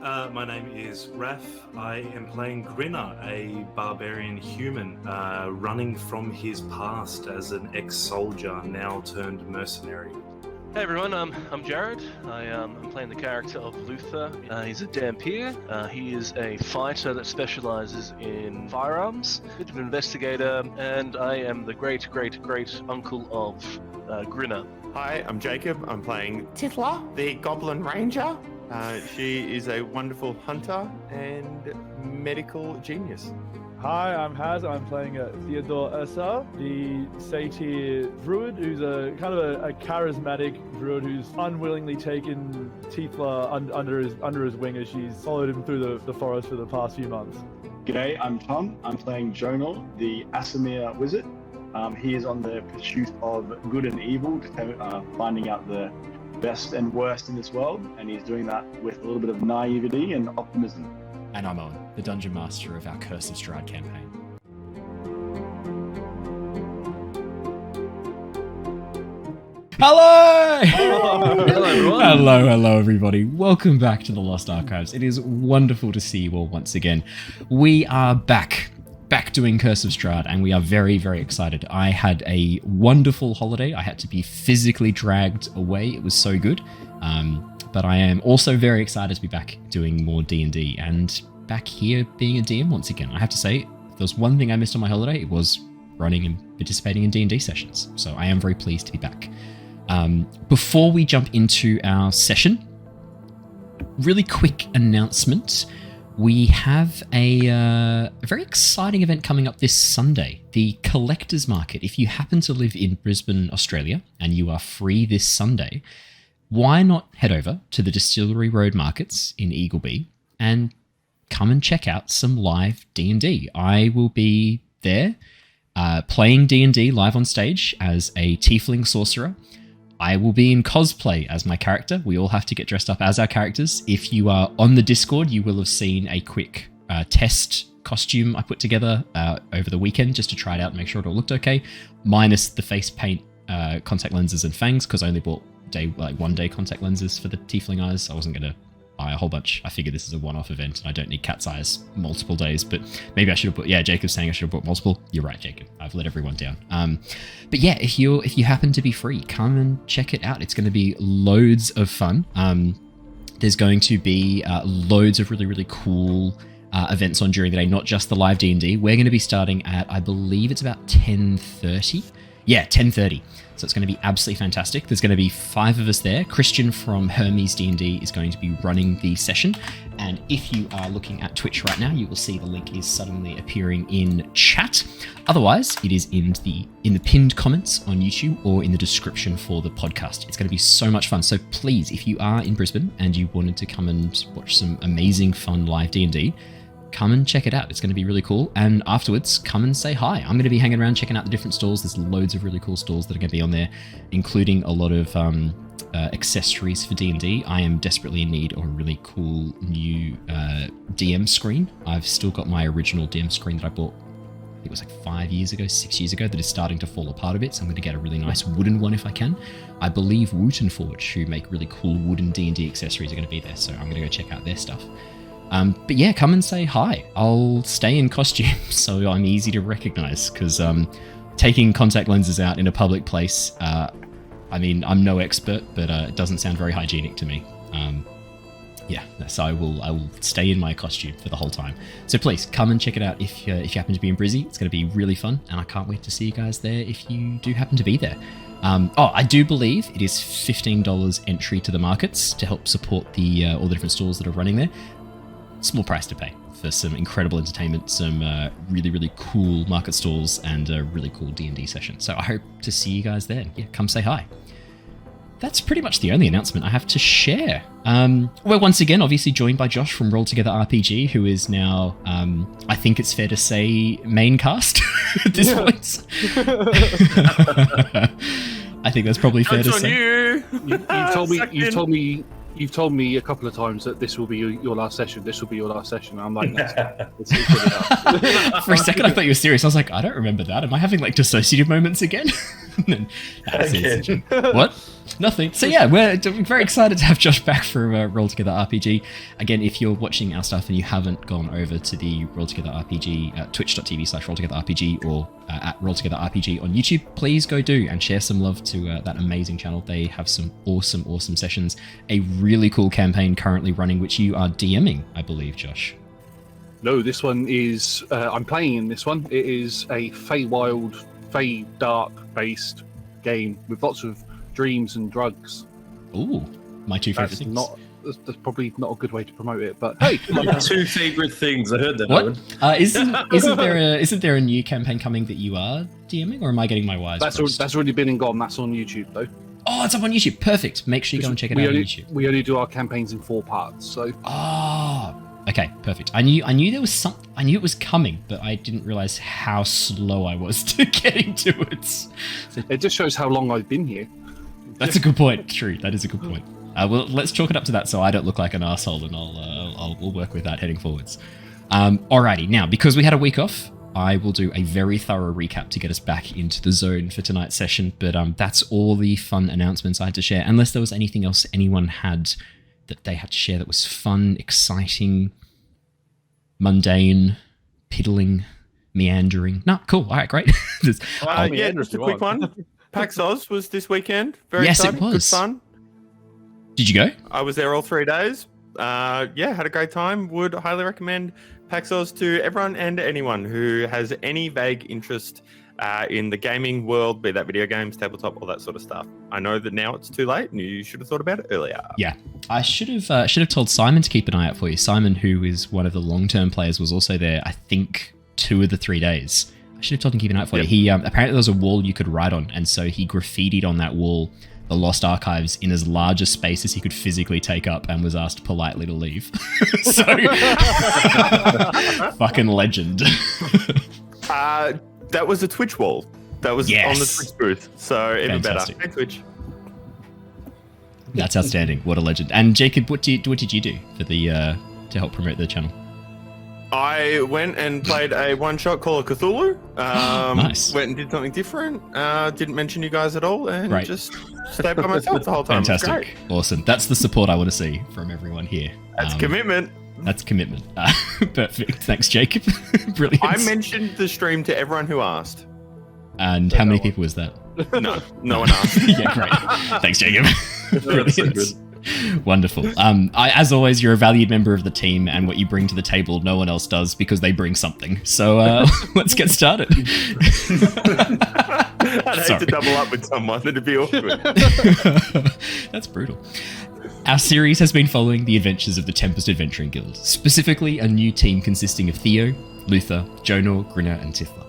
Hi, my name is Raf. I am playing Grinner, a barbarian human running from his past as an ex-soldier, now turned mercenary. Hey everyone, I'm Jared. I'm playing the character of Luther. He's a Dampier. He is a fighter that specializes in firearms, a bit of an investigator, and I am the great uncle of Grinner. Hi, I'm Jacob. I'm playing Tithla, the Goblin Ranger. She is a wonderful hunter and medical genius. Hi, I'm Haz. I'm playing Theodore Ursa, the Satyr druid, who's a kind of a charismatic druid who's unwillingly taken Tithla under his wing as she's followed him through the forest for the past few months. G'day, I'm Tom. I'm playing Jonal, the Asimir wizard. He is on the pursuit of good and evil, finding out the best and worst in this world, and he's doing that with a little bit of naivety and optimism. And I'm Owen, the Dungeon Master of our Curse of Strahd campaign. Hello! Hello everyone! Hello everybody. Welcome back to the Lost Archives. It is wonderful to see you all once again. We are back doing Curse of Strahd, and we are very, very excited. I had a wonderful holiday. I had to be physically dragged away. It was so good. But I am also very excited to be back doing more D&D and back here being a DM once again. I have to say, if there was one thing I missed on my holiday, it was running and participating in D&D sessions. So I am very pleased to be back. Before we jump into our session, really quick announcement. We have a very exciting event coming up this Sunday, the Collectors Market. If you happen to live in Brisbane, Australia, and you are free this Sunday, why not head over to the Distillery Road Markets in Eagleby and come and check out some live D&D. I will be there playing D&D live on stage as a tiefling sorcerer. I will be in cosplay as my character. We all have to get dressed up as our characters. If you are on the Discord, you will have seen a quick test costume I put together over the weekend just to try it out and make sure it all looked okay, minus the face paint, contact lenses and fangs, because I only bought one day contact lenses for the tiefling eyes. I wasn't going to buy a whole bunch. I figured this is a one-off event and I don't need cat's eyes multiple days, but maybe I should have put, Jacob's saying I should have bought multiple. You're right, Jacob. I've let everyone down. But yeah, if you happen to be free, come and check it out. It's going to be loads of fun. There's going to be loads of really, really cool events on during the day, not just the live D&D. We're going to be starting at, I believe it's about 10:30. Yeah, 10:30. So it's going to be absolutely fantastic. There's going to be 5 of us there. Christian from Hermes D&D is going to be running the session. And if you are looking at Twitch right now, you will see the link is suddenly appearing in chat. Otherwise, it is in the pinned comments on YouTube or in the description for the podcast. It's going to be so much fun. So please, if you are in Brisbane and you wanted to come and watch some amazing fun live D&D, come and check it out. It's going to be really cool. And afterwards, come and say hi. I'm going to be hanging around checking out the different stalls. There's loads of really cool stalls that are going to be on there, including a lot of accessories for D&D. I am desperately in need of a really cool new DM screen. I've still got my original DM screen that I bought, I think it was like 6 years ago, that is starting to fall apart a bit. So I'm going to get a really nice wooden one if I can. I believe Wooten Forge, who make really cool wooden D&D accessories, are going to be there. So I'm going to go check out their stuff. But yeah, come and say hi. I'll stay in costume so I'm easy to recognize, because taking contact lenses out in a public place, I mean, I'm no expert, but it doesn't sound very hygienic to me. So I will stay in my costume for the whole time. So please come and check it out if you happen to be in Brizzy. It's going to be really fun, and I can't wait to see you guys there if you do happen to be there. I do believe it is $15 entry to the markets to help support the all the different stores that are running there. Small price to pay for some incredible entertainment, some really, really cool market stalls, and a really cool D&D session. So I hope to see you guys there. Yeah, come say hi. That's pretty much the only announcement I have to share. We're once again obviously joined by Josh from Roll Together RPG, who is now, I think it's fair to say, main cast at this point. I think that's probably fair to say. You've told me a couple of times that this will be your last session. This will be your last session. I'm like, for a second, I thought you were serious. I was like, I don't remember that. Am I having like dissociative moments again? What? Nothing. So yeah, we're very excited to have Josh back for Roll Together RPG. Again, if you're watching our stuff and you haven't gone over to the Roll Together RPG, twitch.tv/RollTogetherRPG or at Roll Together RPG on YouTube, please go do and share some love to that amazing channel. They have some awesome sessions. A really cool campaign currently running, which you are DMing, I believe, Josh. No, this one is. I'm playing in this one. It is a Feywild, Dark-based game with lots of dreams and drugs. Ooh, my two favorite things. That's probably not a good way to promote it, but hey, my two favorite things. I heard that. What? Isn't there a new campaign coming that you are DMing, or am I getting my wires crossed? That's already been and gone. That's on YouTube though. Oh, it's up on YouTube. Perfect. Make sure you go and check it out on YouTube. We only do our campaigns in 4 parts, so. Oh, okay, perfect. I knew there was some. I knew it was coming, but I didn't realize how slow I was to getting to it. So, it just shows how long I've been here. That's a good point. True, that is a good point. Well, let's chalk it up to that, so I don't look like an asshole, and we'll work with that heading forwards. Alrighty, now because we had a week off, I will do a very thorough recap to get us back into the zone for tonight's session. But that's all the fun announcements I had to share, unless there was anything else anyone had that they had to share that was fun, exciting, mundane, meandering. No, cool. All right, great. Just a quick one. PAX Oz was this weekend. Very exciting. It was. Good fun. Did you go? I was there all 3 days. Had a great time. Would highly recommend PAX Oz to everyone and anyone who has any vague interest in the gaming world, be that video games, tabletop, all that sort of stuff. I know that now it's too late and you should have thought about it earlier. Yeah, I should have told Simon to keep an eye out for you. Simon, who is one of the long-term players, was also there, I think, 2 of the 3 days. I should have told him to keep an eye out for you. He apparently there was a wall you could write on, and so he graffitied on that wall the Lost Archives in as large a space as he could physically take up, and was asked politely to leave. So, fucking legend. That was a Twitch wall. That was on the Twitch booth. So even Fantastic. better. Hey, Twitch. That's outstanding. What a legend. And Jacob, what did you do for the to help promote the channel? I went and played a one-shot Call of Cthulhu. Nice. Went and did something different. Didn't mention you guys at all, and Right. just stayed by myself the whole time. Fantastic. It was great. Awesome. That's the support I want to see from everyone here. That's commitment. That's commitment. Perfect. Thanks, Jacob. Brilliant. I mentioned the stream to everyone who asked. And how many people was that? No one asked. Yeah, great. Thanks, Jacob. Brilliant. Wonderful. As always, you're a valued member of the team, and what you bring to the table, no one else does because they bring something. So let's get started. I'd hate to double up with someone. It'd be awkward. That's brutal. Our series has been following the adventures of the Tempest Adventuring Guild, specifically a new team consisting of Theo, Luther, Jonor, Grinner, and Tithla.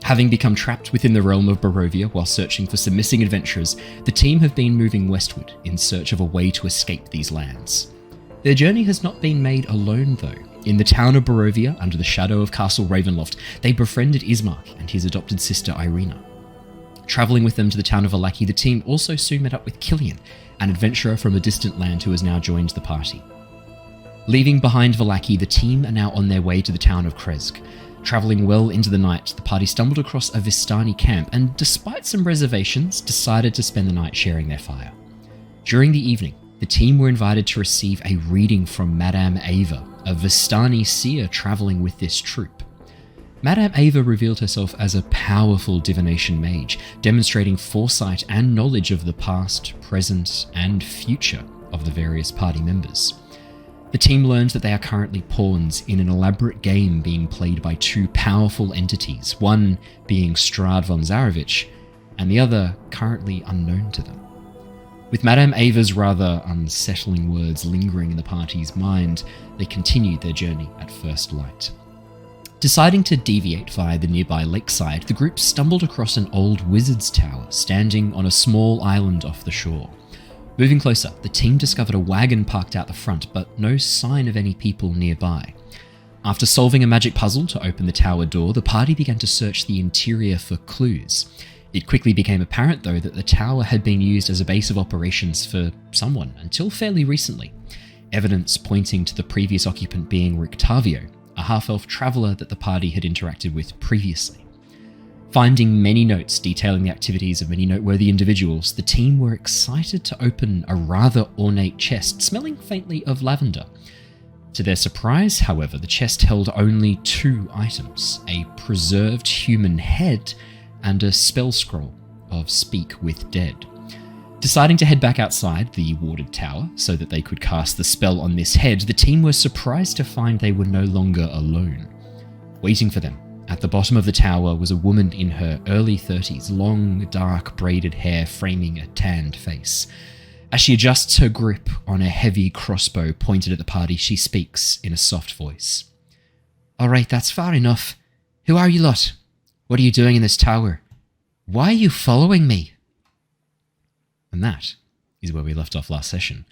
Having become trapped within the realm of Barovia while searching for some missing adventurers, the team have been moving westward in search of a way to escape these lands. Their journey has not been made alone, though. In the town of Barovia, under the shadow of Castle Ravenloft, they befriended Ismark and his adopted sister Irina. Travelling with them to the town of Vallaki, the team also soon met up with Killian, an adventurer from a distant land who has now joined the party. Leaving behind Vallaki, the team are now on their way to the town of Kresk. Travelling well into the night, the party stumbled across a Vistani camp and, despite some reservations, decided to spend the night sharing their fire. During the evening, the team were invited to receive a reading from Madame Ava, a Vistani seer travelling with this troop. Madame Ava revealed herself as a powerful divination mage, demonstrating foresight and knowledge of the past, present, and future of the various party members. The team learned that they are currently pawns in an elaborate game being played by 2 powerful entities, one being Strahd von Zarovich, and the other currently unknown to them. With Madame Ava's rather unsettling words lingering in the party's mind, they continued their journey at first light. Deciding to deviate via the nearby lakeside, the group stumbled across an old wizard's tower standing on a small island off the shore. Moving closer, the team discovered a wagon parked out the front, but no sign of any people nearby. After solving a magic puzzle to open the tower door, the party began to search the interior for clues. It quickly became apparent, though, that the tower had been used as a base of operations for someone until fairly recently. Evidence pointing to the previous occupant being Rictavio, a half-elf traveller that the party had interacted with previously. Finding many notes detailing the activities of many noteworthy individuals, the team were excited to open a rather ornate chest smelling faintly of lavender. To their surprise, however, the chest held only 2 items, a preserved human head and a spell scroll of Speak with Dead. Deciding to head back outside the warded tower so that they could cast the spell on this head, the team were surprised to find they were no longer alone. Waiting for them at the bottom of the tower was a woman in her early 30s, long, dark, braided hair framing a tanned face. As she adjusts her grip on a heavy crossbow pointed at the party, she speaks in a soft voice. "All right, that's far enough. Who are you lot? What are you doing in this tower? Why are you following me?" And that is where we left off last session.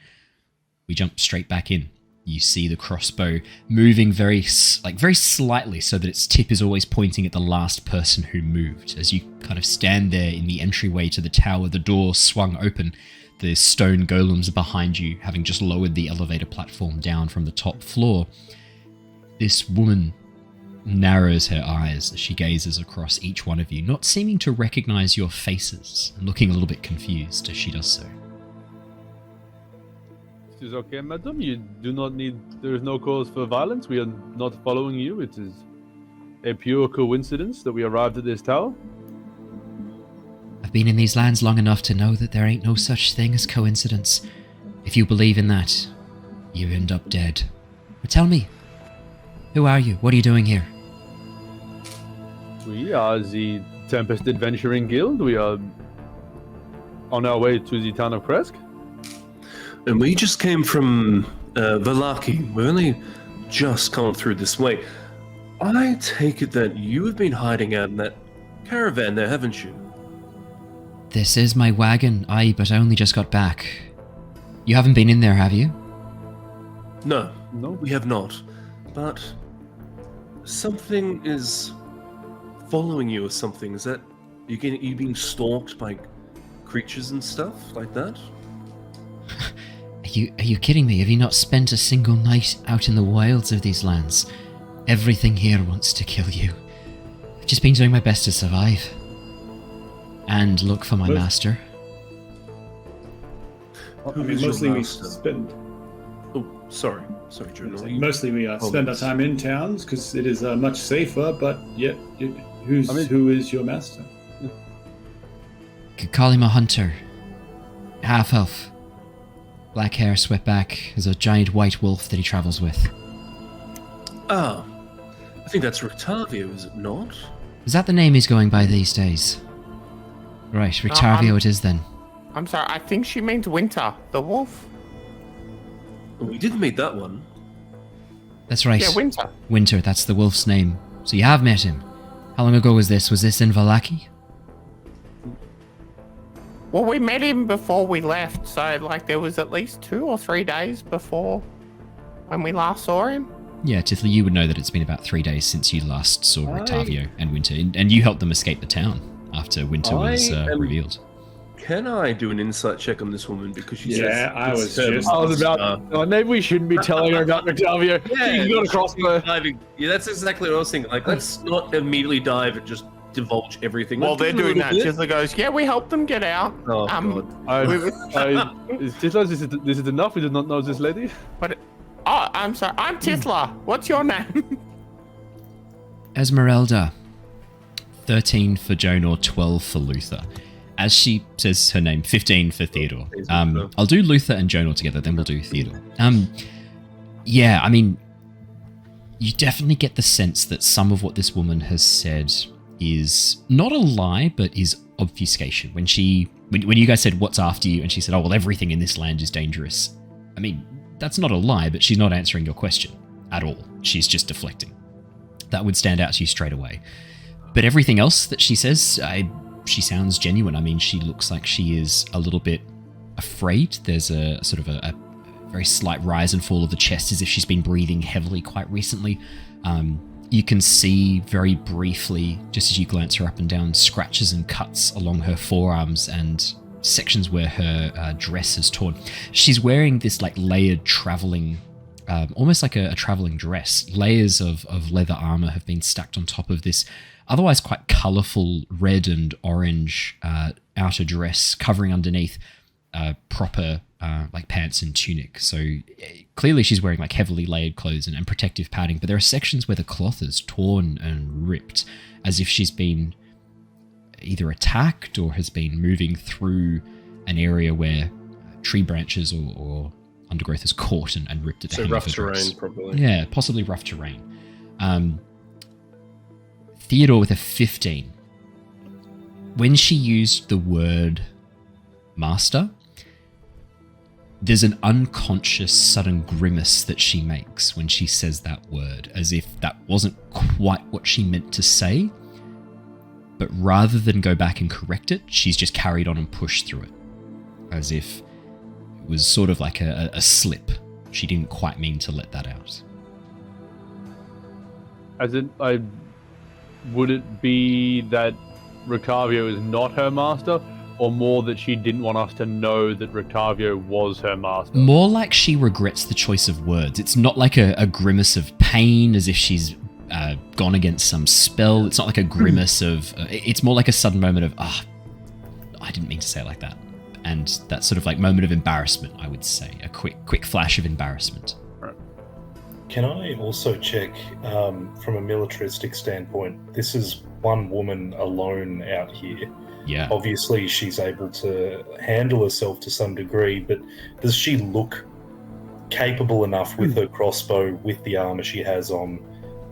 We jump straight back in. You see the crossbow moving very slightly so that its tip is always pointing at the last person who moved. As you kind of stand there in the entryway to the tower, the door swung open. The stone golems behind you, having just lowered the elevator platform down from the top floor. This woman narrows her eyes as she gazes across each one of you, not seeming to recognize your faces, and looking a little bit confused as she does so. It is okay, madam. You do not need. There is no cause for violence. We are not following you. It is a pure coincidence that we arrived at this tower. I've been in these lands long enough to know that there ain't no such thing as coincidence. If you believe in that, you end up dead. But tell me, who are you? What are you doing here? We are the Tempest Adventuring Guild. We are on our way to the town of Kresk. And we just came from Vallaki. We only just come through this way. I take it that you have been hiding out in that caravan there, haven't you? This is my wagon, but I only just got back. You haven't been in there, have you? No, No. we have not. But something is following you or something. Is that you being stalked by creatures and stuff like that? Are you kidding me? Have you not spent a single night out in the wilds of these lands? Everything here wants to kill you. I've just been doing my best to survive. And look for my master. Who is your mostly we master? spend. Oh, sorry, Journal. Mostly we spend our yes. time in towns because it is much safer. But yet, who is your master? Could call him a hunter. Half elf. Black hair swept back, as a giant white wolf that he travels with. Ah, I think that's Rictavio, is it not? Is that the name he's going by these days? Right, Rictavio it is then. I'm sorry, I think she means Winter, the wolf. We did meet that one. That's right. Yeah, Winter. Winter, that's the wolf's name. So you have met him. How long ago was this? Was this in Vallaki? Well, we met him before we left, so there was at least 2 or 3 days before when we last saw him. Yeah, Tithla, you would know that it's been about 3 days since you last saw Rictavio and Winter, and you helped them escape the town after Winter was revealed. Can I do an insight check on this woman because she says? Yeah, I was about. Maybe we shouldn't be telling her about Rictavio. Yeah, You can go to crossbow. Yeah, that's exactly what I was thinking. Let's not immediately dive and just divulge everything. While Let's they're give her a doing that, little Tithla goes, "Yeah, we helped them get out." Oh, God. Tithla, this is enough. We did not know this lady. But I'm sorry, I'm Tithla. What's your name? Esmeralda. 13 for Joan or 12 for Luther. As she says her name, 15 for Theodore. I'll do Luther and Joan all together, then we'll do Theodore. Yeah, I mean, you definitely get the sense that some of what this woman has said is not a lie, but is obfuscation. When you guys said, "What's after you?" and she said, "Oh, well, everything in this land is dangerous." I mean, that's not a lie, but she's not answering your question at all. She's just deflecting. That would stand out to you straight away. But everything else that she says, she sounds genuine. I mean, she looks like she is a little bit afraid. There's a sort of a very slight rise and fall of the chest as if she's been breathing heavily quite recently. You can see very briefly, just as you glance her up and down, scratches and cuts along her forearms and sections where her dress is torn. She's wearing this layered traveling almost like a traveling dress. Layers of leather armor have been stacked on top of this otherwise quite colorful red and orange outer dress, covering underneath proper like pants and tunic. So clearly she's wearing like heavily layered clothes and protective padding, but there are sections where the cloth is torn and ripped as if she's been either attacked or has been moving through an area where tree branches or undergrowth has caught and ripped at the hem of her dress. Rough terrain, probably. Yeah, possibly rough terrain. Theodore with a 15. When she used the word master, there's an unconscious sudden grimace that she makes when she says that word, as if that wasn't quite what she meant to say. But rather than go back and correct it, she's just carried on and pushed through it, as if it was sort of like a slip. She didn't quite mean to let that out. As in, would it be that Ricavio is not her master, or more that she didn't want us to know that Ricavio was her master? More like she regrets the choice of words. It's not like a grimace of pain, as if she's gone against some spell. It's not like a grimace of... it's more like a sudden moment of, I didn't mean to say it like that. And that sort of like moment of embarrassment, I would say. A quick flash of embarrassment. Can I also check, from a militaristic standpoint, this is one woman alone out here. Yeah. Obviously, she's able to handle herself to some degree, but does she look capable enough with her crossbow, with the armor she has on,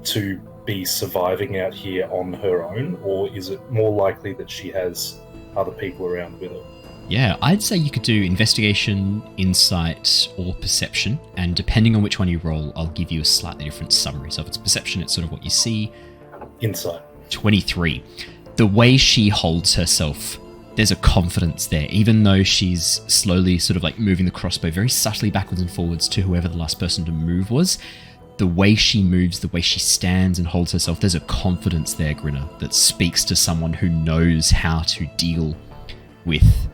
to be surviving out here on her own? Or is it more likely that she has other people around with her? Yeah, I'd say you could do investigation, insight, or perception, and depending on which one you roll, I'll give you a slightly different summary. So if it's perception, it's sort of what you see. Insight. 23. The way she holds herself, there's a confidence there, even though she's slowly sort of like moving the crossbow very subtly backwards and forwards to whoever the last person to move was. The way she moves, the way she stands and holds herself, there's a confidence there, Grinner, that speaks to someone who knows how to deal with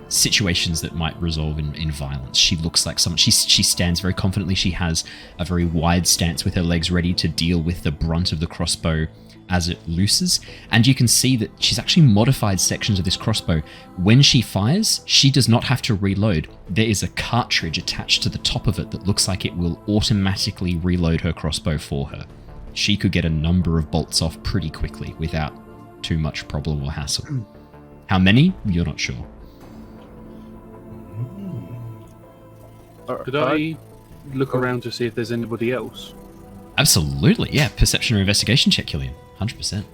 situations that might resolve in violence. She looks like someone, she stands very confidently. She has a very wide stance with her legs ready to deal with the brunt of the crossbow as it looses. And you can see that she's actually modified sections of this crossbow. When she fires, she does not have to reload. There is a cartridge attached to the top of it that looks like it will automatically reload her crossbow for her. She could get a number of bolts off pretty quickly without too much problem or hassle. How many? You're not sure. Could I look around to see if there's anybody else? Absolutely, yeah. Perception or investigation check, Killian. 100%.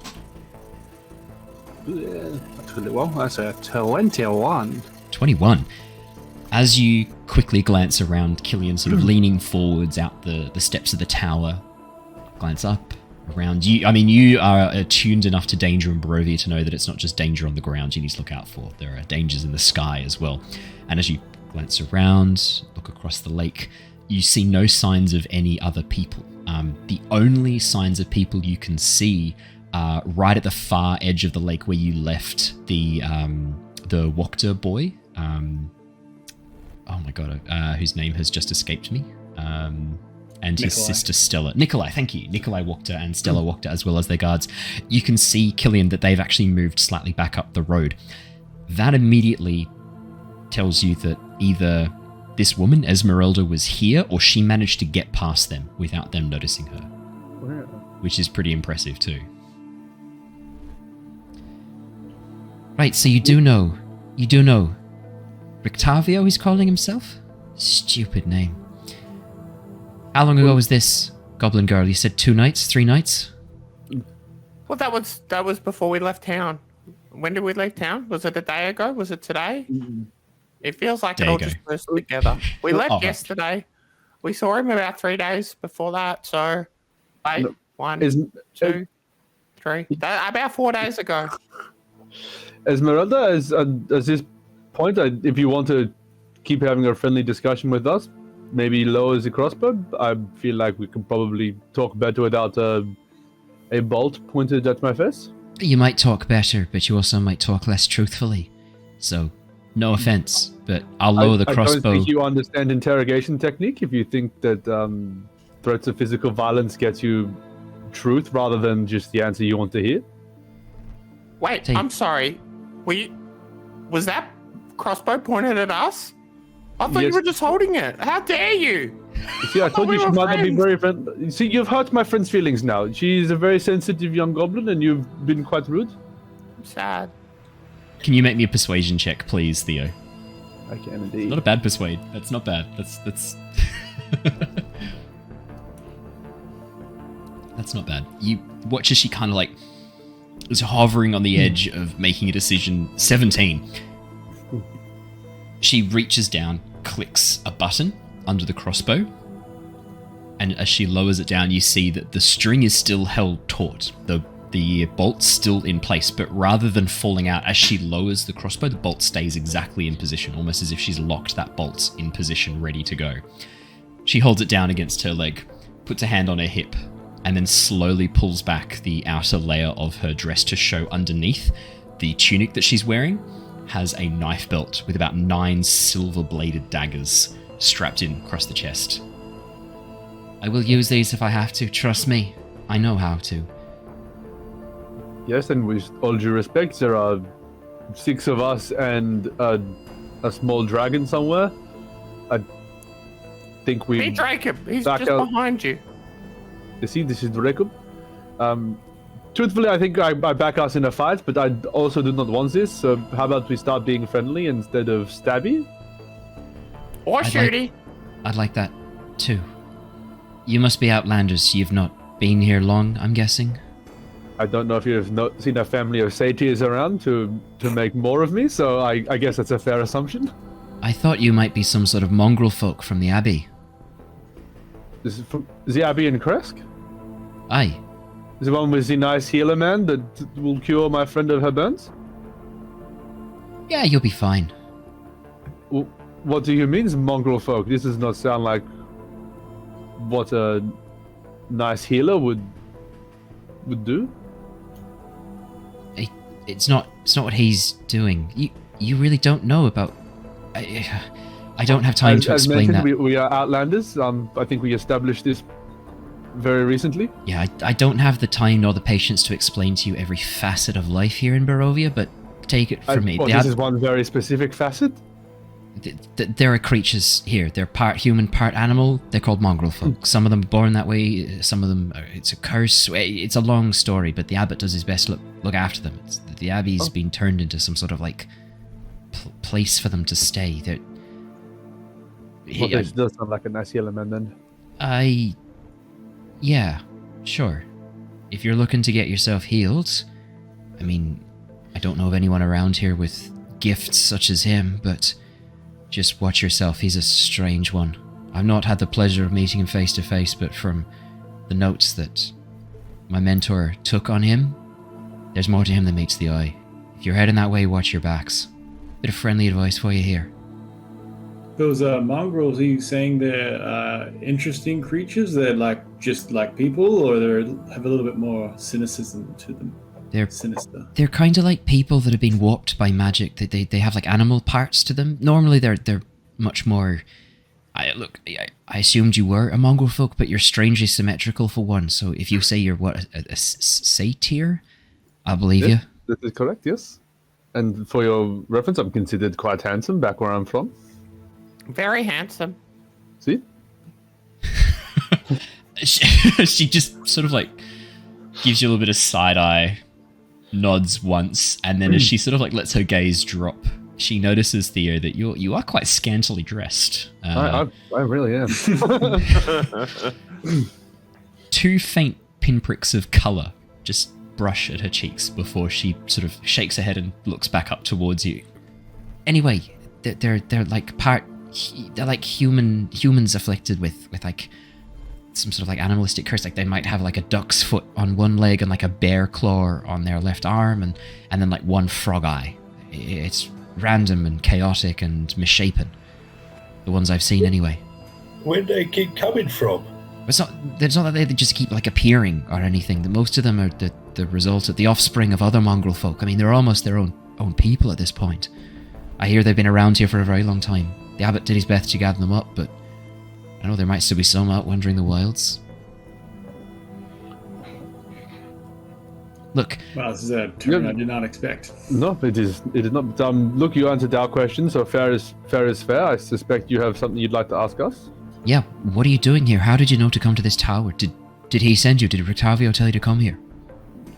Well, that's a 21. 21. As you quickly glance around, Killian sort of leaning forwards out the steps of the tower, glance up, around you. I mean, you are attuned enough to danger in Barovia to know that it's not just danger on the ground you need to look out for. There are dangers in the sky as well. And as you glance around, look across the lake, you see no signs of any other people. The only signs of people you can see are right at the far edge of the lake where you left the Wachter boy. Oh my god, whose name has just escaped me. And his sister Stella. Nikolai, thank you. Nikolai Wachter and Stella Wachter, as well as their guards. You can see, Killian, that they've actually moved slightly back up the road. That immediately tells you that either this woman, Esmeralda, was here, or she managed to get past them without them noticing her. Which is pretty impressive too. Right, so you do know Rictavio, he's calling himself? Stupid name. How long ago was this, Goblin Girl? You said 2 nights, 3 nights? Well, that was before we left town. When did we leave town? Was it a day ago? Was it today? It feels like it all just burst together. We left yesterday. We saw him about 3 days before that. So, 1, 2, 3. About 4 days ago. Esmeralda, at this point, if you want to keep having a friendly discussion with us, maybe lowers the crossbow. I feel like we could probably talk better without a bolt pointed at my face. You might talk better, but you also might talk less truthfully. So No offense, but I'll lower the I crossbow. don't think you understand interrogation technique if you think that threats of physical violence gets you truth rather than just the answer you want to hear. Wait, I'm sorry. Was that crossbow pointed at us? I thought you were just holding it. How dare you? See, I told you she might not be very friendly. See, you've hurt my friend's feelings now. She's a very sensitive young goblin, and you've been quite rude. I'm sad. Can you make me a persuasion check, please, Theo? I can indeed. Not a bad persuade. That's not bad. That's that's not bad. You watch as she kind of like is hovering on the edge of making a decision. 17. She reaches down, clicks a button under the crossbow, and as she lowers it down, you see that the string is still held taut. The bolt's still in place, but rather than falling out as she lowers the crossbow, the bolt stays exactly in position, almost as if she's locked that bolt in position, ready to go. She holds it down against her leg, puts a hand on her hip, and then slowly pulls back the outer layer of her dress to show underneath. The tunic that she's wearing has a knife belt with about 9 silver-bladed daggers strapped in across the chest. I will use these if I have to, trust me. I know how to. Yes, and with all due respect, there are 6 of us and a small dragon somewhere. I think we... Hey, Dracob! He's just behind you. You see, this is Dracob. Truthfully, I think I back us in a fight, but I also do not want this, so how about we start being friendly instead of stabby? Or shooty. I'd like that, too. You must be outlanders. You've not been here long, I'm guessing? I don't know if you've seen a family of satyrs around to make more of me, so I guess that's a fair assumption. I thought you might be some sort of mongrel folk from the Abbey. This is from the Abbey in Kresk? Aye. Is the one with the nice healer man that will cure my friend of her burns? Yeah, you'll be fine. Well, what do you mean, mongrel folk? This does not sound like what a nice healer would do. It's not what he's doing. You really don't know about... I don't have time to explain that. We are outlanders. I think we established this very recently. Yeah, I don't have the time nor the patience to explain to you every facet of life here in Barovia, but take it from me. This is one very specific facet? There are creatures here. They're part human, part animal. They're called mongrel folk. Some of them are born that way. Some of them, it's a curse. It's a long story, but the abbot does his best to look after them. The abbey's been turned into some sort of like place for them to stay. This does sound like a nice yellow man then. Yeah, sure. If you're looking to get yourself healed, I mean, I don't know of anyone around here with gifts such as him, but just watch yourself. He's a strange one. I've not had the pleasure of meeting him face to face, but from the notes that my mentor took on him, there's more to him than meets the eye. If you're heading that way, watch your backs. Bit of friendly advice for you here. Those mongrels, are you saying they're interesting creatures? They're just like people, or they have a little bit more cynicism to them? They're sinister. They're kind of like people that have been warped by magic. They have like animal parts to them. Normally they're much more... I assumed you were a mongrel folk, but you're strangely symmetrical for one. So if you say you're a satyr, I'll believe you. That is correct, yes. And for your reference, I'm considered quite handsome back where I'm from. Very handsome. See? She just sort of like gives you a little bit of side eye, nods once, and then as she sort of like lets her gaze drop, she notices, Theo, that you are quite scantily dressed. I really am. 2 faint pinpricks of colour just brush at her cheeks before she sort of shakes her head and looks back up towards you. Anyway, they're like they're like humans afflicted with like some sort of like animalistic curse. Like they might have like a duck's foot on one leg and like a bear claw on their left arm, and then like one frog eye. It's random and chaotic and misshapen. The ones I've seen anyway. Where'd they keep coming from? It's not that they just keep like appearing or anything. Most of them are the result of the offspring of other mongrel folk. I mean, they're almost their own people at this point. I hear they've been around here for a very long time. The abbot did his best to gather them up, but I know there might still be some out wandering the wilds. Look. Well, this is a turn I did not expect. No, it is not. Look, you answered our question, so fair is fair. I suspect you have something you'd like to ask us. Yeah, what are you doing here? How did you know to come to this tower? Did he send you? Did Rictavio tell you to come here?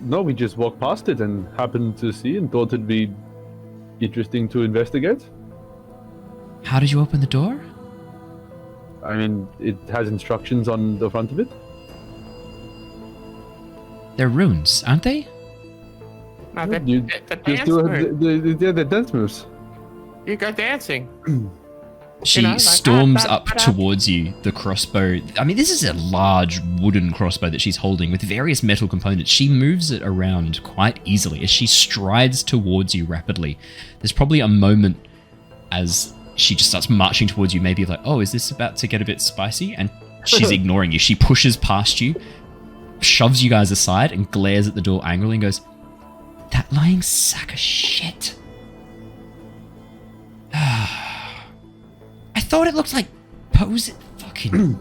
No, we just walked past it and happened to see and thought it'd be interesting to investigate. How did you open the door? I mean, it has instructions on the front of it. They're runes, aren't they? No, the dance move. The dance moves. You go dancing. She storms up towards you, the crossbow. I mean, this is a large wooden crossbow that she's holding with various metal components. She moves it around quite easily as she strides towards you rapidly. There's probably a moment as she just starts marching towards you, maybe like, oh, is this about to get a bit spicy? And she's ignoring you. She pushes past you, shoves you guys aside, and glares at the door angrily and goes, that lying sack of shit. I thought it looked like pose fucking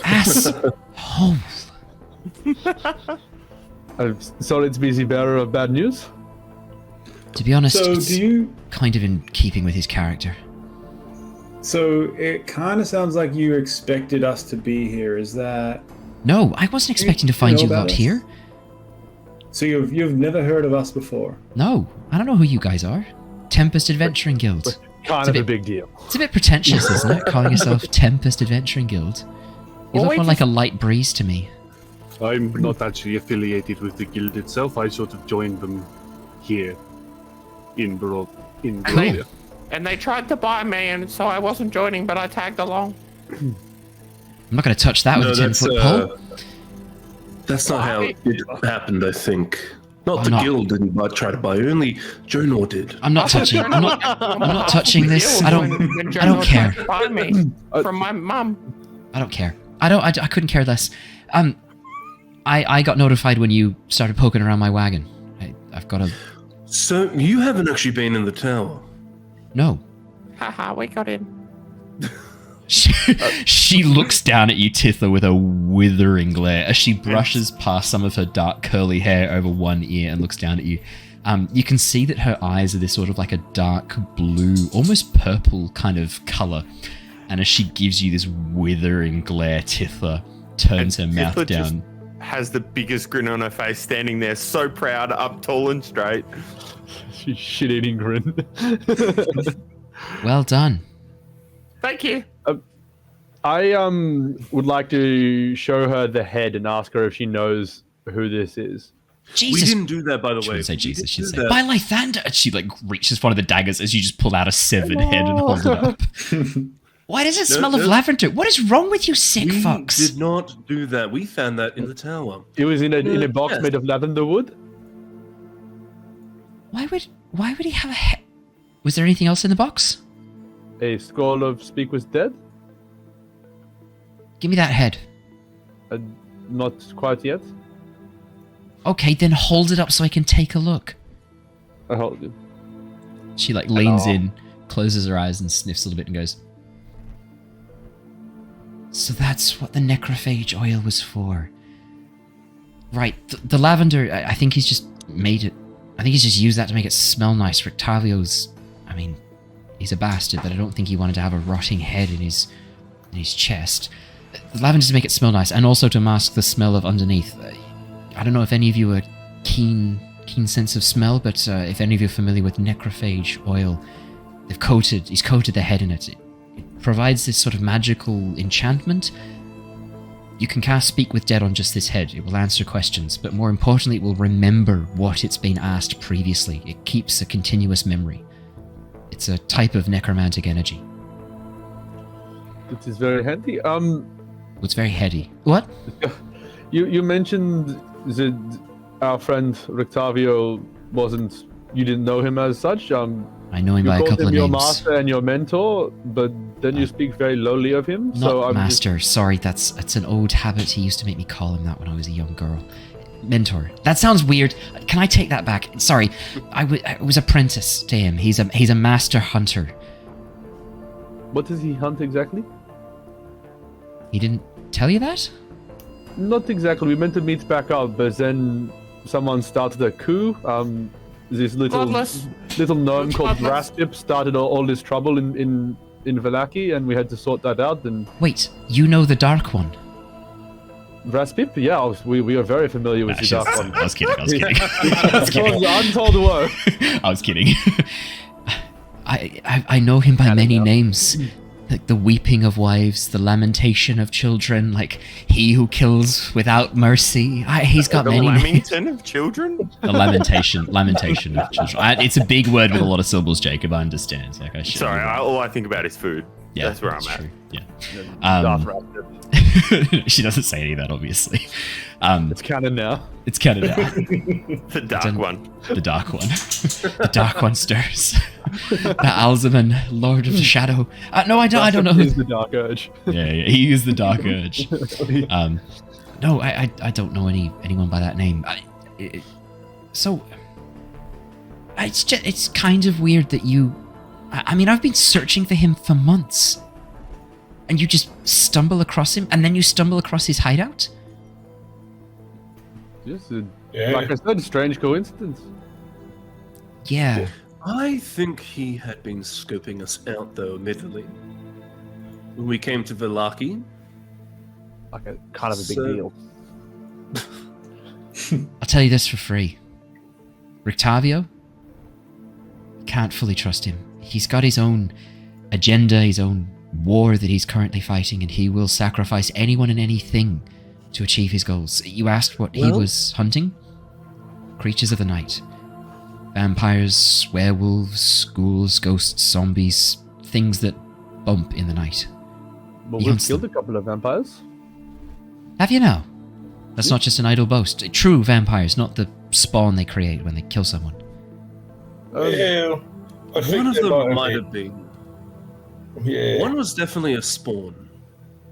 ass hole. I'm sorry it's busy bearer of bad news. To be honest, So it's do you? kind of in keeping with his character. So it kind of sounds like you expected us to be here. Is that? No, I wasn't expecting to find know you about lot us? here. So you've never heard of us before? No, I don't know who you guys are. Tempest Adventuring Guild. Kind of a big deal. It's a bit pretentious, isn't it? Calling yourself Tempest Adventuring Guild. You look more like a light breeze to me. I'm not actually affiliated with the guild itself. I sort of joined them here in Barovia. And they tried to buy me, and so I wasn't joining, but I tagged along. I'm not going to touch that with a 10-foot pole. That's not how it happened, I think. Not the not. guild didn't try to buy, only Jonor did. I'm not touching. I'm not touching this. I don't care. Buy me from my mum. I don't care. I couldn't care less. I got notified when you started poking around my wagon. I've got a... So you haven't actually been in the tower? No. Haha, we got in. She looks down at you, Titha, with a withering glare as she brushes past some of her dark curly hair over one ear and looks down at you. You can see that her eyes are this sort of like a dark blue, almost purple kind of color. And as she gives you this withering glare, Titha turns her mouth Titha down. Has the biggest grin on her face, standing there so proud, up tall and straight. Shit-eating grin. Well done. Thank you. I would like to show her the head and ask her if she knows who this is. Jesus. We didn't do that, by the She way. wouldn't say Jesus, she'd say, that. by Lythander! And she reaches for one of the daggers as you just pull out a severed head and hold it up. Why does it smell of lavender? What is wrong with you, sick fucks? We did not do that. We found that in the tower. It was in a box made of lavender wood. Why would he have a head? Was there anything else in the box? A scroll of Speak Was Dead. Give me that head. Not quite yet. Okay, then hold it up so I can take a look. I hold you. She leans in, closes her eyes and sniffs a little bit and goes, so that's what the necrophage oil was for. Right, the lavender, I think he's just made it. I think he's just used that to make it smell nice. Rictavio's, I mean, he's a bastard, but I don't think he wanted to have a rotting head in his chest. The lavender to make it smell nice, and also to mask the smell of underneath. I don't know if any of you are keen sense of smell, but if any of you are familiar with necrophage oil, he's coated the head in it. It provides this sort of magical enchantment. You can cast Speak with Dead on just this head. It will answer questions, but more importantly, it will remember what it's been asked previously. It keeps a continuous memory. It's a type of necromantic energy. It is very handy. It's very heady. What? You mentioned that our friend Rictavio wasn't. You didn't know him as such. I know him by a couple of names. You called him your names. master and your mentor, but then you speak very lowly of him. Not master. Sorry, that's an old habit. He used to make me call him that when I was a young girl. mentor. That sounds weird. Can I take that back? Sorry, I was apprentice to him. He's a master hunter. What does he hunt exactly? He didn't tell you that? Not exactly. We meant to meet back up, but then someone started a coup. This little gnome called Braspip started all this trouble in Vallaki, and we had to sort that out. And wait, you know the Dark One? Braspip? Yeah, we are very familiar with the Dark One. I was kidding. Untold woe. I was kidding. I know him by many names. Like the weeping of wives, the lamentation of children, like he who kills without mercy. He's got many names. The lamentation of children? The lamentation of children. It's a big word with a lot of syllables, Jacob. I understand. Like, Sorry, all I think about is food. Yeah, that's where I'm at. True. Yeah. She doesn't say any of that, obviously. It's canon now. It's canon now. The dark one. The dark one. The dark one stirs. The Alzaman, Lord of the Shadow. No, I don't know who. He's the Dark Urge. Yeah, he is the Dark Urge. No, I don't know anyone by that name. It's kind of weird that you. I mean, I've been searching for him for months. And you just stumble across him, and then you stumble across his hideout? Just like I said, strange coincidence. Yeah. I think he had been scoping us out, though, admittedly. When we came to Vallaki. Like a kind of a big deal. I'll tell you this for free. Rictavio? Can't fully trust him. He's got his own agenda, his own war that he's currently fighting, and he will sacrifice anyone and anything to achieve his goals. You asked what he was hunting? Creatures of the night. Vampires, werewolves, ghouls, ghosts, zombies, things that bump in the night. Well, we've killed a couple of vampires. Have you now? That's not just an idle boast. True vampires, not the spawn they create when they kill someone. Yeah, I think one of them might might have been. Yeah. One was definitely a spawn,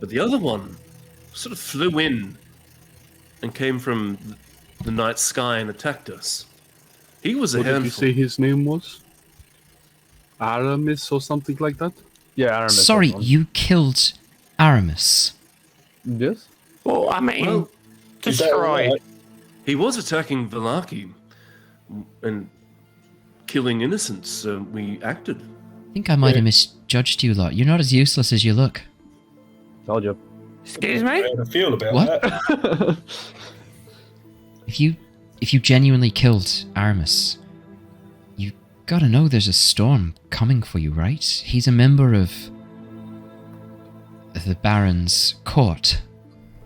but the other one sort of flew in and came from the night sky and attacked us. He was a What did you handful. say his name was? Aramis or something like that? Yeah, Aramis. Sorry, you killed Aramis. Yes? Well, I mean, destroy. He was attacking Vallaki and killing innocents, so we acted. I think I might have misjudged you lot. You're not as useless as you look. Told you. Excuse me? How I feel about What? that. If you genuinely killed Aramis, you gotta know there's a storm coming for you, right? He's a member of the Baron's court.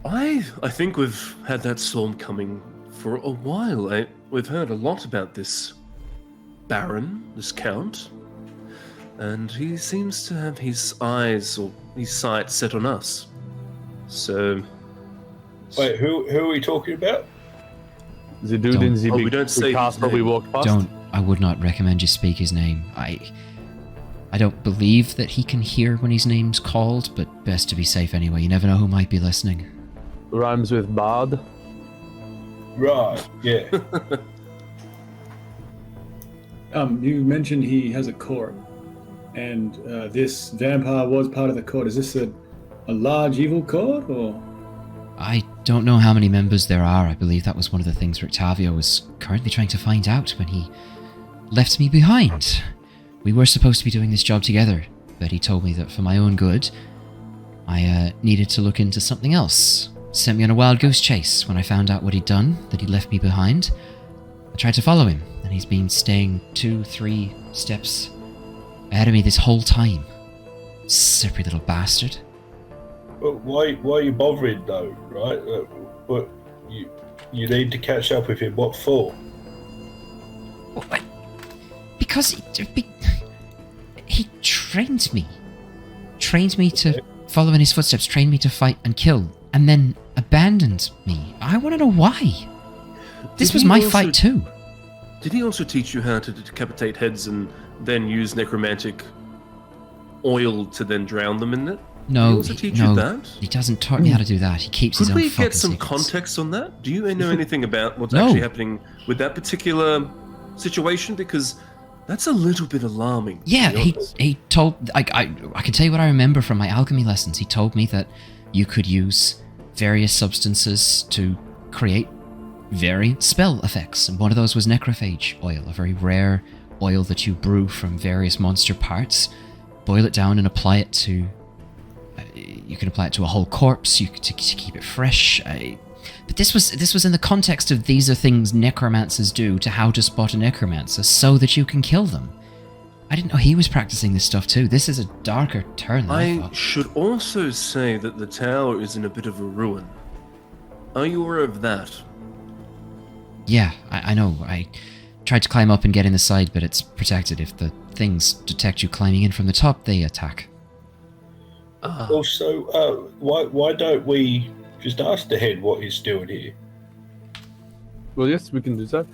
I think we've had that storm coming for a while. We've heard a lot about this Baron, this Count, and he seems to have his eyes or his sights set on us. So, Wait, who are we talking about? The dude in the we big don't say his castle we name. walked past. I would not recommend you speak his name. I don't believe that he can hear when his name's called, but best to be safe anyway. You never know who might be listening. Rhymes with bard. Right, yeah. You mentioned he has a court, and this vampire was part of the court. Is this a large evil court, or? I don't know how many members there are. I believe that was one of the things Rictavio was currently trying to find out when he left me behind. We were supposed to be doing this job together, but he told me that for my own good, I needed to look into something else. Sent me on a wild goose chase when I found out what he'd done, that he'd left me behind. I tried to follow him, and he's been staying 2-3 steps ahead of me this whole time. Slippery little bastard. But why are you bothering though, right? But you need to catch up with him. What for? Because he trained me. Trained me to follow in his footsteps, trained me to fight and kill, and then abandoned me. I want to know why. This was my fight too. Did he also teach you how to decapitate heads and then use necromantic oil to then drown them in it? No, He also teach you that? he doesn't teach me how to do that. He keeps his Could own we fucking get some secrets. context on that? Do you know anything about what's No. actually happening with that particular situation? Because that's a little bit alarming. to Yeah, be honest. he told... I can tell you what I remember from my alchemy lessons. He told me that you could use various substances to create varying spell effects. And one of those was necrophage oil, a very rare oil that you brew from various monster parts. Boil it down and apply it to... you can apply it to a whole corpse, to keep it fresh. But this was in the context of these are things necromancers do to how to spot a necromancer so that you can kill them. I didn't know he was practicing this stuff too. This is a darker turn than I I thought. should also say that the tower is in a bit of a ruin. Are you aware of that? Yeah, I know. I tried to climb up and get in the side, but it's protected. If the things detect you climbing in from the top, they attack. Also, why don't we just ask the head what he's doing here? Well, yes, we can do that.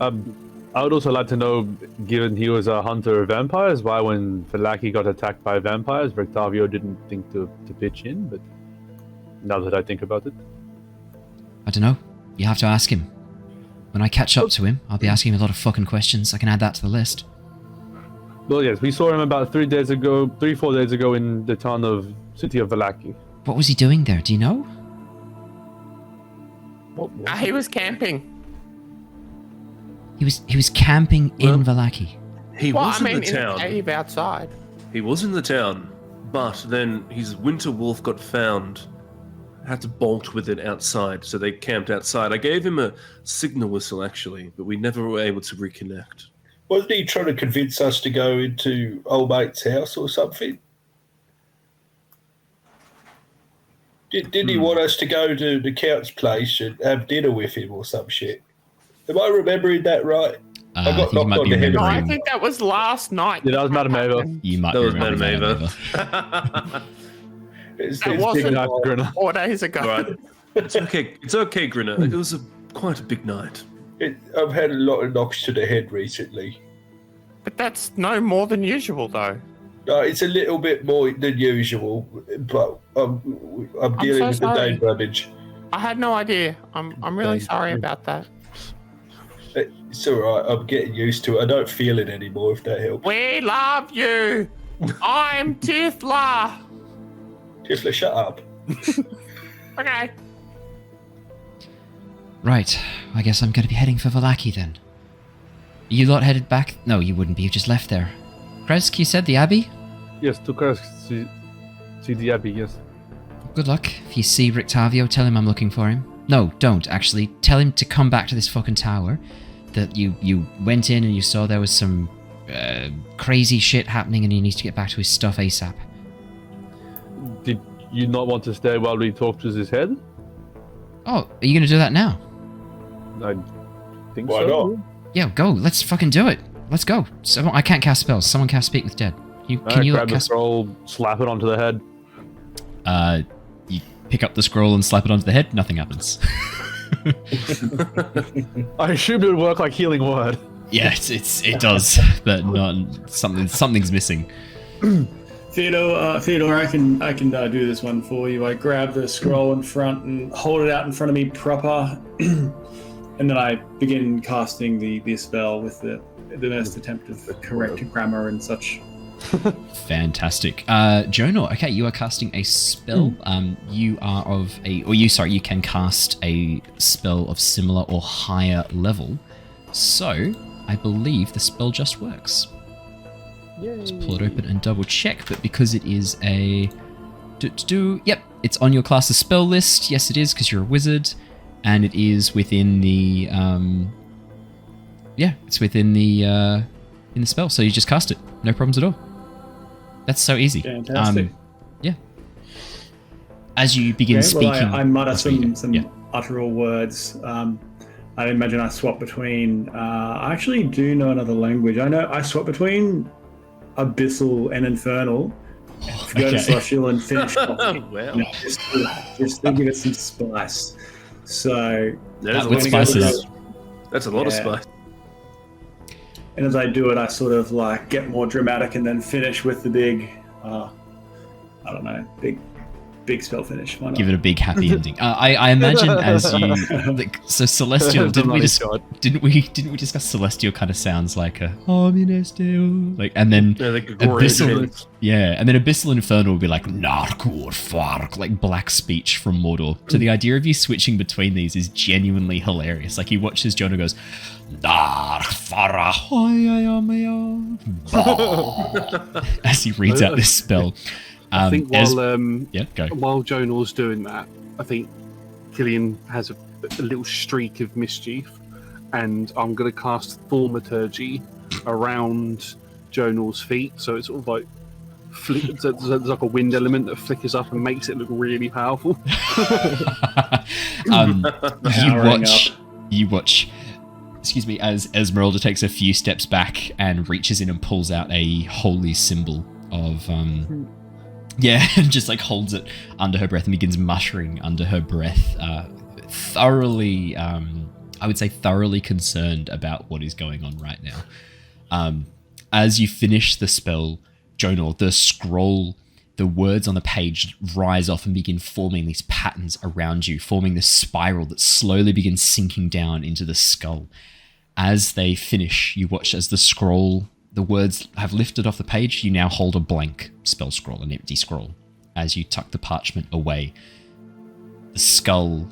I would also like to know, given he was a hunter of vampires, why when Falaki got attacked by vampires, Rictavio didn't think to pitch in, but now that I think about it. I don't know. You have to ask him. When I catch up to him, I'll be asking him a lot of fucking questions. I can add that to the list. Well, yes, we saw him about 4 days ago in the town of city of Valaki. What was he doing there? Do you know? He was camping. He was camping in Valaki. He was in the in town. the cave outside. He was in the town, but then his winter wolf got found. Had to bolt with it outside, so they camped outside. I gave him a signal whistle, actually, but we never were able to reconnect. Wasn't he trying to convince us to go into old mate's house or something? Didn't he want us to go to the Count's place and have dinner with him or some shit? Am I remembering that right? I think you might be No, I remembering. think that was last night. Yeah, that was Madame Ava. You might That be was Madame remembering Ava. That wasn't 4 days ago. All right. It's okay. It's okay, Grinner. It was quite a big night. I've had a lot of knocks to the head recently. But that's no more than usual, though. No, it's a little bit more than usual, but I'm dealing so with the sorry. day damage. I had no idea. I'm really sorry about that. It's all right. I'm getting used to it. I don't feel it anymore, if that helps. We love you. I'm Tifla. Tifla, shut up. Okay. Right. I guess I'm going to be heading for Valaki then. You lot headed back? No, you wouldn't be. You just left there. Kresk, you said the Abbey? Yes, to Curse see the Abbey, yes. Good luck. If you see Rictavio, tell him I'm looking for him. No, don't, actually. Tell him to come back to this fucking tower. That you went in and you saw there was some crazy shit happening and he needs to get back to his stuff ASAP. Did you not want to stay while we talk to his head? Oh, are you going to do that now? I think Why so. not? Yeah, go. Let's fucking do it. Let's go. I can't cast spells. Someone cast Speak with Dead. Can you grab the cast... scroll, slap it onto the head? You pick up the scroll and slap it onto the head. Nothing happens. I assumed it would work like healing word. Yeah, it does, but not something's missing. Theodore, I can do this one for you. I grab the scroll in front and hold it out in front of me proper, and then I begin casting the spell with the most attempt of correct grammar and such. Fantastic. Jonor, okay, you are casting a spell. You can cast a spell of similar or higher level. So, I believe the spell just works. Let's pull it open and double check, but because it is a... Yep, it's on your class's spell list. Yes, it is, because you're a wizard. And it is within the... it's within the... in the spell, so you just cast it. No problems at all. That's so easy. Fantastic. Yeah. As you begin speaking... I mutter some yeah. utteral words. I imagine I swap between... I actually do know another language. I swap between Abyssal and Infernal. Go to Celestial and finish off. Well. Just to give it some spice. So... There's with spices. That's a lot of spice. And as I do it, I sort of like get more dramatic and then finish with the big I don't know, big spell finish. Why not? Give it a big happy ending. I imagine as you so Celestial. Didn't we discuss Celestial? Kind of sounds like a Ominestial, like, and then Abyssal. Yeah, and then Abyssal Infernal will be like Narkur Fark, like black speech from Mordor. So the idea of you switching between these is genuinely hilarious. Like, you watch as Jonah goes, as he reads out this spell. I think while Jonal's doing that, I think Killian has a little streak of mischief, and I'm going to cast Thaumaturgy around Jonal's feet, so it's sort of like there's like a wind element that flickers up and makes it look really powerful. You watch. Excuse me, as Esmeralda takes a few steps back and reaches in and pulls out a holy symbol of and just like holds it under her breath and begins muttering under her breath, thoroughly, I would say thoroughly concerned about what is going on right now. As you finish the spell, Jonor, the scroll, the words on the page rise off and begin forming these patterns around you, forming this spiral that slowly begins sinking down into the skull. As they finish, you watch as the words have lifted off the page. You now hold a blank spell scroll, an empty scroll. As you tuck the parchment away, the skull,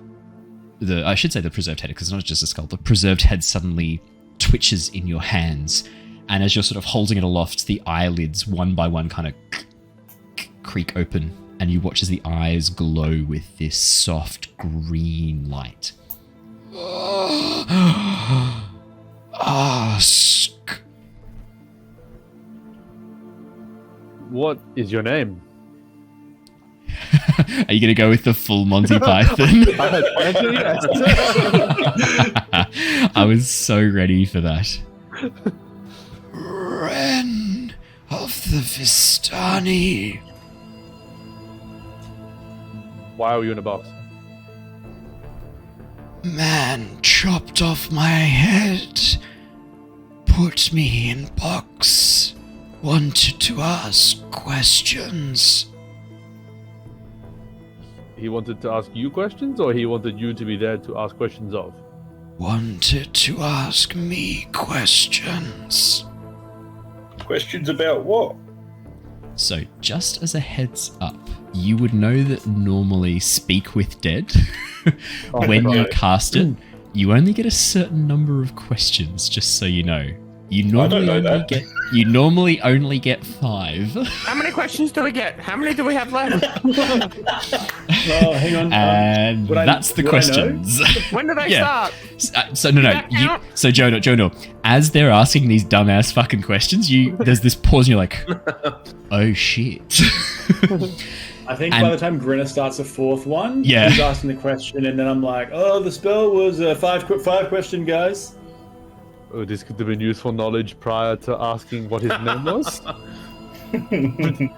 I should say the preserved head, because it's not just a skull, the preserved head suddenly twitches in your hands. And as you're sort of holding it aloft, the eyelids, one by one, kind of creak open, and you watch as the eyes glow with this soft green light. Ask. What is your name? Are you going to go with the full Monty Python? I was so ready for that. Wren of the Vistani. Why are you in a box? Man chopped off my head, put me in box, wanted to ask questions. He wanted to ask you questions, or he wanted you to be there to ask questions of? Wanted to ask me questions. Questions about what? So, just as a heads up, you would know that normally Speak with Dead, when you cast it, you only get a certain number of questions, just so you know. You normally only get 5. How many questions do we get? How many do we have left? Oh, hang on. And that's the questions. When do they start? So Jonah, as they're asking these dumbass fucking questions, there's this pause and you're like, oh shit. I think by the time Grinner starts the 4th one, he's asking the question, and then I'm like, oh, the spell was a 5 question, guys. Oh, this could have been useful knowledge prior to asking what his name was.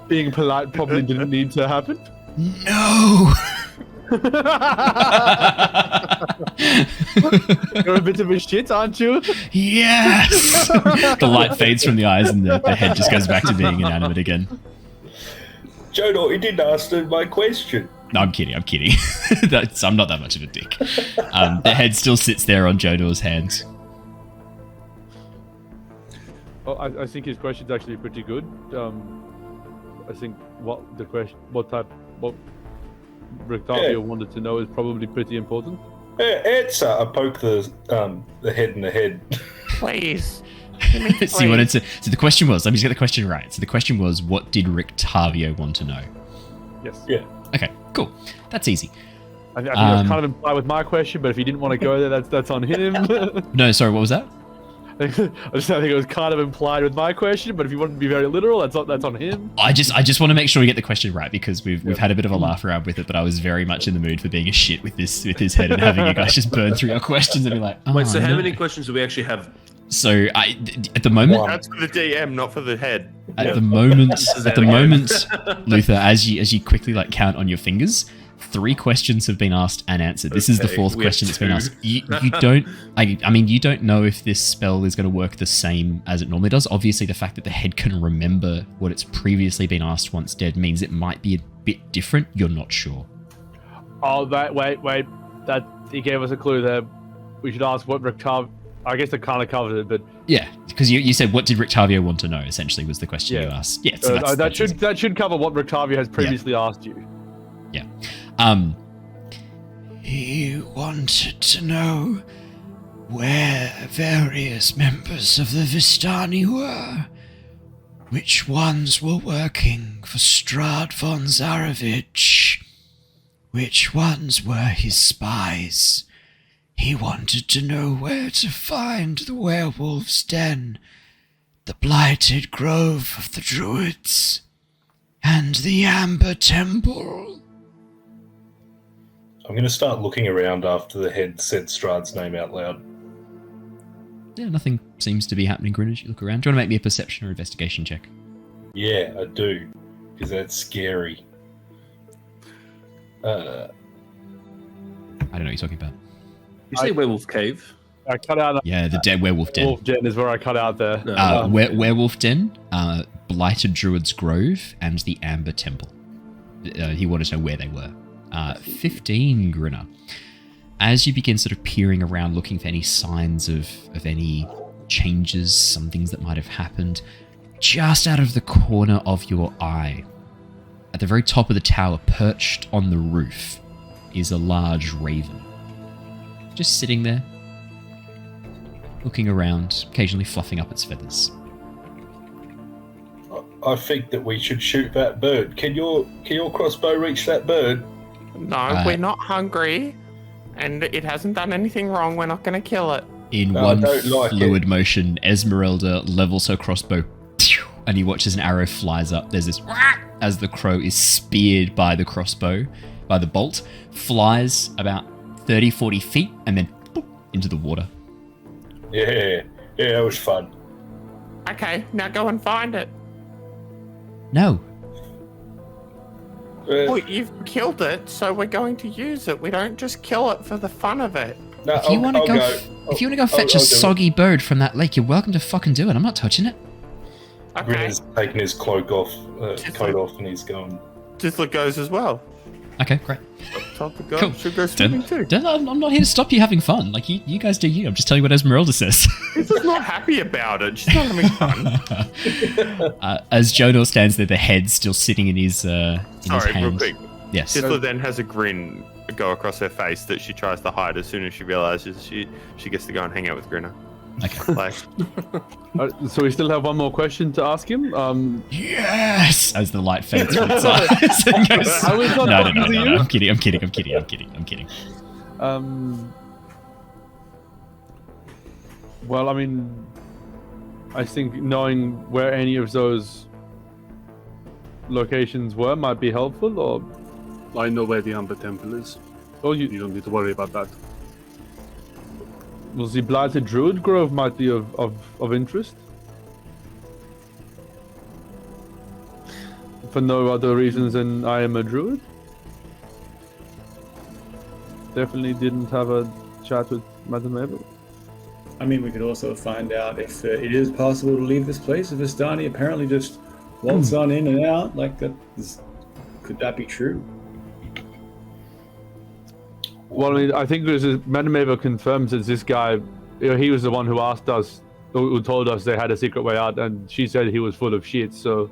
Being polite probably didn't need to happen. No. You're a bit of a shit, aren't you? Yes. The light fades from the eyes and the head just goes back to being inanimate again. Jonor, you didn't answer my question. No, I'm kidding. I'm not that much of a dick. The head still sits there on Jonor's hands. Oh, I think his question's actually pretty good. I think what Rictavio wanted to know is probably pretty important. Answer. I poke the head in the head. Please. So you wanted to. So the question was. Let me just get the question right. So the question was, what did Rictavio want to know? Yes. Yeah. Okay. Cool. That's easy. I think that's kind of implied with my question, but if he didn't want to go there, that's on him. No, sorry. What was that? I think it was kind of implied with my question, but if you want to be very literal, that's on him. I just want to make sure we get the question right, because we've had a bit of a laugh around with it, but I was very much in the mood for being a shit with his head and having you guys just burn through your questions and be like, wait, so how many questions do we actually have? So at the moment, that's for the DM, not for the head. At the moment, Luther, as you quickly count on your fingers, 3 questions have been asked and answered. This is the Okay, 4th we have question that's been 2. asked. You don't. I mean, you don't know if this spell is going to work the same as it normally does. Obviously, the fact that the head can remember what it's previously been asked once dead means it might be a bit different. You're not sure. Oh, wait. That he gave us a clue there. We should ask what Rictavio. I guess it kind of covered it, but Yeah, because you said what did Rictavio want to know? Essentially, was the question you asked. Yeah, so that should cover what Rictavio has previously asked you. Yeah. He wanted to know where various members of the Vistani were, which ones were working for Strahd von Zarevich, which ones were his spies. He wanted to know where to find the werewolf's den, the blighted grove of the druids, and the Amber Temple. I'm going to start looking around after the head said Strahd's name out loud. Yeah, nothing seems to be happening, Grinner, as you look around. Do you want to make me a perception or investigation check? Yeah, I do, because that's scary. I don't know what you're talking about. You say werewolf cave? I cut out. Yeah, the dead werewolf den. Wolf Den is where I cut out there. Werewolf den, blighted druid's grove, and the Amber Temple. He wanted to know where they were. 15, Grinner. As you begin sort of peering around, looking for any signs of any changes, some things that might have happened, just out of the corner of your eye, at the very top of the tower, perched on the roof, is a large raven. Just sitting there, looking around, occasionally fluffing up its feathers. I think that we should shoot that bird. Can your crossbow reach that bird? No, we're not hungry, and it hasn't done anything wrong. We're not going to kill it. In one fluid motion, Esmeralda levels her crossbow, and you watch as an arrow flies up. There's this as the crow is speared by the crossbow, by the bolt, flies about 30, 40 feet, and then into the water. Yeah, that was fun. Okay, now go and find it. No. Well, you've killed it, so we're going to use it. We don't just kill it for the fun of it. No, If you want to go fetch a soggy bird from that lake, you're welcome to fucking do it. I'm not touching it. Okay. Grinner's taking his cloak off, coat off, and he's going. Tisla goes as well. Okay, great. Time to go. Cool. Should go swimming too. I'm not here to stop you having fun. Like, you guys do you. I'm just telling you what Esmeralda says. She's not happy about it. She's not having fun. As Jonor stands there, the head still sitting in his his Sorry, real hand. quick. Yes. Tisla then has a grin go across her face that she tries to hide as soon as she realizes she gets to go and hang out with Grinner. Okay. Like, So we still have one more question to ask him. Yes! As the light fades from its eyes. And goes, I was not no. talking to you. I'm kidding. Well, I mean, I think knowing where any of those locations were might be helpful, or I know where the Amber Temple is. oh, You don't need to worry about that. well, the blighted druid grove might be of interest. For no other reasons than I am a druid. Definitely didn't have a chat with Madame Abel. I mean, we could also find out if it is possible to leave this place. If Vistani apparently just waltz on in and out like that, could that be true? Well, I mean, I think Madame Eva confirms that this guy, he was the one who asked us, who told us they had a secret way out, and she said he was full of shit, so...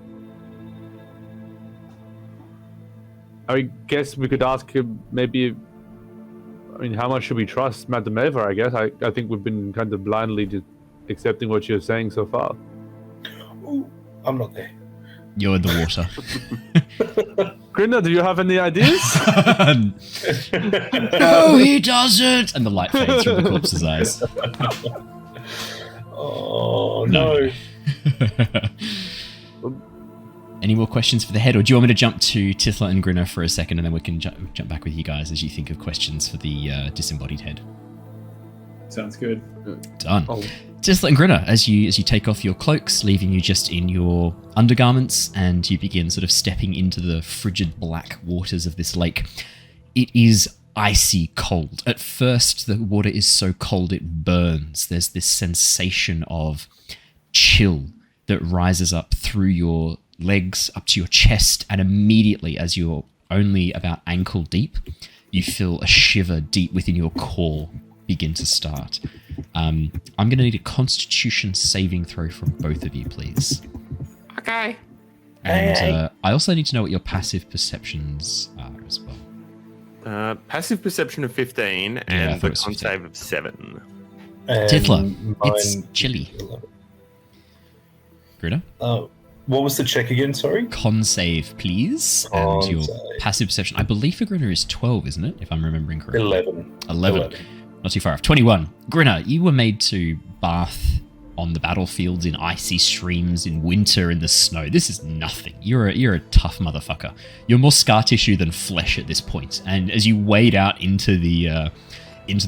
I guess we could ask him maybe... I mean, how much should we trust Madame Eva, I guess? I think we've been kind of blindly just accepting what you're saying so far. Ooh, I'm not there. You're in the water. Grinner, do you have any ideas? No, he doesn't! And the light fades from the corpse's eyes. Oh, no. Any more questions for the head, or do you want me to jump to Tithla and Grinner for a second, and then we can jump back with you guys as you think of questions for the disembodied head? Sounds good. Done. Tithla and Grinner, as you take off your cloaks, leaving you just in your undergarments, and you begin sort of stepping into the frigid black waters of this lake, it is icy cold. At first, the water is so cold it burns. There's this sensation of chill that rises up through your legs, up to your chest, and immediately, as you're only about ankle deep, you feel a shiver deep within your core begin to start. I'm going to need a Constitution saving throw from both of you, please. Okay. And I also need to know what your passive perceptions are as well. Passive perception of 15 and the con save of 7. Tithla, it's chilly. Grinner? What was the check again, sorry? Con save, please. And your passive perception, I believe for Grinner is 12, isn't it? If I'm remembering correctly. 11. Not too far off. 21. Grinner, you were made to bath on the battlefields in icy streams in winter in the snow. This is nothing. You're a tough motherfucker. You're more scar tissue than flesh at this point. And as you wade out into the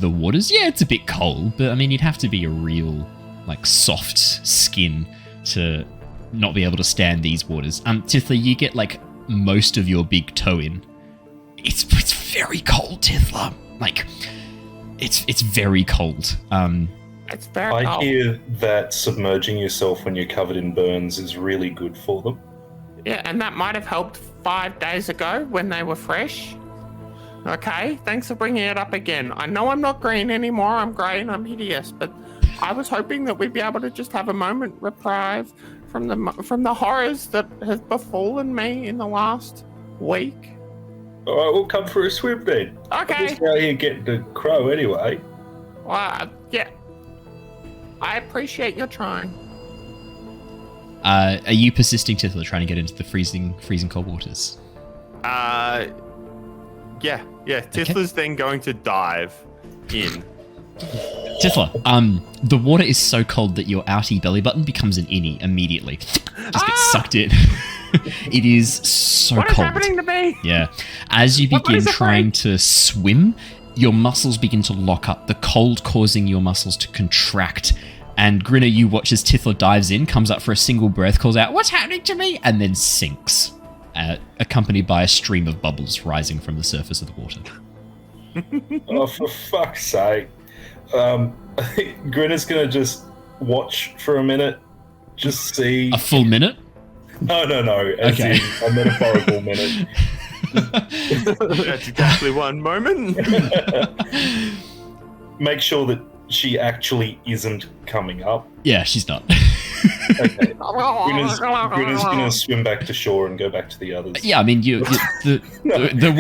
waters, yeah, it's a bit cold, but I mean, you'd have to be a real like soft skin to not be able to stand these waters. Tithla, you get like most of your big toe in. It's very cold, Tithla. Like, it's very cold. It's very cold. I hear that submerging yourself when you're covered in burns is really good for them. Yeah, and that might have helped 5 days ago when they were fresh. Okay, thanks for bringing it up again. I know I'm not green anymore. I'm grey and I'm hideous, but I was hoping that we'd be able to just have a moment reprieve from the horrors that have befallen me in the last week. All right, we'll come for a swim then. Okay. I'm just out here getting the crow anyway. Well, yeah. I appreciate your trying. Are you persisting, Tithla, trying to get into the freezing cold waters? Yeah. Tithla's then going to dive in. Tithla, the water is so cold that your outie belly button becomes an innie immediately. Just gets sucked in. It is so cold. What is happening to me? Yeah. As you begin trying to swim, your muscles begin to lock up, the cold causing your muscles to contract. And Grinner, you watch as Tithla dives in, comes up for a single breath, calls out, "What's happening to me?" and then sinks, accompanied by a stream of bubbles rising from the surface of the water. Oh, for fuck's sake. I think Grinner's going to just watch for a minute, just see... A full minute? No. As in a metaphorical minute. That's exactly one moment. Make sure that she actually isn't coming up. Yeah, she's not. Okay. Grinner's going to swim back to shore and go back to the others. Yeah, I mean, the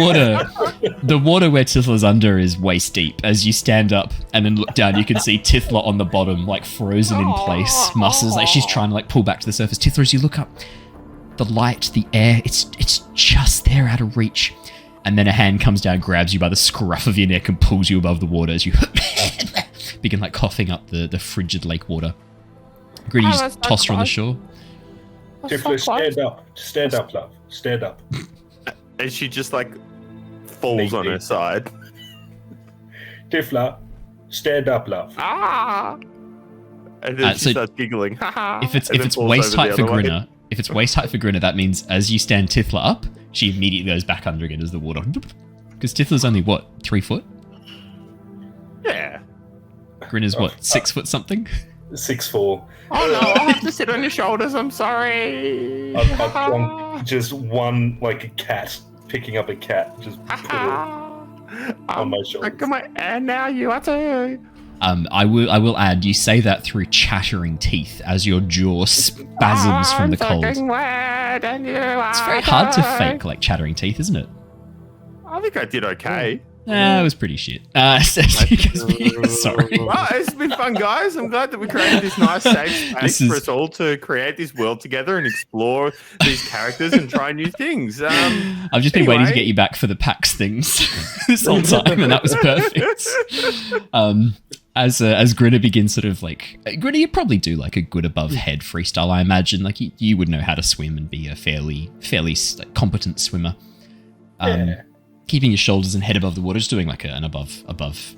water where Tithla's under is waist deep. As you stand up and then look down, you can see Tithla on the bottom, like frozen in place, muscles like she's trying to like pull back to the surface. Tithla, as you look up, the light, the air, it's just there out of reach. And then a hand comes down, grabs you by the scruff of your neck and pulls you above the water as you begin like coughing up the frigid lake water. Gritty, just toss her on the shore. Tithla, stand up, love. Stand up. And she just like falls on her side. Tithla, stand up, love. Ah! And then she starts giggling. If it's waist height for Grinner, if it's waist height for Grinner, that means as you stand Tithla up, she immediately goes back under again as the water. Because Tithla's only what, 3 foot? Yeah. Grinner's what, 6 foot something? 6'4". Oh no, I'll have to sit on your shoulders. I'm sorry. I'm just one, like a cat, picking up a cat, just on my shoulder. And now you are too. I will add, you say that through chattering teeth as your jaw spasms from the cold. It's very hard to fake like chattering teeth, isn't it? I think I did okay. It was pretty shit. Sorry. Well, it's been fun, guys. I'm glad that we created this nice safe space for us all to create this world together and explore these characters and try new things. I've just been waiting to get you back for the PAX things this whole time, and that was perfect. As Grinner begins sort of like... Grinner, you probably do like a good above head freestyle, I imagine. Like you would know how to swim and be a fairly like, competent swimmer. Keeping your shoulders and head above the water, just doing like an above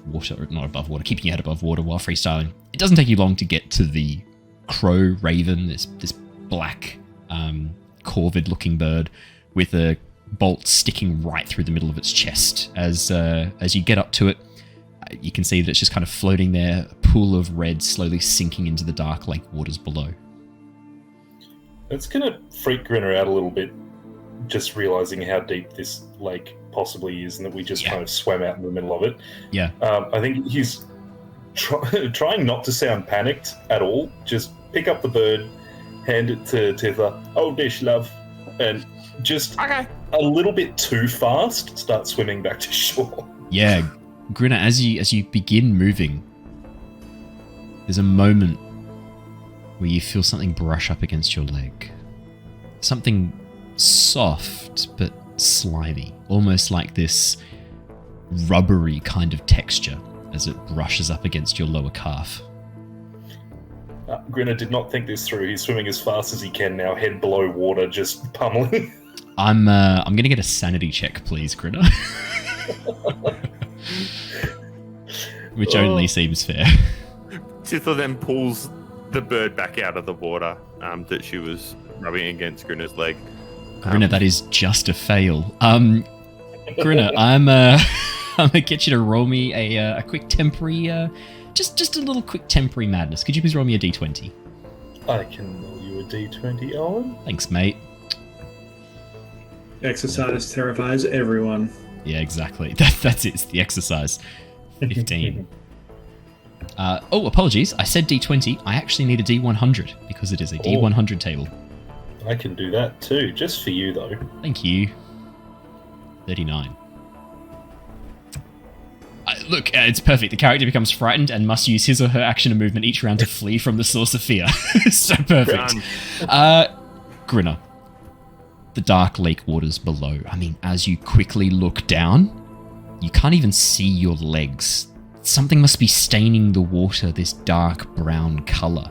water, or not above water, keeping your head above water while freestyling. It doesn't take you long to get to the crow raven, this black corvid looking bird with a bolt sticking right through the middle of its chest. As you get up to it, you can see that it's just kind of floating there, a pool of red slowly sinking into the dark lake waters below. It's going to freak Grinner out a little bit, just realizing how deep this lake possibly is and that we just kind of swam out in the middle of it. Yeah. I think he's trying not to sound panicked at all. Just pick up the bird, hand it to Titha. Oh, dish, love. And just a little bit too fast, start swimming back to shore. Yeah. Grinner, as you begin moving, there's a moment where you feel something brush up against your leg. Something soft but slimy, almost like this rubbery kind of texture as it brushes up against your lower calf. Grinner did not think this through. He's swimming as fast as he can now, head below water, just pummeling. I'm going to get a sanity check, please, Grinner. Which only seems fair. Titha then pulls the bird back out of the water that she was rubbing against Grinner's leg. Grinner, that is just a fail. Grinner, I'm gonna get you to roll me a quick temporary, just a little quick temporary madness. Could you please roll me a d20? I can roll you a d20, Owen. Thanks, mate. Exercise terrifies everyone. Yeah, exactly. That's it. It's the exercise. 15. Apologies. I said d20. I actually need a d100 because it is a d100 table. I can do that too, just for you though. Thank you. 39. Look, it's perfect. The character becomes frightened and must use his or her action and movement each round to flee from the source of fear. So perfect. Grinner. The dark lake waters below. I mean, as you quickly look down, you can't even see your legs. Something must be staining the water this dark brown color.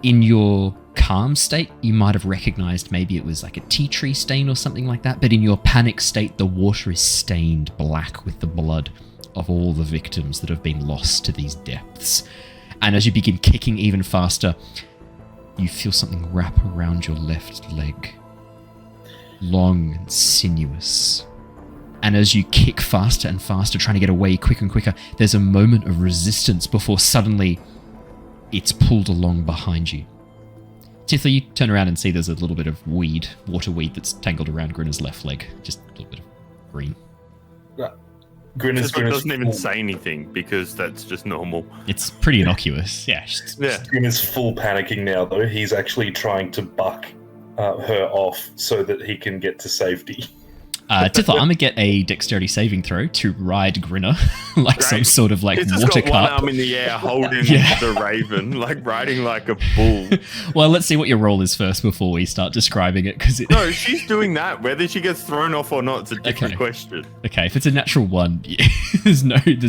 In your calm state, you might have recognized maybe it was like a tea tree stain or something like that, but in your panic state, the water is stained black with the blood of all the victims that have been lost to these depths. And as you begin kicking even faster, you feel something wrap around your left leg. Long and sinuous. And as you kick faster and faster, trying to get away quicker and quicker, there's a moment of resistance before suddenly it's pulled along behind you. Titha, you turn around and see there's a little bit of weed, water weed, that's tangled around Grinner's left leg. Just a little bit of green. Grinner doesn't even say anything because that's just normal. It's pretty innocuous. Yeah. Grinner's full panicking now, though. He's actually trying to buck her off so that he can get to safety. Titha, I'm gonna get a dexterity saving throw to ride Grinner like some sort of like He's water just got cup. one arm in the air holding the raven, like riding like a bull. Well, let's see what your roll is first before we start describing it. No, she's doing that. Whether she gets thrown off or not, it's a different question. Okay, if it's a natural one, there's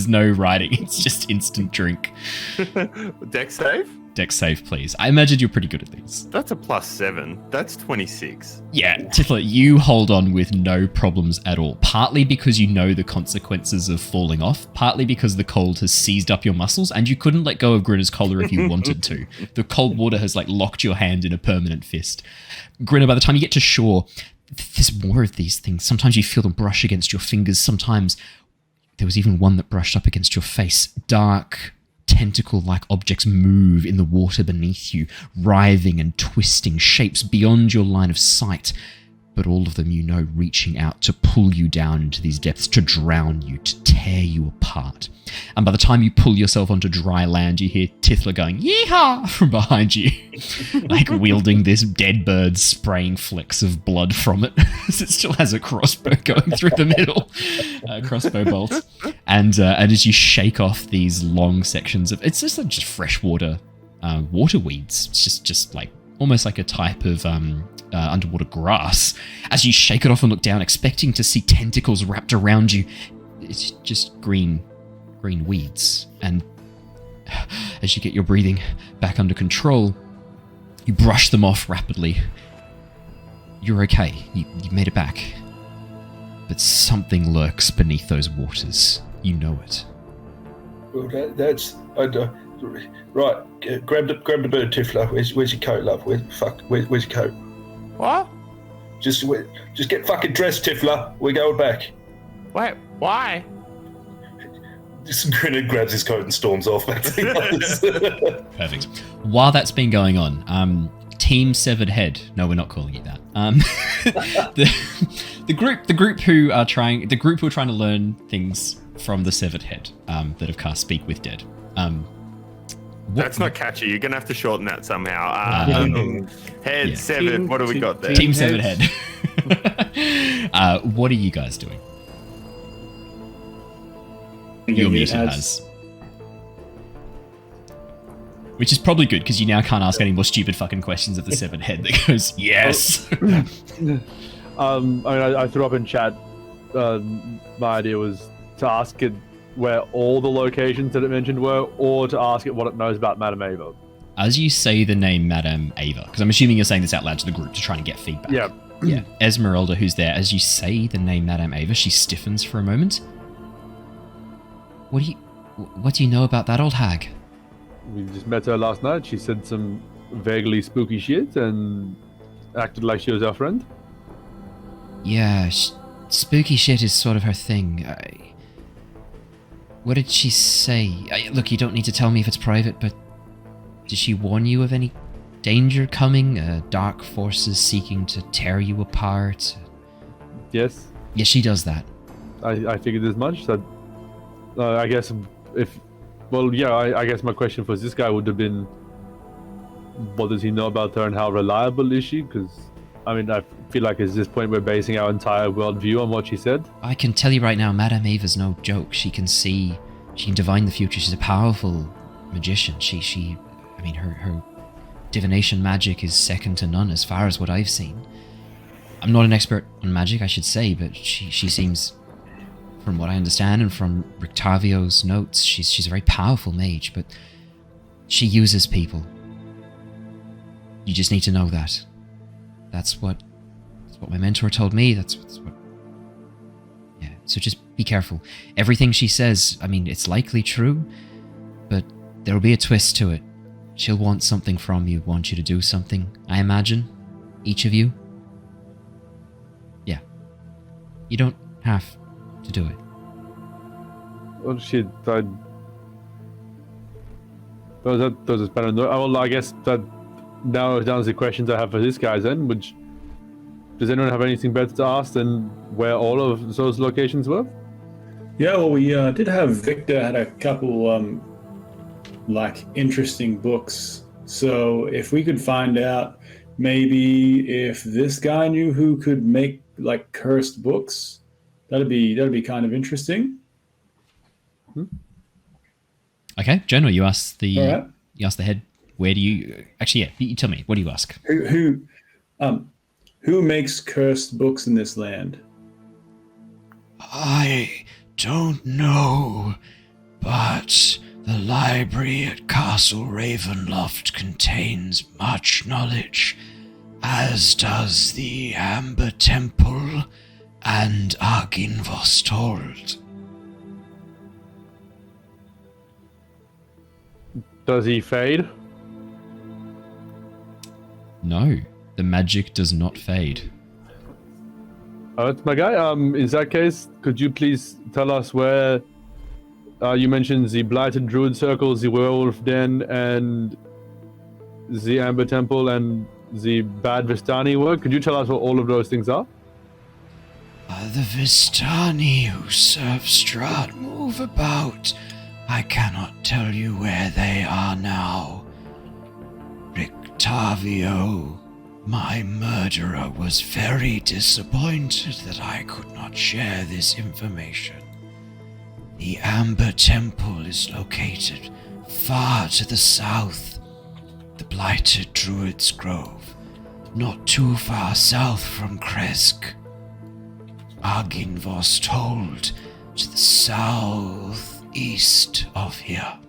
no riding. It's just instant drink. Dex save? Dex save, please. I imagine you're pretty good at these. That's a +7. That's 26. Yeah, Titha, you hold on with no problems at all. Partly because you know the consequences of falling off, partly because the cold has seized up your muscles and you couldn't let go of Grinner's collar if you wanted to. The cold water has like locked your hand in a permanent fist. Grinner, by the time you get to shore, there's more of these things. Sometimes you feel them brush against your fingers. Sometimes there was even one that brushed up against your face. Dark, tentacle-like objects move in the water beneath you, writhing and twisting, shapes beyond your line of sight, but all of them you know reaching out to pull you down into these depths, to drown you, to tear you apart. And by the time you pull yourself onto dry land, you hear Tithla going, "Yeehaw!" from behind you, like wielding this dead bird, spraying flecks of blood from it, as it still has a crossbow going through the middle, crossbow bolt. And as you shake off these long sections of, it's just like just freshwater water weeds. It's just like almost like a type of underwater grass. As you shake it off and look down, expecting to see tentacles wrapped around you, it's just green weeds. And as you get your breathing back under control, you brush them off rapidly. You're okay. You made it back. But something lurks beneath those waters. You know it. Well, that's... right, grab the bird, Tifla. Where's your coat, love? Where's your coat? What? Just get fucking dressed, Tiffler. We're going back. Wait, why? Just Grinner grabs his coat and storms off back to the others. Perfect. While that's been going on, Team Severed Head. No, we're not calling it that. The group who are trying to learn things from the Severed Head that have cast Speak with Dead. That's not catchy. You're gonna have to shorten that somehow. Head yeah. Severed. What do we got there? Team Severed Head. What are you guys doing? You're muted, Has. Which is probably good because you now can't ask any more stupid fucking questions of the Severed Head that goes yes. I threw up in chat. My idea was to ask it where all the locations that it mentioned were, or to ask it what it knows about Madame Ava. As you say the name Madame Ava, because I'm assuming you're saying this out loud to the group to try and get feedback. Yeah. Yeah. Esmeralda, who's there, as you say the name Madame Ava, she stiffens for a moment. What do you know about that old hag? We just met her last night. She said some vaguely spooky shit and acted like she was our friend. Yeah, spooky shit is sort of her thing. What did she say? Look, you don't need to tell me if it's private, but did she warn you of any danger coming? Dark forces seeking to tear you apart? Yes. Yeah, she does that. I figured as much. That I guess I guess my question for this guy would have been, what does he know about her and how reliable is she? Because, I mean, I feel like at this point we're basing our entire worldview on what she said. I can tell you right now, Madame Ava's no joke. She can divine the future. She's a powerful magician. Her divination magic is second to none as far as what I've seen. I'm not an expert on magic, I should say, but she seems, from what I understand and from Rictavio's notes, she's a very powerful mage, but she uses people. You just need to know that. That's what my mentor told me. That's what. Yeah. So just be careful. Everything she says, I mean, it's likely true, but there'll be a twist to it. She'll want something from you, want you to do something. I imagine, each of you. Yeah. You don't have to do it. Oh shit! Those better. Well, I guess that narrows down the questions I have for this guy then. Which, does anyone have anything better to ask than where all of those locations were? Yeah, well, we did have Victor had a couple interesting books. So if we could find out maybe if this guy knew who could make cursed books, that'd be kind of interesting. Okay, General, you asked the right. You asked the head. Where do you actually? Yeah, you tell me. What do you ask? Who makes cursed books in this land? I don't know, but the library at Castle Ravenloft contains much knowledge, as does the Amber Temple and Arginvostold. Does he fade? No, the magic does not fade. Oh, that's my guy. In that case, could you please tell us where you mentioned the Blighted Druid Circle, the Werewolf Den, and the Amber Temple, and the Bad Vistani were? Could you tell us what all of those things are? The Vistani who serve Strahd move about. I cannot tell you where they are now. Rictavio, my murderer, was very disappointed that I could not share this information. The Amber Temple is located far to the south, the Blighted Druid's Grove, not too far south from Kresk. Arginvostold to the southeast of here.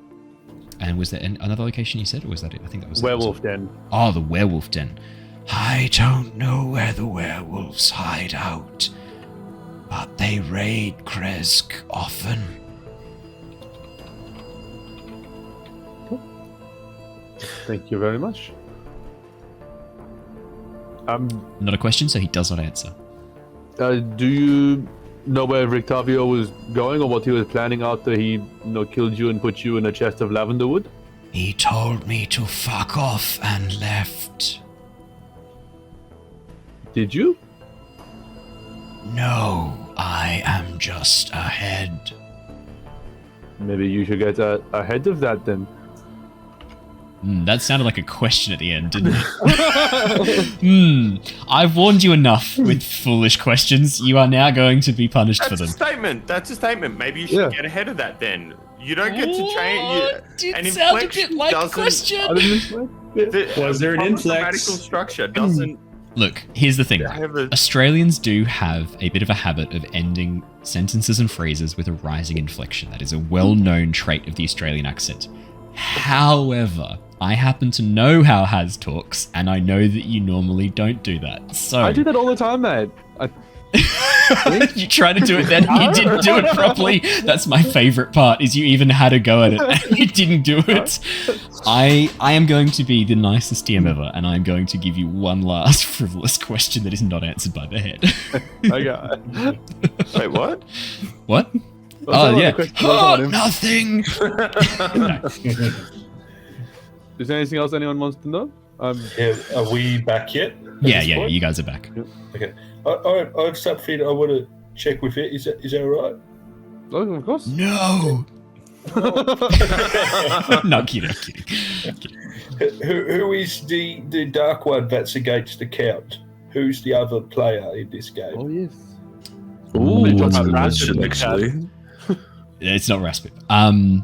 And was there another location you said, or was that it? I think that was Werewolf Den. Oh, the Werewolf Den. I don't know where the werewolves hide out, but they raid Kresk often. Thank you very much. Not a question, so he does not answer. Do you know where Victavio was going or what he was planning after he killed you and put you in a chest of lavender wood? He told me to fuck off and left. Did you? No, I am just ahead. Maybe you should get ahead of that then. That sounded like a question at the end, didn't it? I've warned you enough with foolish questions. You are now going to be punished for them. That's a statement. Maybe you should get ahead of that then. You don't get to train. It sounded a bit like a question. Was there an inflex? Grammatical structure doesn't. Look, here's the thing. Australians do have a bit of a habit of ending sentences and phrases with a rising inflection. That is a well-known trait of the Australian accent. However, I happen to know how Haz talks, and I know that you normally don't do that. So I do that all the time, mate. You try to do it then, and you didn't do it properly. That's my favourite part, is you even had a go at it, and you didn't do it. I am going to be the nicest DM ever, and I'm going to give you one last frivolous question that is not answered by the head. Okay. Wait, what? What? Oh, yeah. Nothing. Is there anything else anyone wants to know? Yeah, are we back yet? Yeah, you guys are back. Okay. I've subfeed. I want to check with it. Is that all right? Oh, of course. No. No, kidding. Who is the dark one that's against the count? Who's the other player in this game? Oh, yes. Ooh, that's a good question, actually. It's not Raspit. I'm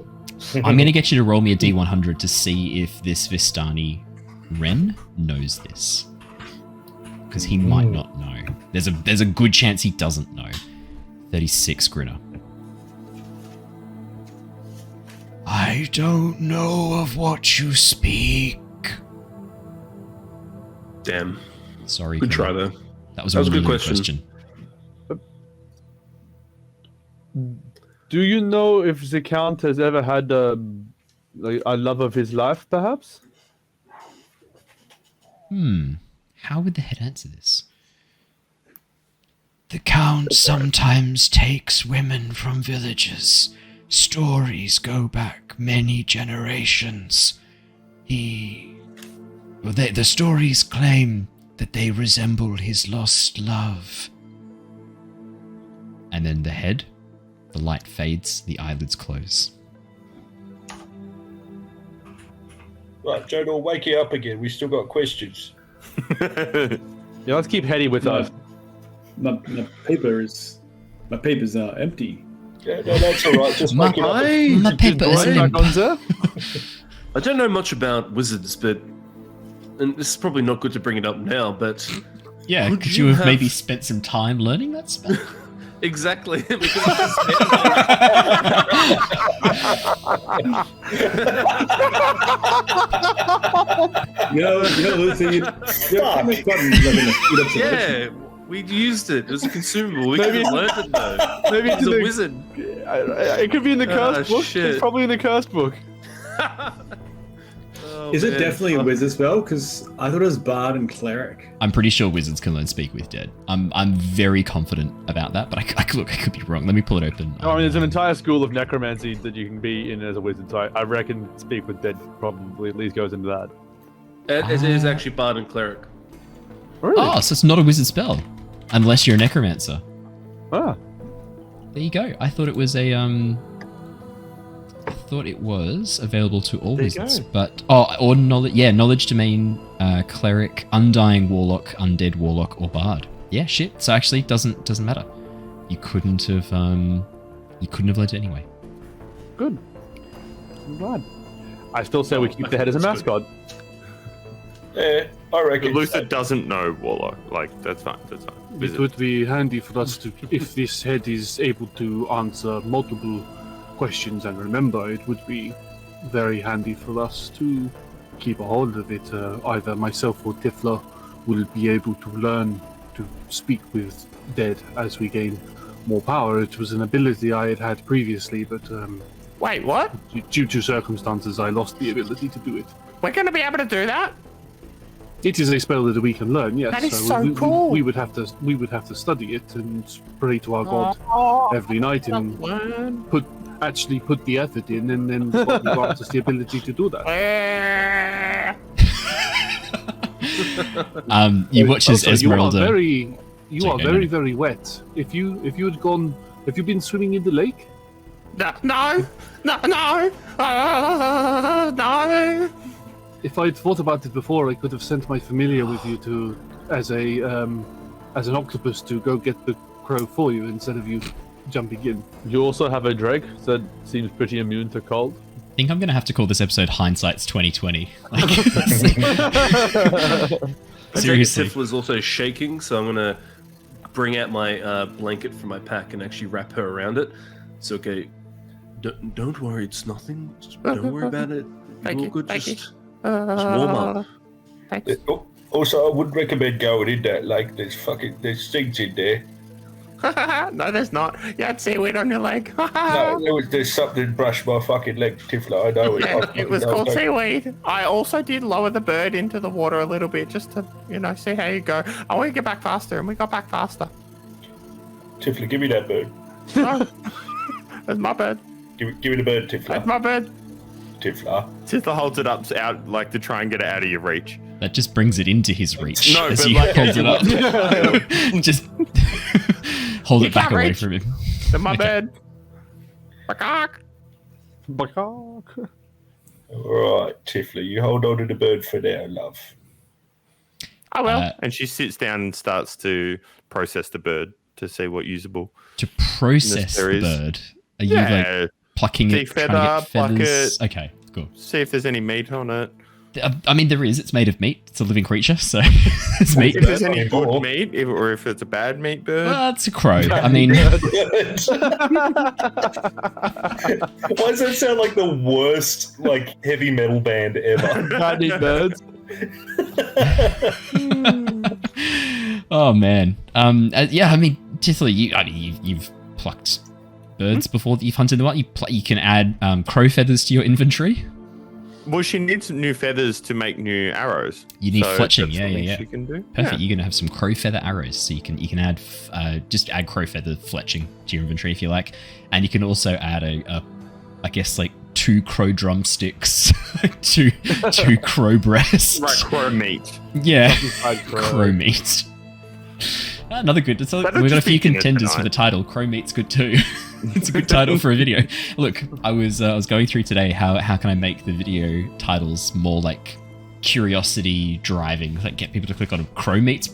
going to get you to roll me a D100 to see if this Vistani Ren knows this. Because he might not know. There's a good chance he doesn't know. 36, Grinner. I don't know of what you speak. Damn. Sorry. Good Grinner. try, though. That was a really good question. Do you know if the Count has ever had a love of his life, perhaps? How would the head answer this? The Count sometimes takes women from villages. Stories go back many generations. The stories claim that they resemble his lost love. And then the head, the light fades, the eyelids close. Right, Joe, I'll wake you up again. We've still got questions. Yeah, let's keep Hetty with us. My paper's empty. Yeah, no, that's all right. Just wake you up. My paper is I don't know much about wizards, and this is probably not good to bring it up now, but yeah, could you have maybe spent some time learning that spell? exactly. Yeah, we used it. It was a consumable. We could have learned it though. Maybe it's a wizard. It could be in the curse book. Shit. It's probably in the curse book. Is it definitely a wizard spell? Because I thought it was bard and cleric. I'm pretty sure wizards can learn speak with dead. I'm very confident about that, but I could be wrong. Let me pull it open. No, I mean, there's an entire school of necromancy that you can be in as a wizard, so I reckon speak with dead probably at least goes into that. It is actually bard and cleric. Really? Oh, so it's not a wizard spell, unless you're a necromancer. Ah. There you go. I thought it was available to all wizards, but or knowledge. Yeah, knowledge domain, cleric, undying warlock, undead warlock, or bard. Yeah, shit. So actually, doesn't matter. You couldn't have learned it anyway. Good. I'm glad. I still say we keep the head as a mascot. Yeah, I reckon. Luther doesn't know warlock. Like that's fine. It would be handy for us to, if this head is able to answer multiple questions and remember, it would be very handy for us to keep a hold of it. Either myself or Tifla will be able to learn to speak with dead as we gain more power. It was an ability I had previously, but Wait, what? due to circumstances, I lost the ability to do it. We're going to be able to do that? It is a spell that we can learn. Yes. That is so cool. We would have to study it and pray to our god every night and put the effort in, and then God grants us the ability to do that. You watch as Also, Esmeralda. You are very, very wet. If you've been swimming in the lake? No. If I'd thought about it before, I could have sent my familiar with you as an octopus to go get the crow for you instead of you jumping in. You also have a drake that seems pretty immune to cold. I think I'm going to have to call this episode Hindsight's 2020. Seriously. Tiff was also shaking, so I'm going to bring out my blanket from my pack and actually wrap her around it. It's okay. Don't worry, it's nothing. Just don't worry about it. Thank you. Good. Thank you. Just warm up. Thanks. Also, I wouldn't recommend going in there. Like, there's things in there. No, there's not. You had seaweed on your leg. No, there's something brushed my fucking leg, Tiffler. I know it. It was called seaweed. I also did lower the bird into the water a little bit just to, see how you go. I want to get back faster, and we got back faster. Tiffler, give me that bird. No. That's my bird. Give me the bird, Tiffler. That's my bird. Tiffler. Tiffler holds it up out like to try and get it out of your reach. That just brings it into his reach. No, as but you like hold it up. Just hold it back away reach. from him. In my bed. Bakak. All right, Tiffler, you hold on to the bird for now, love. I will. And she sits down and starts to process the bird to see what usable. To process the bird, are you like plucking it, trying to get feathers? Okay, cool. See if there's any meat on it. I mean, there is. It's made of meat. It's a living creation, so it's meat. If there's any good meat, or if it's a bad meat bird. Well, it's a crow. I mean, why does that sound like the worst heavy metal band ever? Bad birds. Oh man. Yeah. I mean, Tiffler, you've plucked birds before that you've hunted them up. You can add crow feathers to your inventory. Well, she needs new feathers to make new arrows. You need fletching, yeah. She can do. Perfect. You're gonna have some crow feather arrows, so you can add just add crow feather fletching to your inventory if you like, and you can also add I guess 2 crow drumsticks, two crow breasts, right? Crow meat. Yeah, crow meat. Another good. We've got a few contenders for the title. Crow meat's good too. It's a good title for a video. Look, I was going through today how can I make the video titles more curiosity driving, get people to click on crow meat.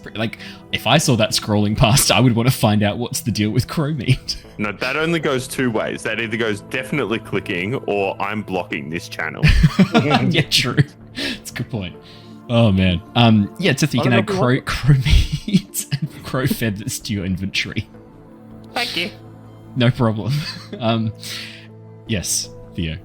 If I saw that scrolling past, I would want to find out what's the deal with crow meat. No, that only goes 2 ways. That either goes definitely clicking or I'm blocking this channel. Yeah, true. It's a good point. Oh man. Yeah, Tiff, you can add crow meat and crow feathers to your inventory. Thank you. No problem. Yes, Theo.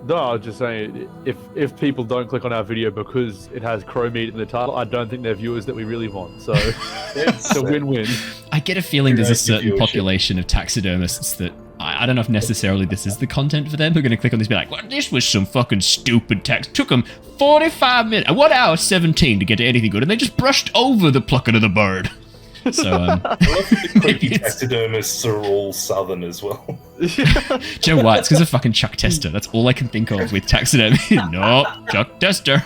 No, I was just saying, if people don't click on our video because it has crow meat in the title, I don't think they're viewers that we really want. So it's a win-win. I get a feeling there's a certain population of taxidermists that I don't know if necessarily this is the content for them. Who are going to click on this and be like, well, this was some fucking stupid text. Took them 45 minutes, 1 hour 17 to get to anything good, and they just brushed over the plucking of the bird. So, I love that the creepy taxidermists are all southern as well. Do you know why? It's because of fucking Chuck Tester. That's all I can think of with taxidermy. No, Chuck Tester.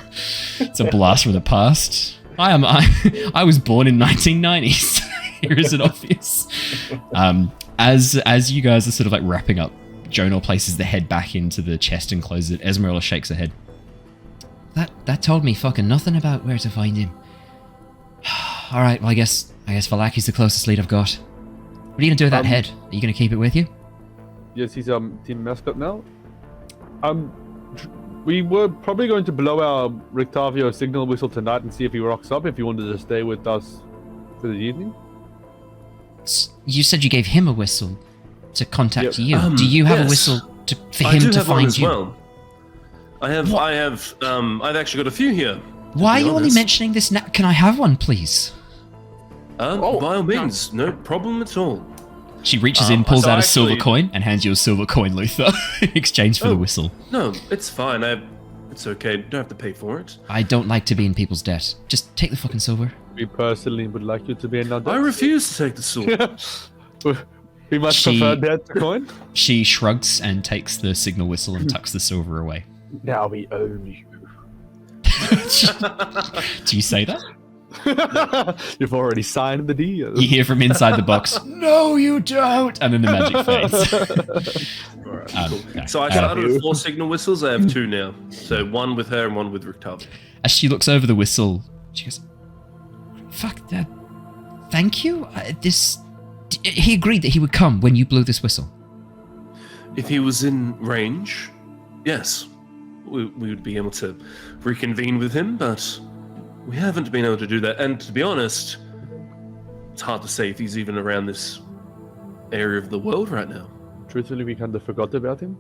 It's a blast from the past. I was born in 1990s. Here is it obvious. As you guys are sort of wrapping up, Jonor places the head back into the chest and closes it. Esmeralda shakes her head. That told me fucking nothing about where to find him. All right, well, I guess Valaki's the closest lead I've got. What are you gonna do with that head? Are you gonna keep it with you? Yes, he's team mascot now. We were probably going to blow our Rictavio signal whistle tonight and see if he rocks up. If he wanted to stay with us for the evening. You said you gave him a whistle to contact you. Do you have a whistle for him to find you? Well. I've actually got a few here. Why are you only mentioning this now? Can I have one, please? By all means, no problem at all. She reaches in, pulls out a silver coin, and hands you a silver coin, Luther, in exchange for the whistle. No, it's fine. It's okay. You don't have to pay for it. I don't like to be in people's debt. Just take the fucking silver. We personally would like you to be another. I refuse to take the sword. We must prefer debt to coin. She shrugs and takes the signal whistle and tucks the silver away. Now we own you. Do you say that? You've already signed the deal. You hear from inside the box, "No, you don't!" And then the magic fades. All right, cool. So I started with 4 signal whistles. I have 2 now. So 1 with her and 1 with Rictavi. As she looks over the whistle, she goes, "Fuck that! Thank you. He agreed that he would come when you blew this whistle." If he was in range, yes, we would be able to reconvene with him, but we haven't been able to do that. And to be honest, it's hard to say if he's even around this area of the world right now. Truthfully, we kind of forgot about him.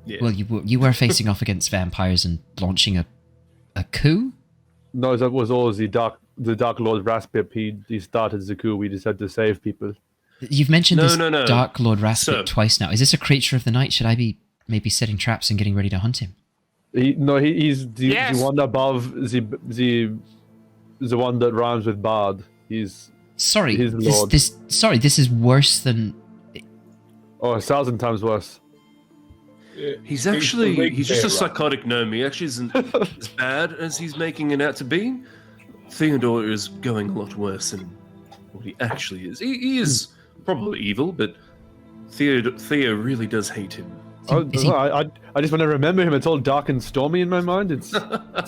Yeah. Well, you were facing off against vampires and launching a coup? No, that was all the Dark Lord Raspip. He started the coup. We just had to save people. You've mentioned this No. Dark Lord Raspip Sir. twice now. Is this a creature of the night? Should I be maybe setting traps and getting ready to hunt him? He's the Yes. one above the one that rhymes with Bard. He's Sorry, his lord. this is worse than. 1,000 times worse. He's just a psychotic gnome. He actually isn't as bad as he's making it out to be. Theodore is going a lot worse than what he actually is. He is probably evil, but Theo really does hate him. I just want to remember him. It's all dark and stormy in my mind. It's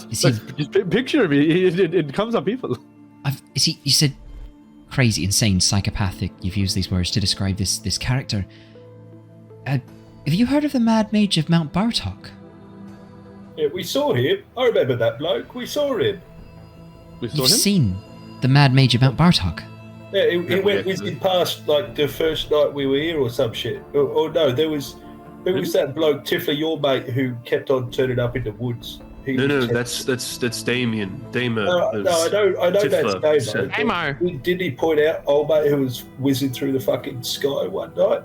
just picture me. It comes on people. You said crazy, insane, psychopathic. You've used these words to describe this character. Have you heard of the Mad Mage of Mount Bartok? Yeah, we saw him. I remember that bloke. We saw him. You've seen the Mad Mage of Mount Bartok? Yeah, he went with me past like the first night we were here or some shit. Or no, who was that bloke, Tiffler, your mate, who kept on turning up in the woods? That's Damien. Damo. No, I know Tiffler that's said. Damo. Did he point out old mate who was whizzing through the fucking sky one night?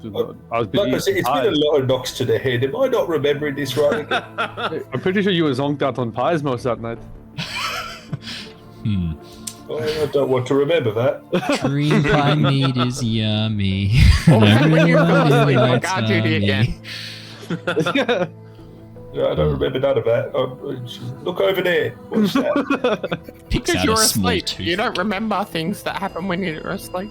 Like I said, it's been a lot of knocks to the head. Am I not remembering this right again? I'm pretty sure you were zonked out on Pismos that night. I don't want to remember that. Cream pie meat is yummy. I can't do it again. I don't remember none of that. Look over there. What's that? Because you're asleep. You don't remember things that happen when you're asleep.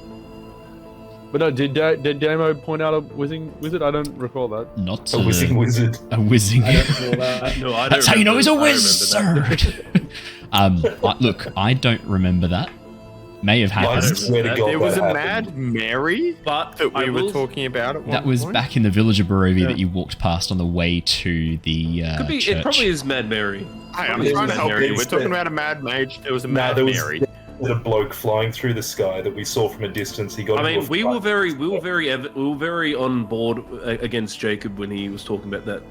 But no, did Damo point out a whizzing wizard? I don't recall that. Not a whizzing wizard. A whizzing. I don't recall that. No, I don't. That's how you know he's a wizard. Look, I don't remember that. May have happened. There was a Mad Mary that we were talking about at one That was point. back in the village of Barovia that you walked past on the way to the church. It probably is Mad Mary. Hey, I'm trying to help you. We're talking about a Mad Mage. There was a Mad Mary. The bloke flying through the sky that we saw from a distance. He got. We were very on board against Jacob when he was talking about the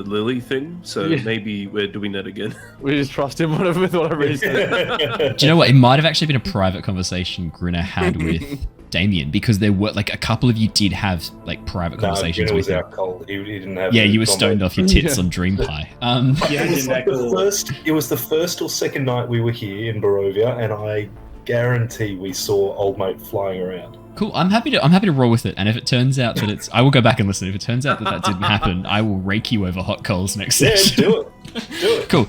Lily thing. So maybe we're doing that again. We just trust him with whatever he said. Do you know what? It might have actually been a private conversation Grinner had with Damien, because there were like a couple of you did have like private conversations with him. Out cold. He didn't have. Yeah, you were stoned off your tits on Dream Pie. It was the first or second night we were here in Barovia, and I guarantee we saw old mate flying around. Cool. I'm happy to roll with it, and if it turns out that it's, I will go back and listen. If it turns out that didn't happen, I will rake you over hot coals next session. Do it. Cool.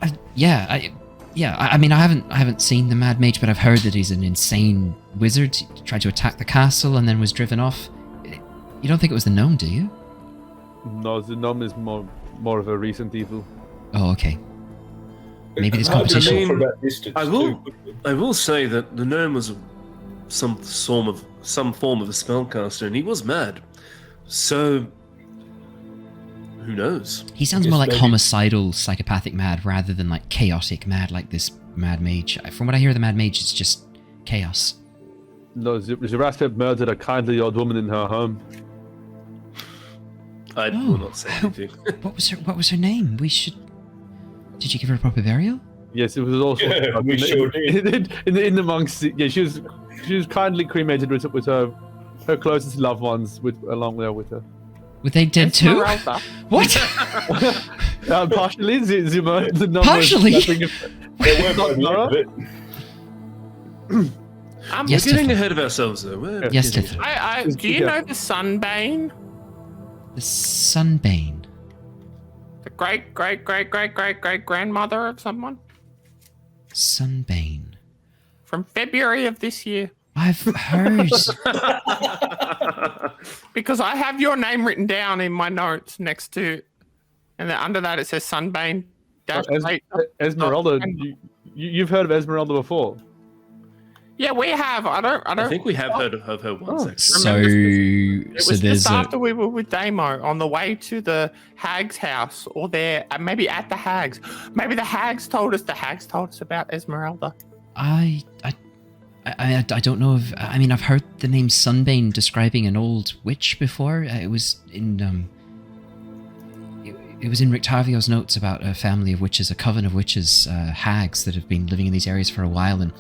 I mean, I haven't seen the Mad Mage, but I've heard that he's an insane wizard. He tried to attack the castle and then was driven off. You don't think it was the gnome, do you? No, the gnome is more of a recent evil. Oh, okay. Maybe this competition. I will say that the gnome was some form of a spellcaster, and he was mad. So who knows? He sounds more like homicidal, psychopathic mad rather than like chaotic mad, like this Mad Mage. From what I hear of the Mad Mage, it's just chaos. No, the Raspip murdered a kindly old woman in her home. I will not say anything. What was her name? Did you give her a proper burial? Yes, it was also. Yeah, we sure did. In the monks, yeah, she was kindly cremated with her closest loved ones along there with her. Were they dead too? Esmeralda. What? Partially, the number. Partially? They were by the end of it. Yes, We're getting Tiffler. ahead of ourselves, though. Yes, Tiffler. Do you know the Sunbane? The Sunbane. The great grandmother of someone? Sunbane. From February of this year. I've heard. Because I have your name written down in my notes next to, and then under that it says Sunbane. Esmeralda. You've heard of Esmeralda before? Yeah, we have. I think we have heard of her once. Actually. So, It was there's just after we were with Damo on the way to the Hag's house, or there, maybe at the Hag's. Maybe the Hag's told us about Esmeralda. I don't know if I mean I've heard the name Sunbane describing an old witch before. It was in it was in Rictavio's notes about a family of witches, a coven of witches, hags that have been living in these areas for a while, and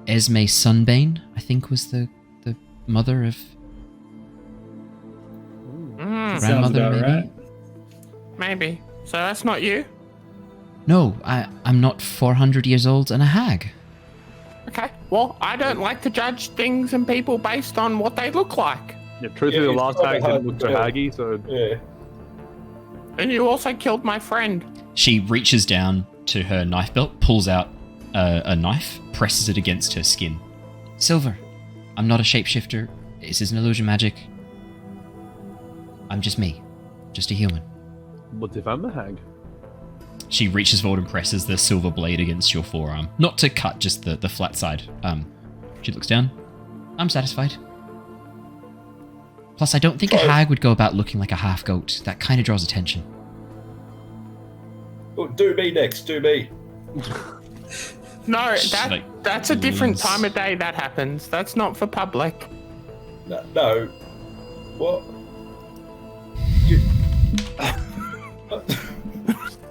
Esme Sunbane, I think, was the mother of grandmother, maybe. Right. Maybe. So that's not you? No, I'm not 400 years old and a hag. Okay. Well, I don't like to judge things and people based on what they look like. Yeah, truthfully, the last hag didn't look so haggy, so... Yeah. And you also killed my friend. She reaches down to her knife belt, pulls out a knife, presses it against her skin. Silver, I'm not a shapeshifter. This isn't illusion magic. I'm just me. Just a human. What if I'm the hag? She reaches forward and presses the silver blade against your forearm. Not to cut, just the flat side. She looks down. I'm satisfied. Plus, I don't think a hag would go about looking like a half-goat. That kind of draws attention. Oh, do me next, do me. No, Like, that's a different leans- time of day that happens. That's not for public. No. What?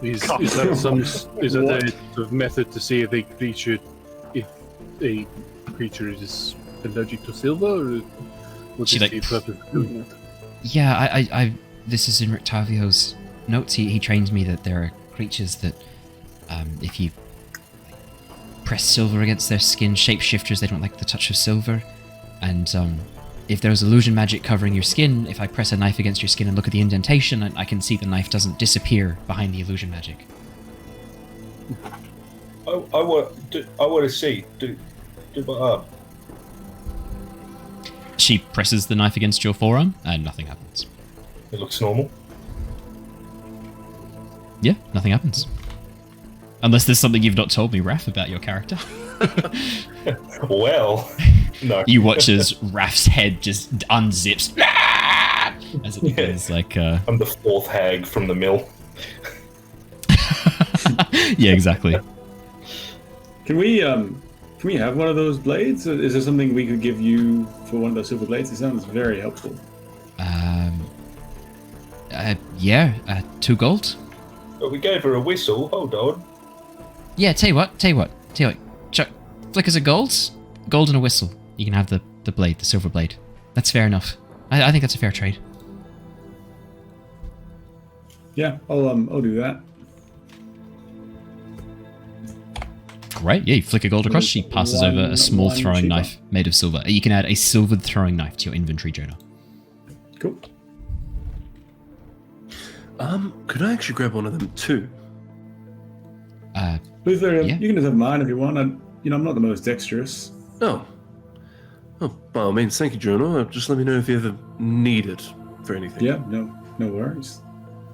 Is that some is that a sort of method to see if a creature is allergic to silver, or what's She, the like, purpose of doing it? Yeah, I this is in Rictavio's notes. He trains me that there are creatures that, if you press silver against their skin, shapeshifters, they don't like the touch of silver. And if there's illusion magic covering your skin, if I press a knife against your skin and look at the indentation, I can see the knife doesn't disappear behind the illusion magic. I want to see. Do my arm. She presses the knife against your forearm, and nothing happens. It looks normal. Yeah, nothing happens. Unless there's something you've not told me, Raph, about your character. Well, no. You watch as Raph's head just unzips as it begins like I'm the fourth hag from the mill. yeah, exactly. Can we have one of those blades? Is there something we could give you for one of those silver blades? It sounds very helpful. Yeah, 2 gold. But we gave her a whistle. Hold on. Yeah, tell you what. Chuck, flickers of golds, gold and a whistle. You can have the blade, the silver blade. That's fair enough. I think that's a fair trade. Yeah, I'll do that. Great, yeah, you flick a gold across, she passes over a small throwing knife made of silver. You can add a silvered throwing knife to your inventory, Jonah. Cool. Could I actually grab one of them too? Luther, yeah. you can just have mine if you want. I'm not the most dexterous. Oh, by all means, thank you, Jonah. Just let me know if you ever need it for anything. Yeah, no worries.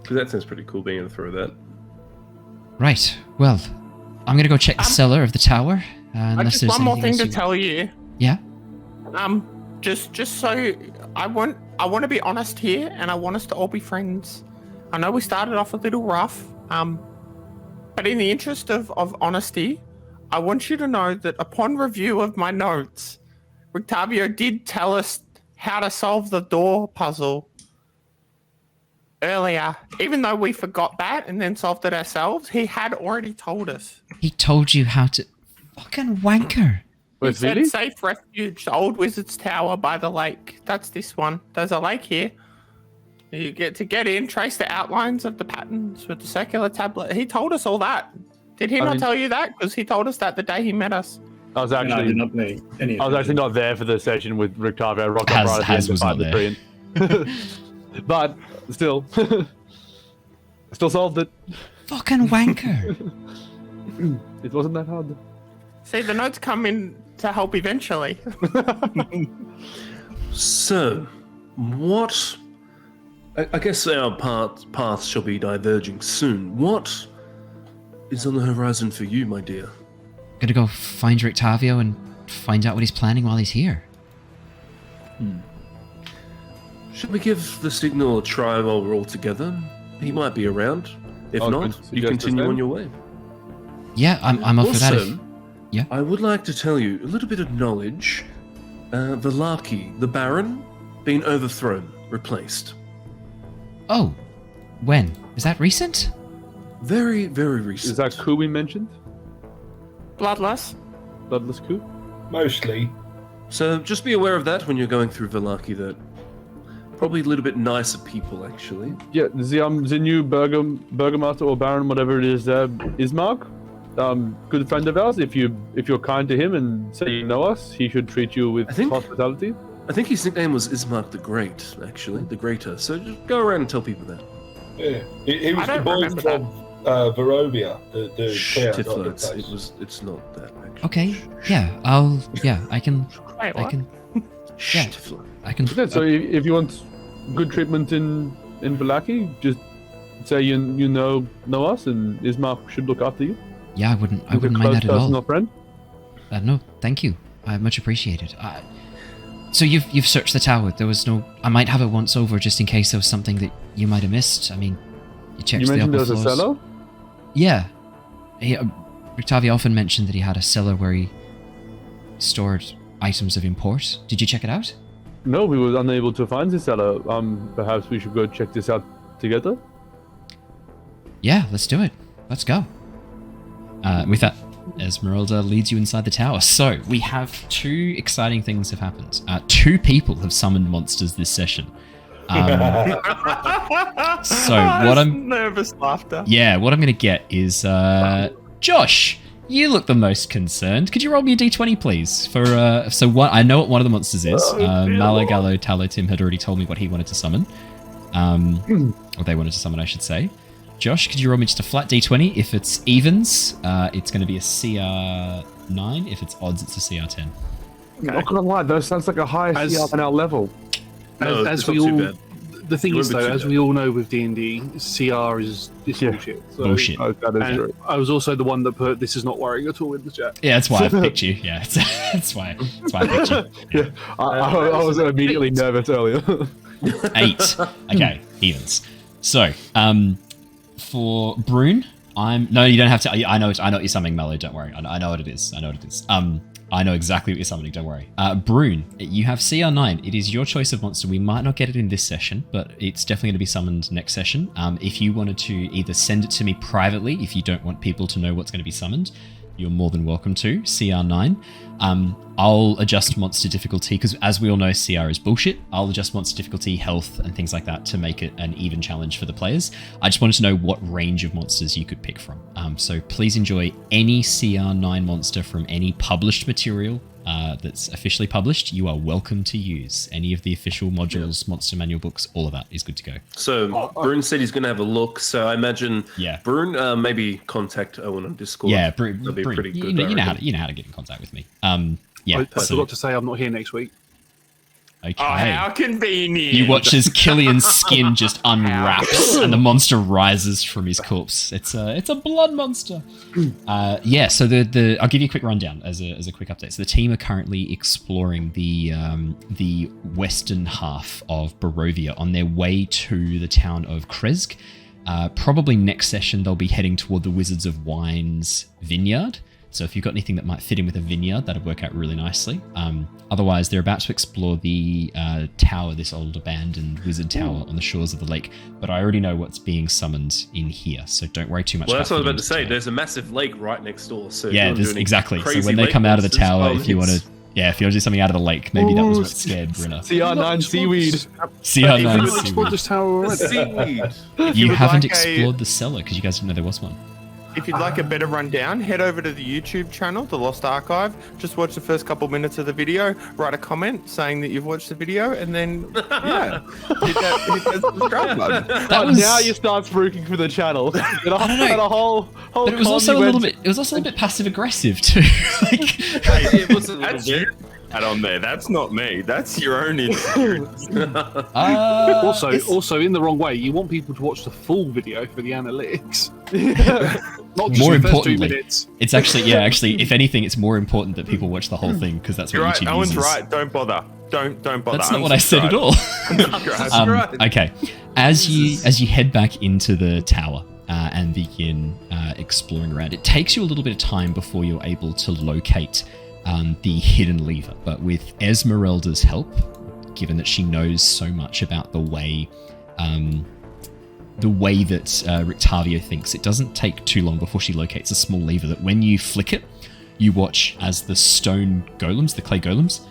Because that sounds pretty cool being able to throw that. Right, well, I'm gonna go check the cellar of the tower. Unless Just there's one more anything thing else to tell you. Yeah? Just so I want to be honest here, and I want us to all be friends. I know we started off a little rough, but in the interest of honesty, I want you to know that upon review of my notes, Rictavio did tell us how to solve the door puzzle earlier. Even though we forgot that and then solved it ourselves, he had already told us. He told you how to... Fucking wanker. He said safe refuge, the old wizard's tower by the lake. That's this one. There's a lake here. You get in, trace the outlines of the patterns with the circular tablet. He told us all that. Did he not tell you that? Because he told us that the day he met us. I was actually not me. I was actually not there for the session with Rictavio. Rock up right at the end to fight the treant. But still, still solved it. Fucking wanker. It wasn't that hard. See, the notes come in to help eventually. So, what? I guess our paths shall be diverging soon. What is on the horizon for you, my dear? Gonna go find Rictavio and find out what he's planning while he's here. Should we give the signal a try while we're all together? He might be around. If not, you continue on your way. Yeah, I'm up for that. Also, I would like to tell you a little bit of knowledge. Vallaki, the Baron, been overthrown, replaced. Oh, when? Is that recent? Very, very recent. Is that coup we mentioned? Bloodless coup? Mostly. So just be aware of that when you're going through Vallaki, that probably a little bit nicer people, actually. Yeah, the new Burgomaster or Baron, whatever it is, Ismark, good friend of ours. If you're kind to him and say you know us, he should treat you with hospitality. I think his nickname was Ismark the Great, actually, the Greater. So just go around and tell people that. Yeah, he was the boy from Barovia, the town. It's not that, actually. Okay, I can. Wait, what? I can. Yeah, I can. Yeah, so if you want good treatment in Vallaki, just say you know us, and Ismark should look after you. Yeah, I wouldn't mind that at all. Personal friend. No, thank you. I much appreciate it. So you've searched the tower. There was no. I might have it once over just in case there was something that you might have missed. I mean, you checked the upper floors. You mentioned there was a cellar? Yeah. Rictavio often mentioned that he had a cellar where he stored items of import. Did you check it out? No, we were unable to find the cellar. Perhaps we should go check this out together? Yeah, let's do it. Let's go. With that, Esmeralda leads you inside the tower. So, we have two exciting things have happened. 2 people have summoned monsters this session. Nervous laughter. Yeah, what I'm going to get is... Josh, you look the most concerned. Could you roll me a d20, please? I know what one of the monsters is. Malagallo Talotim had already told me what he wanted to summon. Or they wanted to summon, I should say. Josh, could you roll me just a flat d20? If it's evens, it's going to be a CR9. If it's odds, it's a CR10. Okay. Not gonna lie, that sounds like a higher CR than our level. As we all, the thing is though, as we all know with D&D, CR is bullshit. So, bullshit. That is true. I was also the one that put "this is not worrying at all" in the chat. Yeah, that's why I picked you. Yeah, that's why I picked you. Yeah, I was immediately nervous earlier. 8. Okay, evens. So, for Brune, no, you don't have to. I know what you're summoning, Mello. Don't worry. I know what it is. I know exactly what you're summoning. Don't worry. Brune, you have CR9. It is your choice of monster. We might not get it in this session, but it's definitely going to be summoned next session. If you wanted to either send it to me privately, if you don't want people to know what's going to be summoned, you're more than welcome to. CR9. I'll adjust monster difficulty, because as we all know, CR is bullshit. I'll adjust monster difficulty, health, and things like that to make it an even challenge for the players. I just wanted to know what range of monsters you could pick from. So please enjoy any CR9 monster from any published material that's officially published. You are welcome to use any of the official modules, monster manual books, all of that is good to go. So Brune said he's going to have a look, so I imagine Brune, maybe contact Owen on Discord. Yeah, That'd be pretty good. You know how to get in contact with me. Yeah, I forgot to say I'm not here next week. Okay. Oh, how convenient. You watch as Killian's skin just unwraps and the monster rises from his corpse. It's a blood monster. So I'll give you a quick rundown as a quick update. So the team are currently exploring the western half of Barovia on their way to the town of Kresk. Probably next session they'll be heading toward the Wizards of Wine's vineyard. So if you've got anything that might fit in with a vineyard, that'd work out really nicely. Otherwise, they're about to explore the tower, this old abandoned wizard tower on the shores of the lake. But I already know what's being summoned in here, so don't worry too much. Well, that's what I was about to say. There's a massive lake right next door. So yeah, exactly. So when they come out of the tower, if you want to Yeah, if you want to do something out of the lake, maybe that was what scared Grinner. CR9 seaweed. CR9 We've explored this tower already. Seaweed. You would haven't like explored the cellar because you guys didn't know there was one. If you'd like a better rundown, head over to the YouTube channel, The Lost Archive. Just watch the first couple minutes of the video, write a comment saying that you've watched the video, and then, yeah, hit that subscribe button. Now you start spruiking for the channel. I don't know. But it was also a little bit. It was also a bit passive aggressive too. Like, It was a little bit. That on there. That's not me. That's your own experience. Also, in the wrong way. You want people to watch the full video for the analytics. Not just more the first 2 importantly, minutes. it's actually if anything, it's more important that people watch the whole thing because that's what You're right. YouTube Owen's uses. right. Don't bother. Don't bother. That's not what I said at all. Okay, as you head back into the tower and begin exploring around, it takes you a little bit of time before you're able to locate the hidden lever. But with Esmeralda's help, given that she knows so much about the way that Rictavio thinks, it doesn't take too long before she locates a small lever that when you flick it, you watch as the stone golems, the clay golems,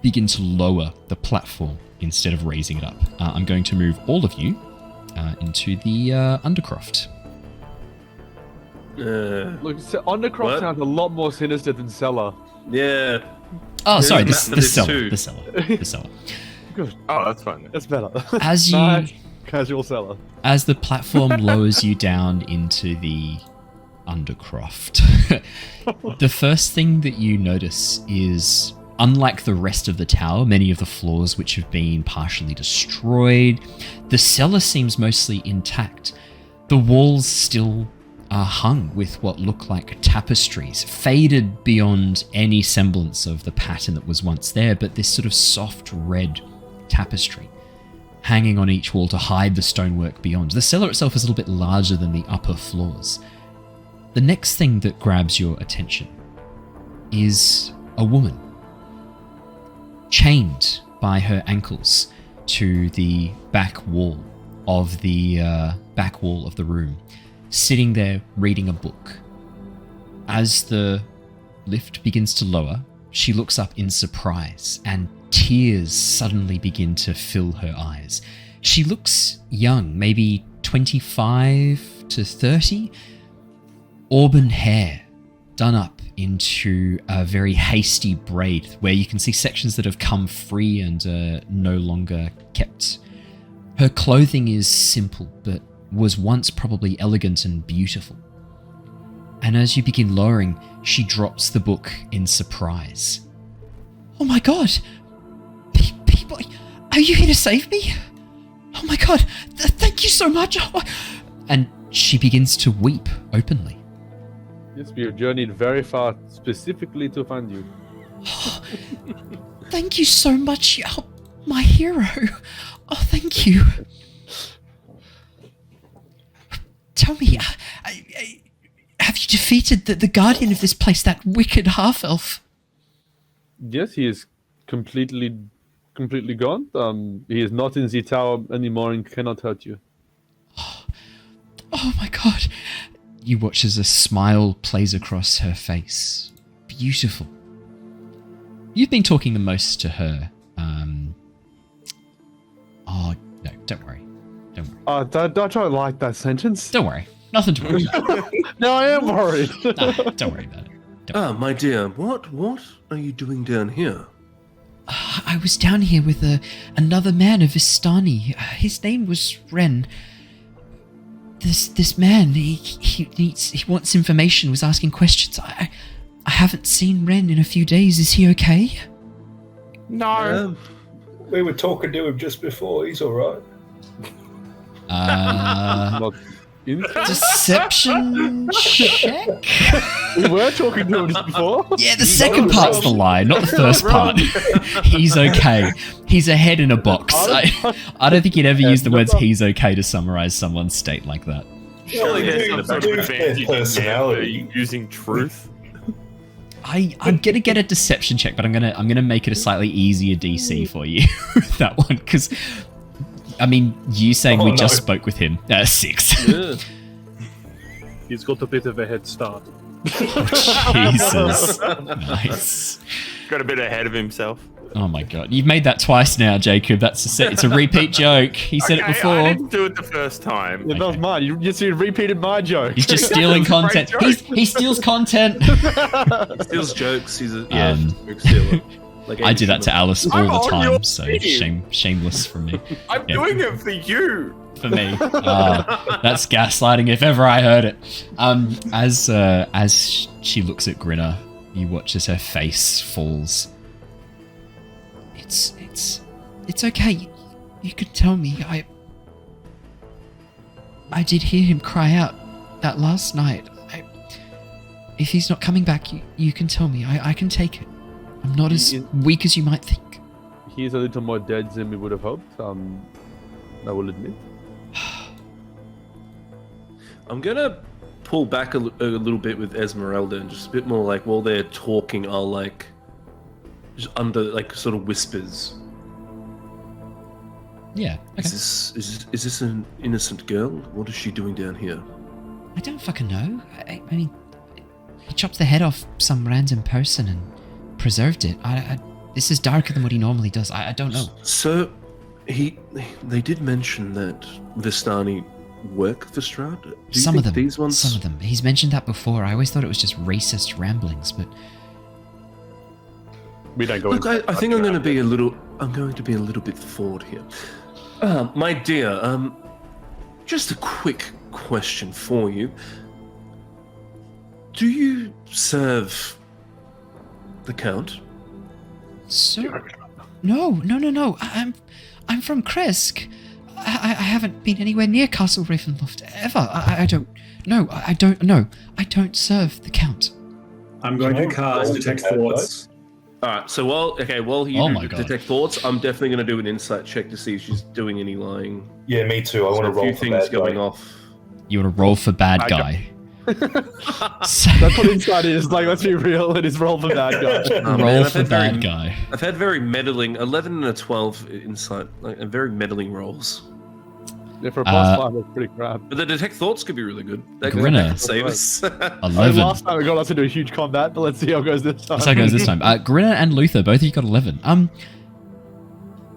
begin to lower the platform instead of raising it up. I'm going to move all of you into the Undercroft. Look, Undercroft sounds a lot more sinister than cellar. Yeah. Oh, sorry, the this cellar. too. The cellar. The cellar. Good. Oh, that's fine. That's better. As you, Nice. Casual cellar. as the platform lowers you down into the Undercroft, the first thing that you notice is, unlike the rest of the tower, many of the floors which have been partially destroyed, the cellar seems mostly intact. The walls still are hung with what look like tapestries, faded beyond any semblance of the pattern that was once there, but this sort of soft red tapestry hanging on each wall to hide the stonework beyond. The cellar itself is a little bit larger than the upper floors. The next thing that grabs your attention is a woman, chained by her ankles to the back wall of the room, sitting there reading a book. As the lift begins to lower, she looks up in surprise, and tears suddenly begin to fill her eyes. She looks young, maybe 25 to 30, auburn hair done up into a very hasty braid where you can see sections that have come free and are no longer kept. Her clothing is simple, but was once probably elegant and beautiful. And as you begin lowering, she drops the book in surprise. Oh my god! People, are you here to save me? Oh my god, thank you so much! And she begins to weep openly. Yes, we have journeyed very far specifically to find you. Thank you so much, my hero. Oh, thank you. Tell me, have you defeated the guardian of this place, that wicked half-elf? Yes, he is completely gone. He is not in the tower anymore and cannot hurt you. Oh my god. You watch as a smile plays across her face. Beautiful. You've been talking the most to her. Oh, no, don't worry. Don't worry. I don't like that sentence. Don't worry. Nothing to worry about. No, I am worried. No, don't worry about it. My dear, what are you doing down here? I was down here with another man of Vistani. His name was Ren. This man, he wants information, was asking questions. I haven't seen Ren in a few days. Is he okay? No. We were talking to him just before. He's all right. Not deception check? We were talking to him just before. Yeah, the second part's the lie, not the first part. He's okay. He's a head in a box. I don't think you'd ever use the words "he's okay" to summarize someone's state like that. Surely there's some sort of advantage personality using truth. I'm gonna get a deception check, but I'm gonna make it a slightly easier DC for you with that one, because I mean, you saying we just spoke with him. 6. Yeah. He's got a bit of a head start. Oh, Jesus. Nice. Got a bit ahead of himself. Oh my god, you've made that twice now, Jacob. It's a repeat joke. He said it before. I didn't do it the first time. Yeah, that was mine. You repeated my joke. He's just stealing content. He steals content. He steals jokes. He's a joke stealer. Like I do that to Alice all the time, so team. shameless from me. I'm doing it for you. For me. That's gaslighting if ever I heard it. As she looks at Grinner, you watch as her face falls. It's okay. You can tell me. I did hear him cry out that last night. If he's not coming back, you can tell me. I can take it. I'm not as weak as you might think. He's a little more dead than we would have hoped. I will admit. I'm gonna pull back a little bit with Esmeralda and just a bit more like while they're talking, I'll like just under like sort of whispers. Yeah. Okay. Is this an innocent girl? What is she doing down here? I don't fucking know. I mean, he chopped the head off some random person and preserved it. This is darker than what he normally does. I don't know. So, they did mention that Vistani work for Strahd? Some of them. These ones? Some of them. He's mentioned that before. I always thought it was just racist ramblings, but we don't go. Look, I think I'm going to be a little bit forward here. My dear, just a quick question for you. Do you serve the Count? Sir? No. I'm from Kresk. I haven't been anywhere near Castle Ravenloft ever. I don't know. I don't serve the Count. I'm going to cast Detect Thoughts. Alright, so while you detect thoughts, I'm definitely going to do an insight check to see if she's doing any lying. Yeah, me too. I want to roll a few things going off. You want to roll for bad guy. That's what insight is. Like, let's be real. It is roll for bad guy. Roll for bad guy. I've had very meddling 11 and a 12 insight, like very meddling rolls. Yeah, for a plus 5, that's pretty crap. But the detect thoughts could be really good. That Grinner. could save us. 11. Last time we got us into a huge combat, but let's see how it goes this time. Let's see how it goes this time. Grinner and Luther, both of you got 11.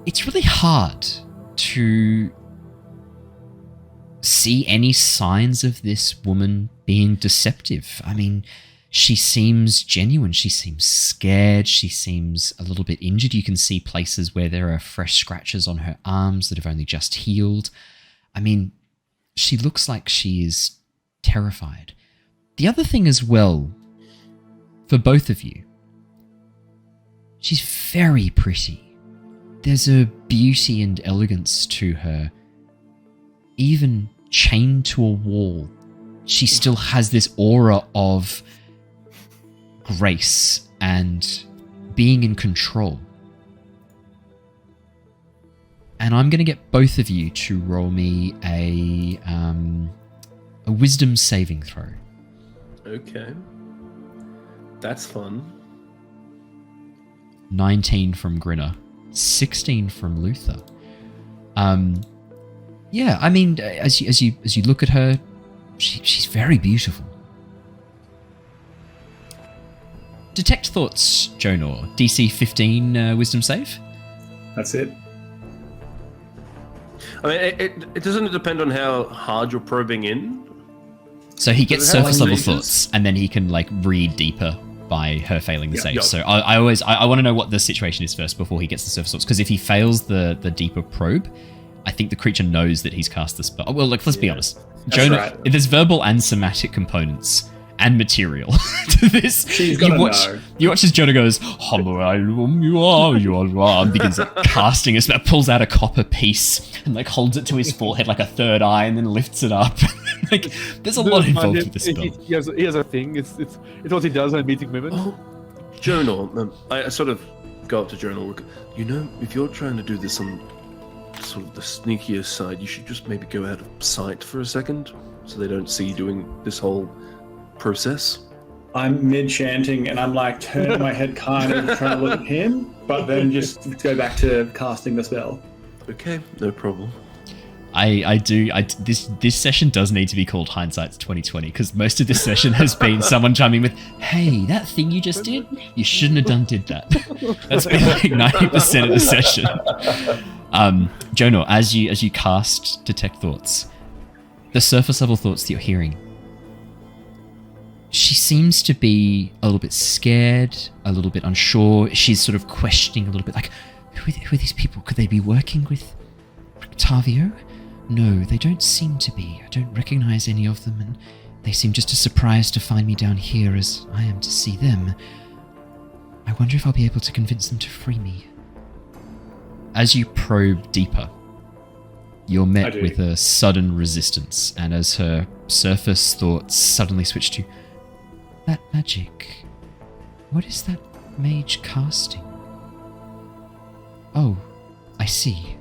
It's really hard to see any signs of this woman being deceptive. I mean, she seems genuine. She seems scared. She seems a little bit injured. You can see places where there are fresh scratches on her arms that have only just healed. I mean, she looks like she is terrified. The other thing as well, for both of you, she's very pretty. There's a beauty and elegance to her. Even chained to a wall, she still has this aura of grace and being in control. And I'm going to get both of you to roll me a wisdom saving throw. Okay. That's fun. 19 from Grinner, 16 from Luther. Yeah, I mean, as you look at her, she's very beautiful. Detect thoughts, Jonor. DC 15 wisdom save. That's it. I mean, it doesn't depend on how hard you're probing in. So he gets surface level thoughts, and then he can like read deeper by her failing the save. Yeah. So I want to know what the situation is first before he gets the surface thoughts, because if he fails the deeper probe, I think the creature knows that he's cast the spell. Oh, well, let's be honest. Jonor, right. There's verbal and somatic components and material to this. She's gonna know. You watch as Jonor goes, you are, and begins casting a spell, pulls out a copper piece and like holds it to his forehead like a third eye, and then lifts it up. Like, there's a lot involved with this spell. He has a thing. It's what he does when meeting women. Oh, Jonor, I sort of go up to Jonor. You know, if you're trying to do this on sort of the sneakier side, you should just maybe go out of sight for a second, so they don't see you doing this whole process. I'm mid-chanting and I'm like turning my head kind of trying to look at him, but then just go back to casting the spell. Okay, no problem. This session does need to be called Hindsight's 2020 because most of this session has been someone chiming with, "Hey, that thing you just did, you shouldn't have did that." That's been like 90% of the session. Jonor, as you cast Detect Thoughts, the surface level thoughts that you're hearing, she seems to be a little bit scared, a little bit unsure. She's sort of questioning a little bit, like, who are these people? Could they be working with Octavio? No, they don't seem to be. I don't recognize any of them, and they seem just as surprised to find me down here as I am to see them. I wonder if I'll be able to convince them to free me. As you probe deeper, you're met with a sudden resistance, and as her surface thoughts suddenly switch to, that magic. What is that mage casting? Oh, I see.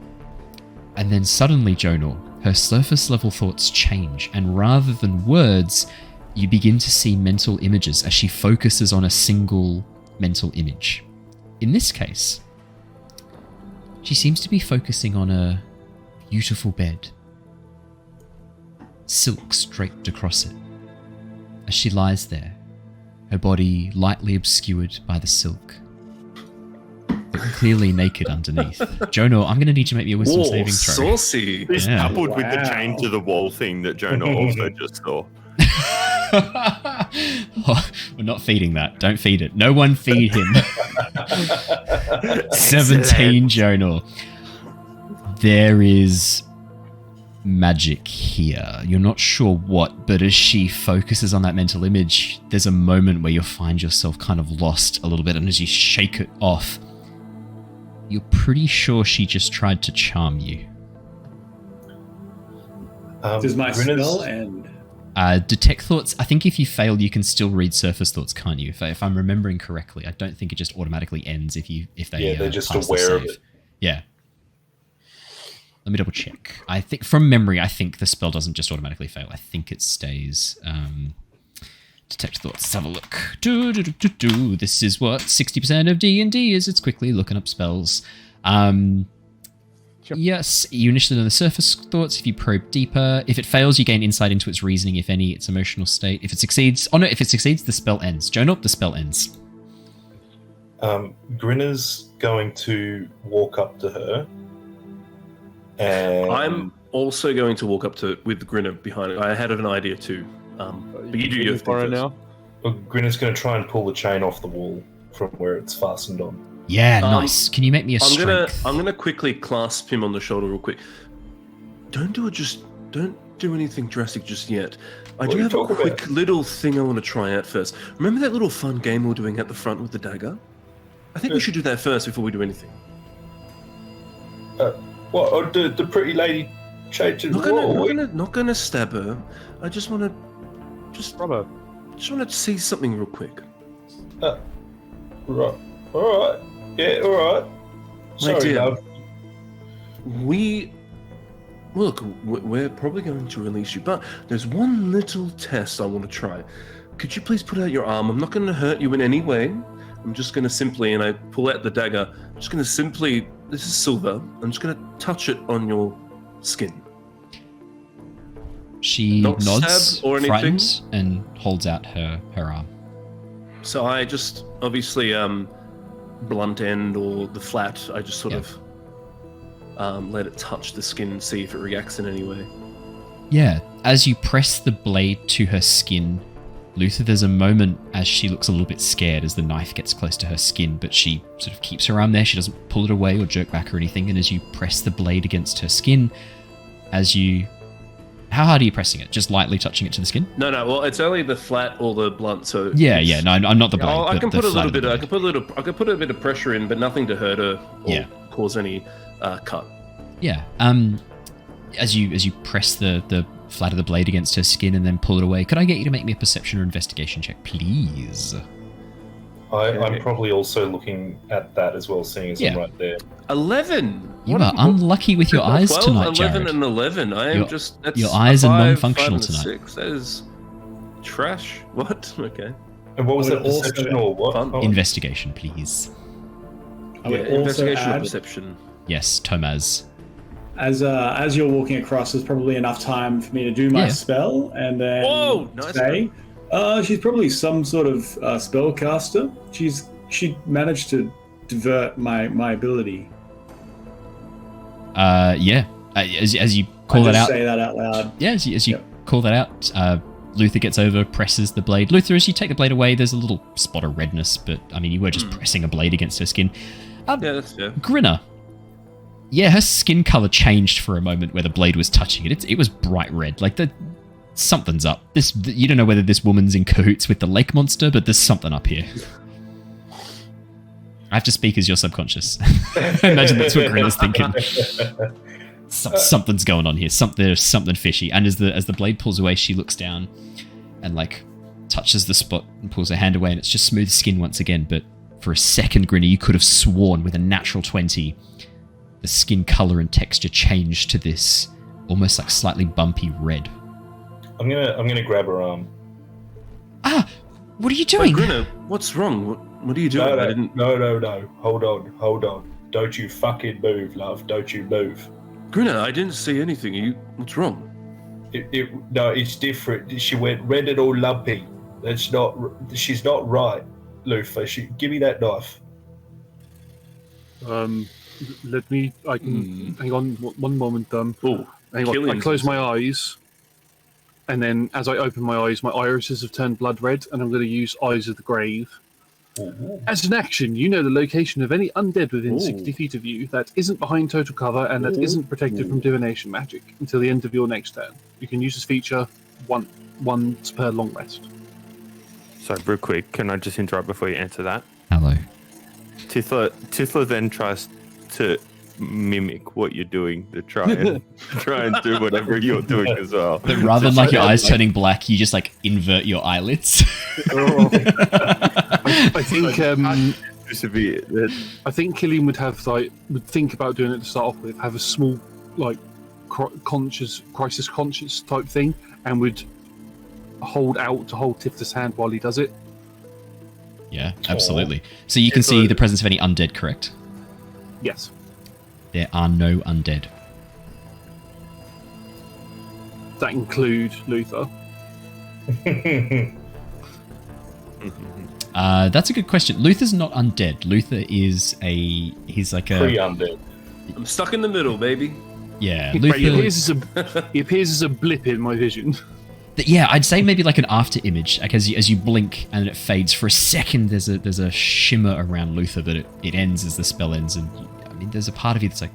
And then suddenly, Jonor, her surface level thoughts change, and rather than words, you begin to see mental images as she focuses on a single mental image. In this case, she seems to be focusing on a beautiful bed. Silks draped across it. As she lies there, her body lightly obscured by the silk. Clearly naked underneath. Jonor, I'm going to need you to make me a wisdom saving throw. Saucy. This coupled with the chain to the wall thing that Jonor also just saw. Oh, we're not feeding that. Don't feed it. No one feed him. 17, Jonor. There is magic here. You're not sure what, but as she focuses on that mental image, there's a moment where you'll find yourself kind of lost a little bit, and as you shake it off, you're pretty sure she just tried to charm you. Does my spell end? Detect Thoughts, I think if you fail, you can still read surface thoughts, can't you? If I'm remembering correctly, I don't think it just automatically ends if they're just aware of it. Yeah. Let me double check. I think from memory, I think the spell doesn't just automatically fail. I think it stays. Detect Thoughts. Let's have a look. This is what 60% of D&D is. It's quickly looking up spells. Yes, you initially learn the surface thoughts. If you probe deeper, if it fails, you gain insight into its reasoning, if any, its emotional state. If it succeeds, the spell ends. Jonor, the spell ends. Grinner's going to walk up to her. And I'm also going to walk up to with Grinner behind it. I had an idea too. But you do your thing first. Now. Well, Grinner's going to try and pull the chain off the wall from where it's fastened on. Yeah, nice. Can you make me a strength? I'm gonna quickly clasp him on the shoulder real quick. Don't do anything drastic just yet. I do have a quick little thing I want to try out first. Remember that little fun game we were doing at the front with the dagger? I think we should do that first before we do anything. What? The pretty lady changing the wall? Not gonna stab her. I just want to see something real quick. Right. All right. Yeah. All right. Sorry, love. We're probably going to release you, but there's one little test I want to try. Could you please put out your arm? I'm not going to hurt you in any way. I'm just going to simply, and I pull out the dagger, I'm just going to simply, this is silver, I'm just going to touch it on your skin. She nods, frightened, and holds out her arm. So I just, obviously, blunt end or the flat, I just sort of let it touch the skin and see if it reacts in any way. Yeah, as you press the blade to her skin, Luther, there's a moment as she looks a little bit scared as the knife gets close to her skin, but she sort of keeps her arm there. She doesn't pull it away or jerk back or anything, and as you press the blade against her skin, how hard are you pressing it? Just lightly touching it to the skin? No. Well, it's only the flat or the blunt. So yeah. No, I'm not the blade. I can put a bit of pressure in, but nothing to hurt her or cause any cut. Yeah. As you press the flat of the blade against her skin and then pull it away, could I get you to make me a perception or investigation check, please? I'm probably also looking at that as well, seeing as I'm right there. 11. You are unlucky with your eyes 12, tonight, 11 Jared. and 11. I am just... That's your eyes are 5, non-functional 5 and tonight. 6. That is trash. What? Okay. And what was that, perception or what? Fun. Investigation, please. I would investigation also or add, perception. Yes, Tomaz. as you're walking across, there's probably enough time for me to do my spell and then say, she's probably some sort of spellcaster. She managed to divert my ability. As you call that out. Say that out loud. Yeah, as you call that out, Luther gets over, presses the blade. Luther, as you take the blade away, there's a little spot of redness, but I mean, you were just pressing a blade against her skin. Yeah, that's fair. Grinner. Yeah, her skin color changed for a moment where the blade was touching it. It was bright red. Like, something's up. You don't know whether this woman's in cahoots with the lake monster, but there's something up here. I have to speak as your subconscious. I imagine that's what Grinner's thinking. Something's going on here. There's something fishy. And as the blade pulls away, she looks down and like touches the spot and pulls her hand away, and it's just smooth skin once again. But for a second, Grinner, you could have sworn with a natural 20, the skin color and texture changed to this almost like slightly bumpy red. I'm gonna grab her arm. What are you doing? Wait, Grinner, what's wrong? What are you doing? No. Hold on. Don't you fucking move, love. Don't you move. Grinner, I didn't see anything. What's wrong? No, it's different. She went red and all lumpy. She's not right, Luther. Give me that knife. Let me. I can hang on one moment. Hang on. I close my eyes, and then as I open my eyes, my irises have turned blood red, and I'm going to use Eyes of the Grave. Ooh. As an action, you know the location of any undead within 60 feet of you that isn't behind total cover and that isn't protected from divination magic until the end of your next turn. You can use this feature once per long rest. So, real quick, can I just interrupt before you answer that? Hello. Tifla then tries to mimic what you're doing to try and do whatever you're doing as well. But rather than like your eyes turning black, you just like invert your eyelids. I think I think Killian would think about doing it to start off with, have a small like crisis conscious type thing, and would hold Tifla's hand while he does it. Yeah, absolutely. So you can see the presence of any undead, correct? Yes. There are no undead. That include Luther. That's a good question. Luther's not undead. Luther is he's like a pre-undead. I'm stuck in the middle, baby. Yeah, Luther. He appears as a blip in my vision. Yeah, I'd say maybe like an after image. Like as you blink and it fades for a second, there's a shimmer around Luther, but it ends as the spell ends. And I mean, there's a part of you that's like,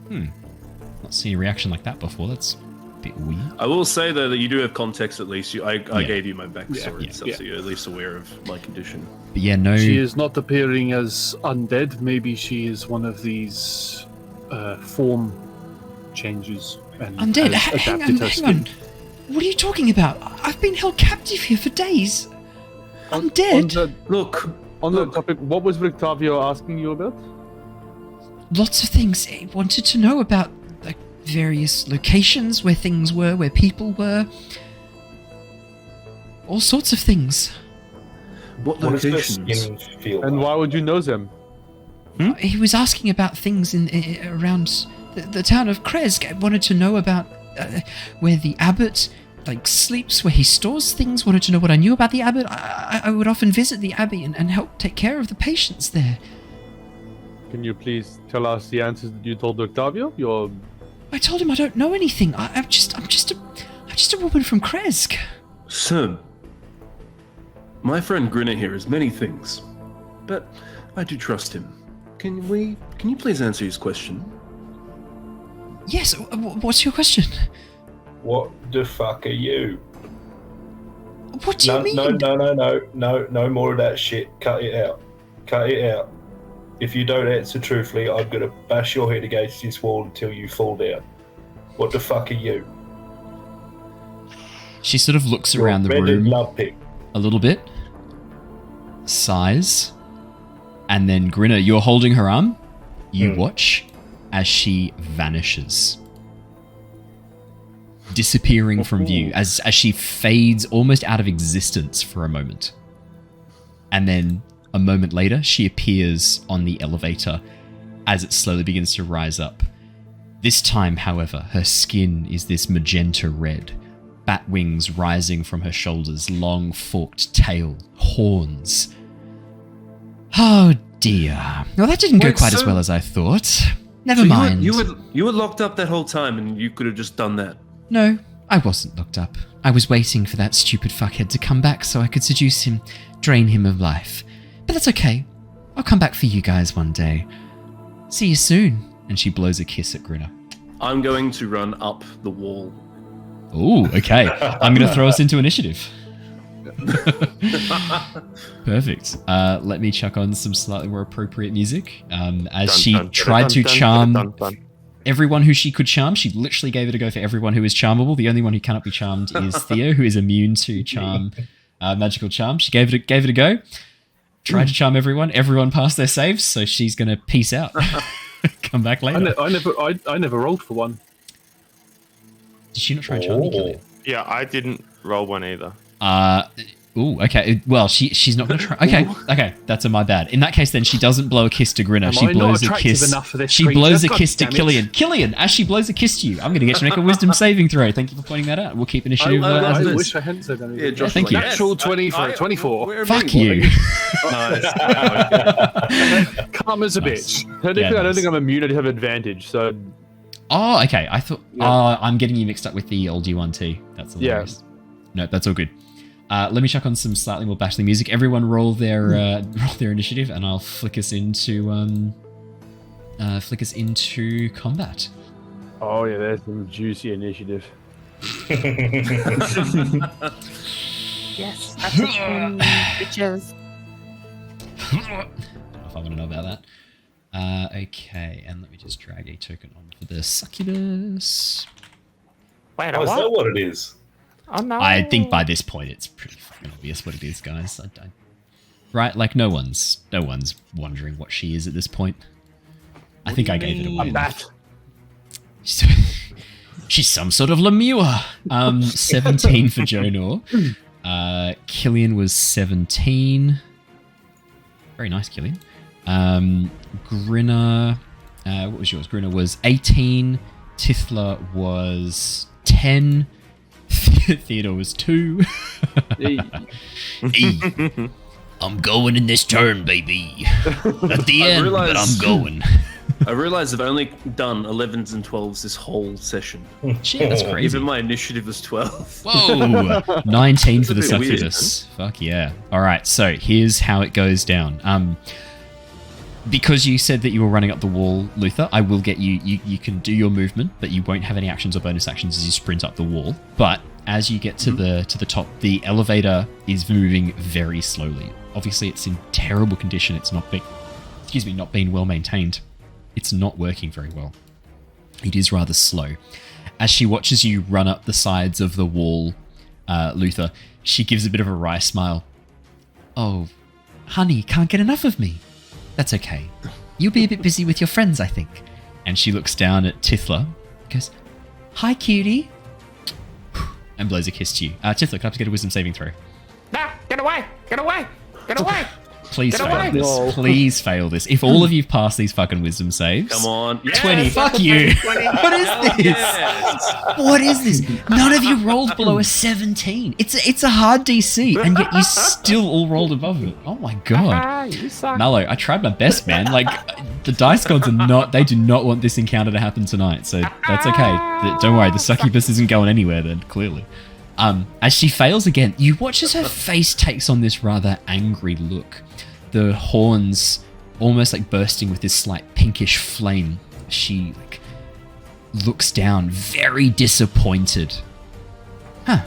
not seen a reaction like that before. That's a bit weird. I will say though that you do have context. At least I gave you my backstory and stuff, so you're at least aware of my condition. But yeah, no. She is not appearing as undead. Maybe she is one of these form changes. And undead. Hang on. What are you talking about? I've been held captive here for days. Undead. On the topic, what was Victavio asking you about? Lots of things. He wanted to know about like various locations where things were, where people were. All sorts of things. What locations? And why would you know them? He was asking about things around the town of Kresk. I wanted to know about where the abbot sleeps, where he stores things. Wanted to know what I knew about the abbot. I would often visit the abbey and help take care of the patients there. Can you please tell us the answers that you told Octavio? I told him I don't know anything. I'm just a woman from Kresk. Sir, my friend Grinner here is many things, but I do trust him. Can you please answer his question? Yes, what's your question? What the fuck are you? What do you mean? No more of that shit. Cut it out. If you don't answer truthfully, I'm gonna bash your head against this wall until you fall down. What the fuck are you? She sort of looks around the room a little bit, sighs, and then Grinner, you're holding her arm. You watch as she vanishes, disappearing from view, as she fades almost out of existence for a moment. And then a moment later, she appears on the elevator as it slowly begins to rise up. This time, however, her skin is this magenta red, bat wings rising from her shoulders, long forked tail, horns. Oh dear. Well, that didn't go quite as well as I thought. Never mind. You were locked up that whole time, and you could have just done that. No, I wasn't locked up. I was waiting for that stupid fuckhead to come back so I could seduce him, drain him of life. But that's okay. I'll come back for you guys one day. See you soon. And she blows a kiss at Grinner. I'm going to run up the wall. Ooh, okay. I'm going to throw us into initiative. Perfect. Let me chuck on some slightly more appropriate music. As she tried to charm everyone who she could charm, she literally gave it a go for everyone who is charmable. The only one who cannot be charmed is Theo, who is immune to charm, magical charm. She gave it a go. Tried to charm everyone. Everyone passed their saves, so she's going to peace out. Come back later. I never rolled for one. Did she not try and charm you, Killian? Yeah, I didn't roll one either. Ooh, okay. Well, she's not going to try. Okay, that's my bad. In that case, then she doesn't blow a kiss to Grinner. She blows a kiss. She blows a kiss to Killian. Killian, as she blows a kiss to you, I'm going to get you to make a wisdom saving throw. Thank you for pointing that out. We'll keep initiative. I wish I hadn't said anything. Yeah, thank you. Natural 20 for a 24. Fuck you. Calm as a bitch. Technically, I don't think I'm immune. I have advantage. So. Oh, okay. I thought. I'm getting you mixed up with the old U1T. That's hilarious. No, that's all good. Let me chuck on some slightly more battling music. Everyone roll their initiative, and I'll flick us into combat. Oh yeah, there's some juicy initiative. Yes, that's bitches. I don't know if I want to know about that. Okay, and let me just drag a token on for the succubus. Wait, is that what it is? Oh no! I think by this point it's pretty fucking obvious what it is, guys. Right? Like no one's wondering what she is at this point. I think I gave it away. A bat. She's some sort of lemure. 17 for Jonor. Killian was 17. Very nice, Killian. Grinner. What was yours? Grinner was 18. Tithla was 10. Theodore was 2. I'm going in this turn, baby. At the end, but I'm going. I realize I've only done 11s and 12s this whole session. Shit, that's crazy. Even my initiative was 12. Whoa! 19 for the succubus. Fuck yeah. Alright, so here's how it goes down. Because you said that you were running up the wall, Luther, I will get you. You can do your movement, but you won't have any actions or bonus actions as you sprint up the wall. But as you get to the top, the elevator is moving very slowly. Obviously, it's in terrible condition. It's not being well maintained. It's not working very well. It is rather slow. As she watches you run up the sides of the wall, Luther, she gives a bit of a wry smile. Oh, honey, can't get enough of me. That's okay. You'll be a bit busy with your friends, I think. And she looks down at Tithla, goes, hi, cutie, and blows a kiss to you. Tithla, can I have to get a wisdom saving throw? No, get away! Get away! Get away! Please fail this. No. Please fail this. If all of you pass these fucking wisdom saves... Come on. 20. Fuck you. 20. What is this? Yes. What is this? None of you rolled below a 17. It's a hard DC, and yet you still all rolled above it. Oh my god. You suck. Mallow, I tried my best, man. Like, the dice gods they do not want this encounter to happen tonight, so that's okay. Don't worry, the succubus isn't going anywhere then, clearly. As she fails again, you watch as her face takes on this rather angry look. The horns almost like bursting with this slight pinkish flame. She looks down, very disappointed. Huh.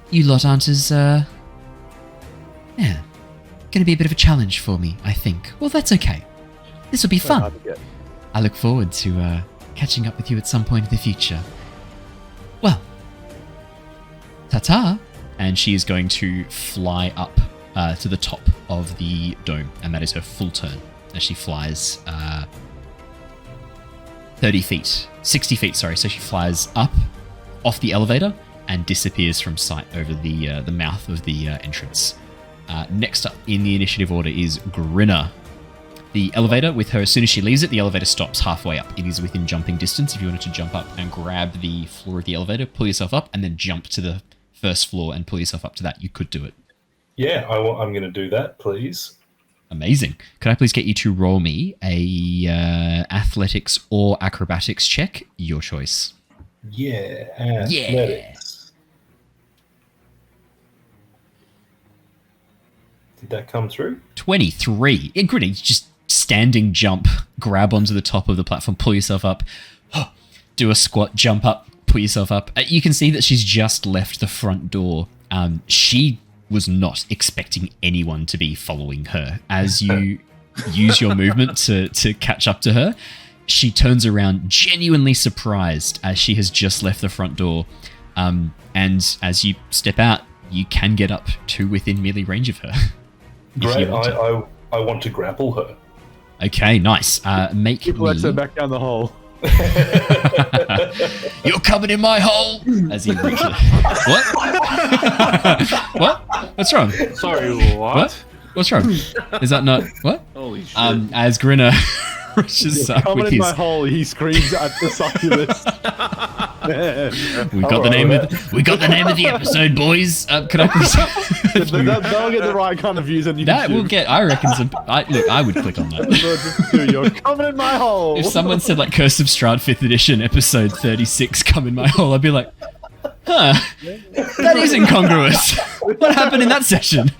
You lot aren't as, gonna be a bit of a challenge for me, I think. Well, that's okay. This will be fun. I look forward to, catching up with you at some point in the future. Well, ta-ta. And she is going to fly up to the top of the dome, and that is her full turn as she flies 60 feet, sorry. So she flies up off the elevator and disappears from sight over the mouth of the entrance. Next up in the initiative order is Grinner. The elevator with her, as soon as she leaves it, the elevator stops halfway up. It is within jumping distance. If you wanted to jump up and grab the floor of the elevator, pull yourself up, and then jump to the first floor and pull yourself up to that, you could do it. Yeah, I'm going to do that, please. Amazing. Could I please get you to roll me a athletics or acrobatics check? Your choice. Yeah, athletics. Did that come through? 23. Yeah, Grinner, just standing jump, grab onto the top of the platform, pull yourself up, do a squat, jump up, pull yourself up. You can see that she's just left the front door. She was not expecting anyone to be following her. As you use your movement to catch up to her, she turns around genuinely surprised as she has just left the front door. And as you step out, you can get up to within melee range of her. Great, I want to grapple her. Okay, nice. Make Keep Alexa back down the hole. You're coming in my hole as he reaches. What? What? What's wrong? Sorry, what? What's wrong? Is that not what? Holy shit. As Grinner rushes up Coming with in his. my hole, he screams at the succubus. We got the name of we got the name of the episode, boys. Can I please? They'll get the right kind of views on YouTube. That will get. I reckon some. Look, I would click on that. You're coming in my hole. If someone said like Curse of Strahd 5th edition episode 36, come in my hole, I'd be like, huh, that is incongruous. What happened in that session?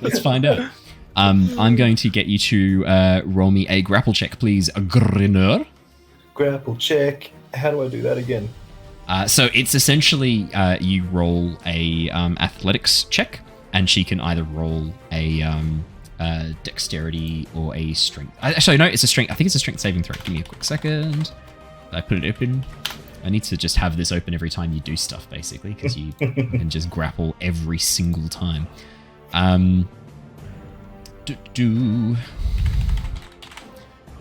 Let's find out. I'm going to get you to roll me a grapple check, please. A Grinner. Grapple check. How do I do that again? So it's essentially you roll a athletics check, and she can either roll a dexterity or a strength. Actually, no, it's a strength. I think it's a strength saving throw. Give me a quick second. I put it open. I need to just have this open every time you do stuff, basically, because you can just grapple every single time.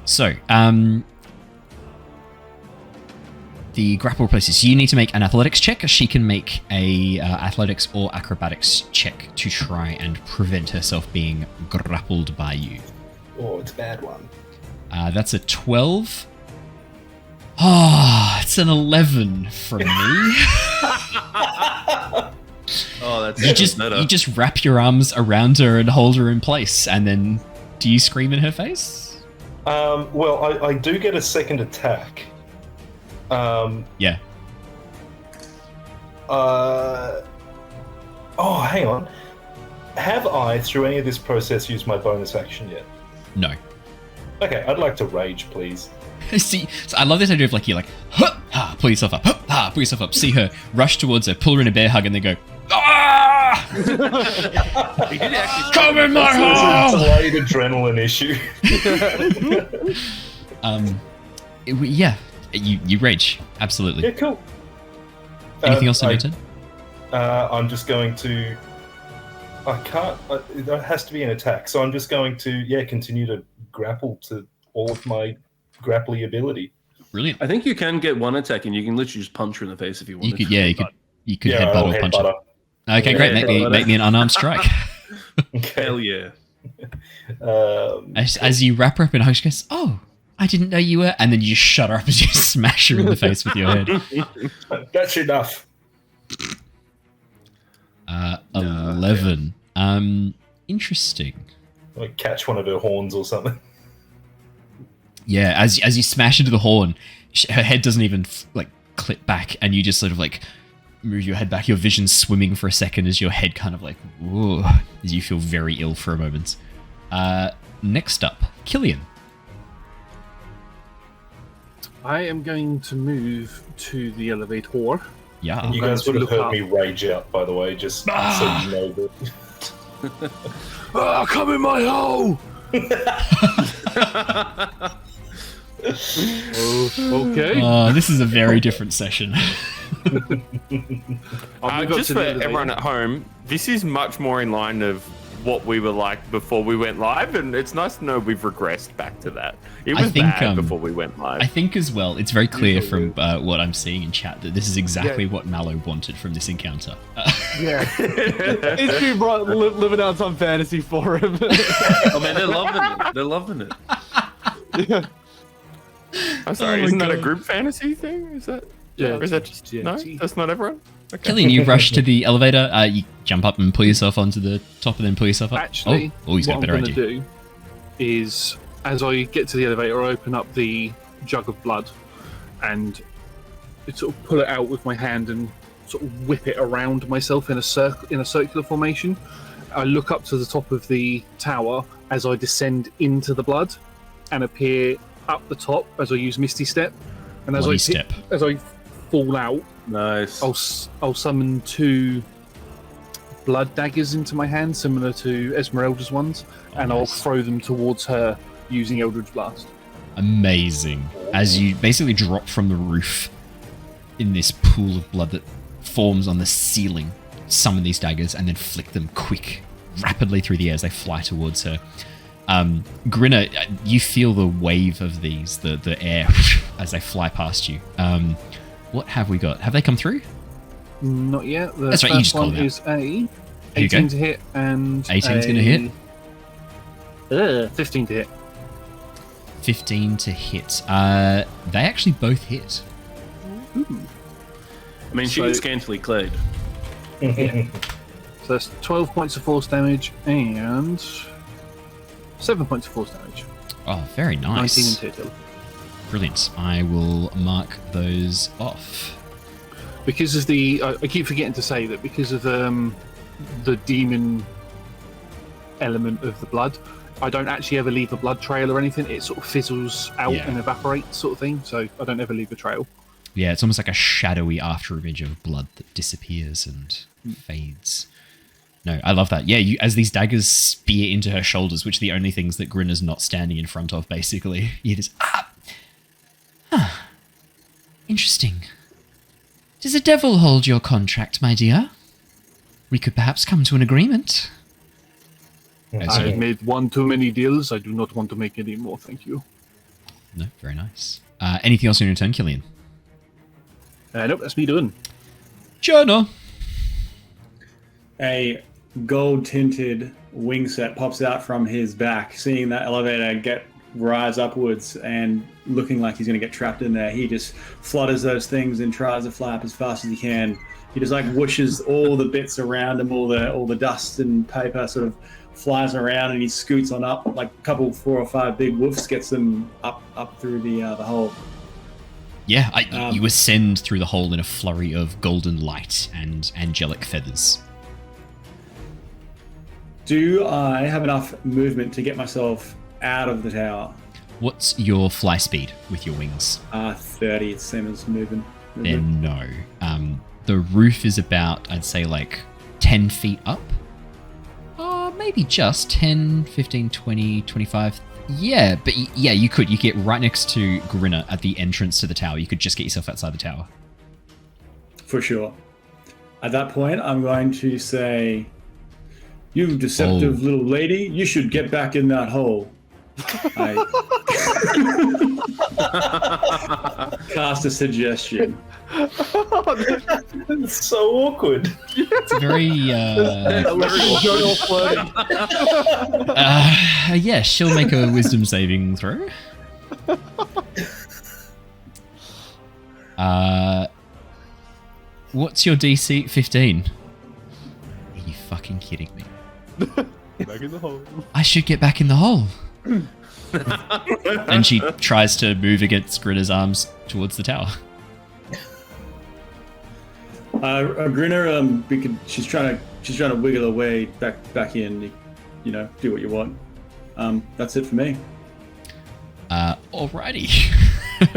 So, the grapple places. You need to make an athletics check. She can make a athletics or acrobatics check to try and prevent herself being grappled by you. Oh, it's a bad one. That's a 12. Oh, it's an 11 from me. Oh, that's you just wrap your arms around her and hold her in place, and then do you scream in her face? Well, I do get a second attack. Yeah. Oh, hang on. Have I, through any of this process, used my bonus action yet? No. Okay, I'd like to rage, please. See, so I love this idea of like, you're like, pull yourself up, pull yourself up, see her, rush towards her, pull her in a bear hug, and then go, ah! Come in my hole! It's a delayed adrenaline issue. Yeah, you rage, absolutely. Yeah, cool. Anything else on your turn? I'm just going to... I can't... There has to be an attack, so I'm just going to, continue to grapple to all of my grapply ability. Brilliant. I think you can get one attack, and you can literally just punch her in the face if you want. You could headbutt or punch her. Okay, Yeah, great. Make me an unarmed strike. Hell yeah. As you wrap her up in a hug, she goes, "Oh, I didn't know you were," and then you shut her up as you smash her in the face with your head. That's enough. 11. Interesting. Like catch one of her horns or something. Yeah, as you smash into the horn, her head doesn't even clip back, and you just sort of like move your head back. Your vision's swimming for a second as your head kind of like, whoa, as you feel very ill for a moment. Next up, Killian. I am going to move to the elevator. Yeah. You guys would have heard me rage out, by the way, just so you know that. Come in my hole! Okay. This is a very different session. Just for everyone at home, this is much more in line of what we were like before we went live, and it's nice to know we've regressed back to that. It was bad before we went live. I think as well, it's very clear from what I'm seeing in chat that this is exactly what Mallow wanted from this encounter. Yeah. It's been living out some fantasy forum. Oh man, they're loving it. They're loving it. I'm sorry, Oh my isn't that a God. group fantasy thing? Is that? Yeah. Or is that just no? That's not everyone. Okay. Killian, you rush to the elevator. You jump up and pull yourself onto the top, and then pull yourself up. Actually, he's got a what better I'm idea. going to do is, as I get to the elevator, I open up the jug of blood and sort of pull it out with my hand and sort of whip it around myself in a circular formation. I look up to the top of the tower as I descend into the blood and appear up the top as I use Misty Step. And as as I fall out, Nice. I'll summon 2 blood daggers into my hand, similar to Esmeralda's ones, and I'll throw them towards her using Eldritch Blast. Amazing. As you basically drop from the roof in this pool of blood that forms on the ceiling, summon these daggers and then flick them rapidly through the air as they fly towards her. Grinner, you feel the wave of these, the air as they fly past you. What have we got? Have they come through? Not yet. The That's right, you first just called one it out. is a you 18 go. to hit and 18's going to hit. 15 to hit. 15 to hit. They actually both hit. I mean, she is scantily clad. So that's 12 points of force damage and 7 points of force damage. Oh, very nice. 19 in total. Brilliant. I will mark those off. Because of the, I keep forgetting to say that because of the demon element of the blood, I don't actually ever leave a blood trail or anything. It sort of fizzles out and evaporates, sort of thing. So I don't ever leave a trail. Yeah, it's almost like a shadowy after image of blood that disappears and fades. No, I love that. Yeah, as these daggers spear into her shoulders, which are the only things that Grinner's not standing in front of, basically. You just, interesting. Does the devil hold your contract, my dear? We could perhaps come to an agreement. I've made one too many deals. I do not want to make any more, thank you. No, very nice. Anything else on your turn, Killian? Nope, that's me doing. Jonah. A gold-tinted wing set pops out from his back. Seeing that elevator rise upwards and looking like he's going to get trapped in there, he just flutters those things and tries to fly up as fast as he can. He just like whooshes all the bits around him, all the dust and paper sort of flies around, and he scoots on up like a couple, 4 or 5 big woofs, gets them up through the hole. Yeah, you ascend through the hole in a flurry of golden light and angelic feathers. Do I have enough movement to get myself out of the tower? What's your fly speed with your wings? 30, it's the same as moving. Then no. The roof is about, I'd say, like 10 feet up. Maybe just 10, 15, 20, 25. Yeah, but yeah, you could. You get right next to Grinner at the entrance to the tower. You could just get yourself outside the tower. For sure. At that point, I'm going to say, you deceptive little lady, you should get back in that hole. I cast a suggestion. It's so awkward. It's very, yeah, she'll make a wisdom saving throw. What's your DC? 15. Are you fucking kidding me? Back in the hole. I should get back in the hole. And she tries to move against Grinner's arms towards the tower. Grinner, she's trying to wiggle her way back in. You know, do what you want. That's it for me. Alrighty.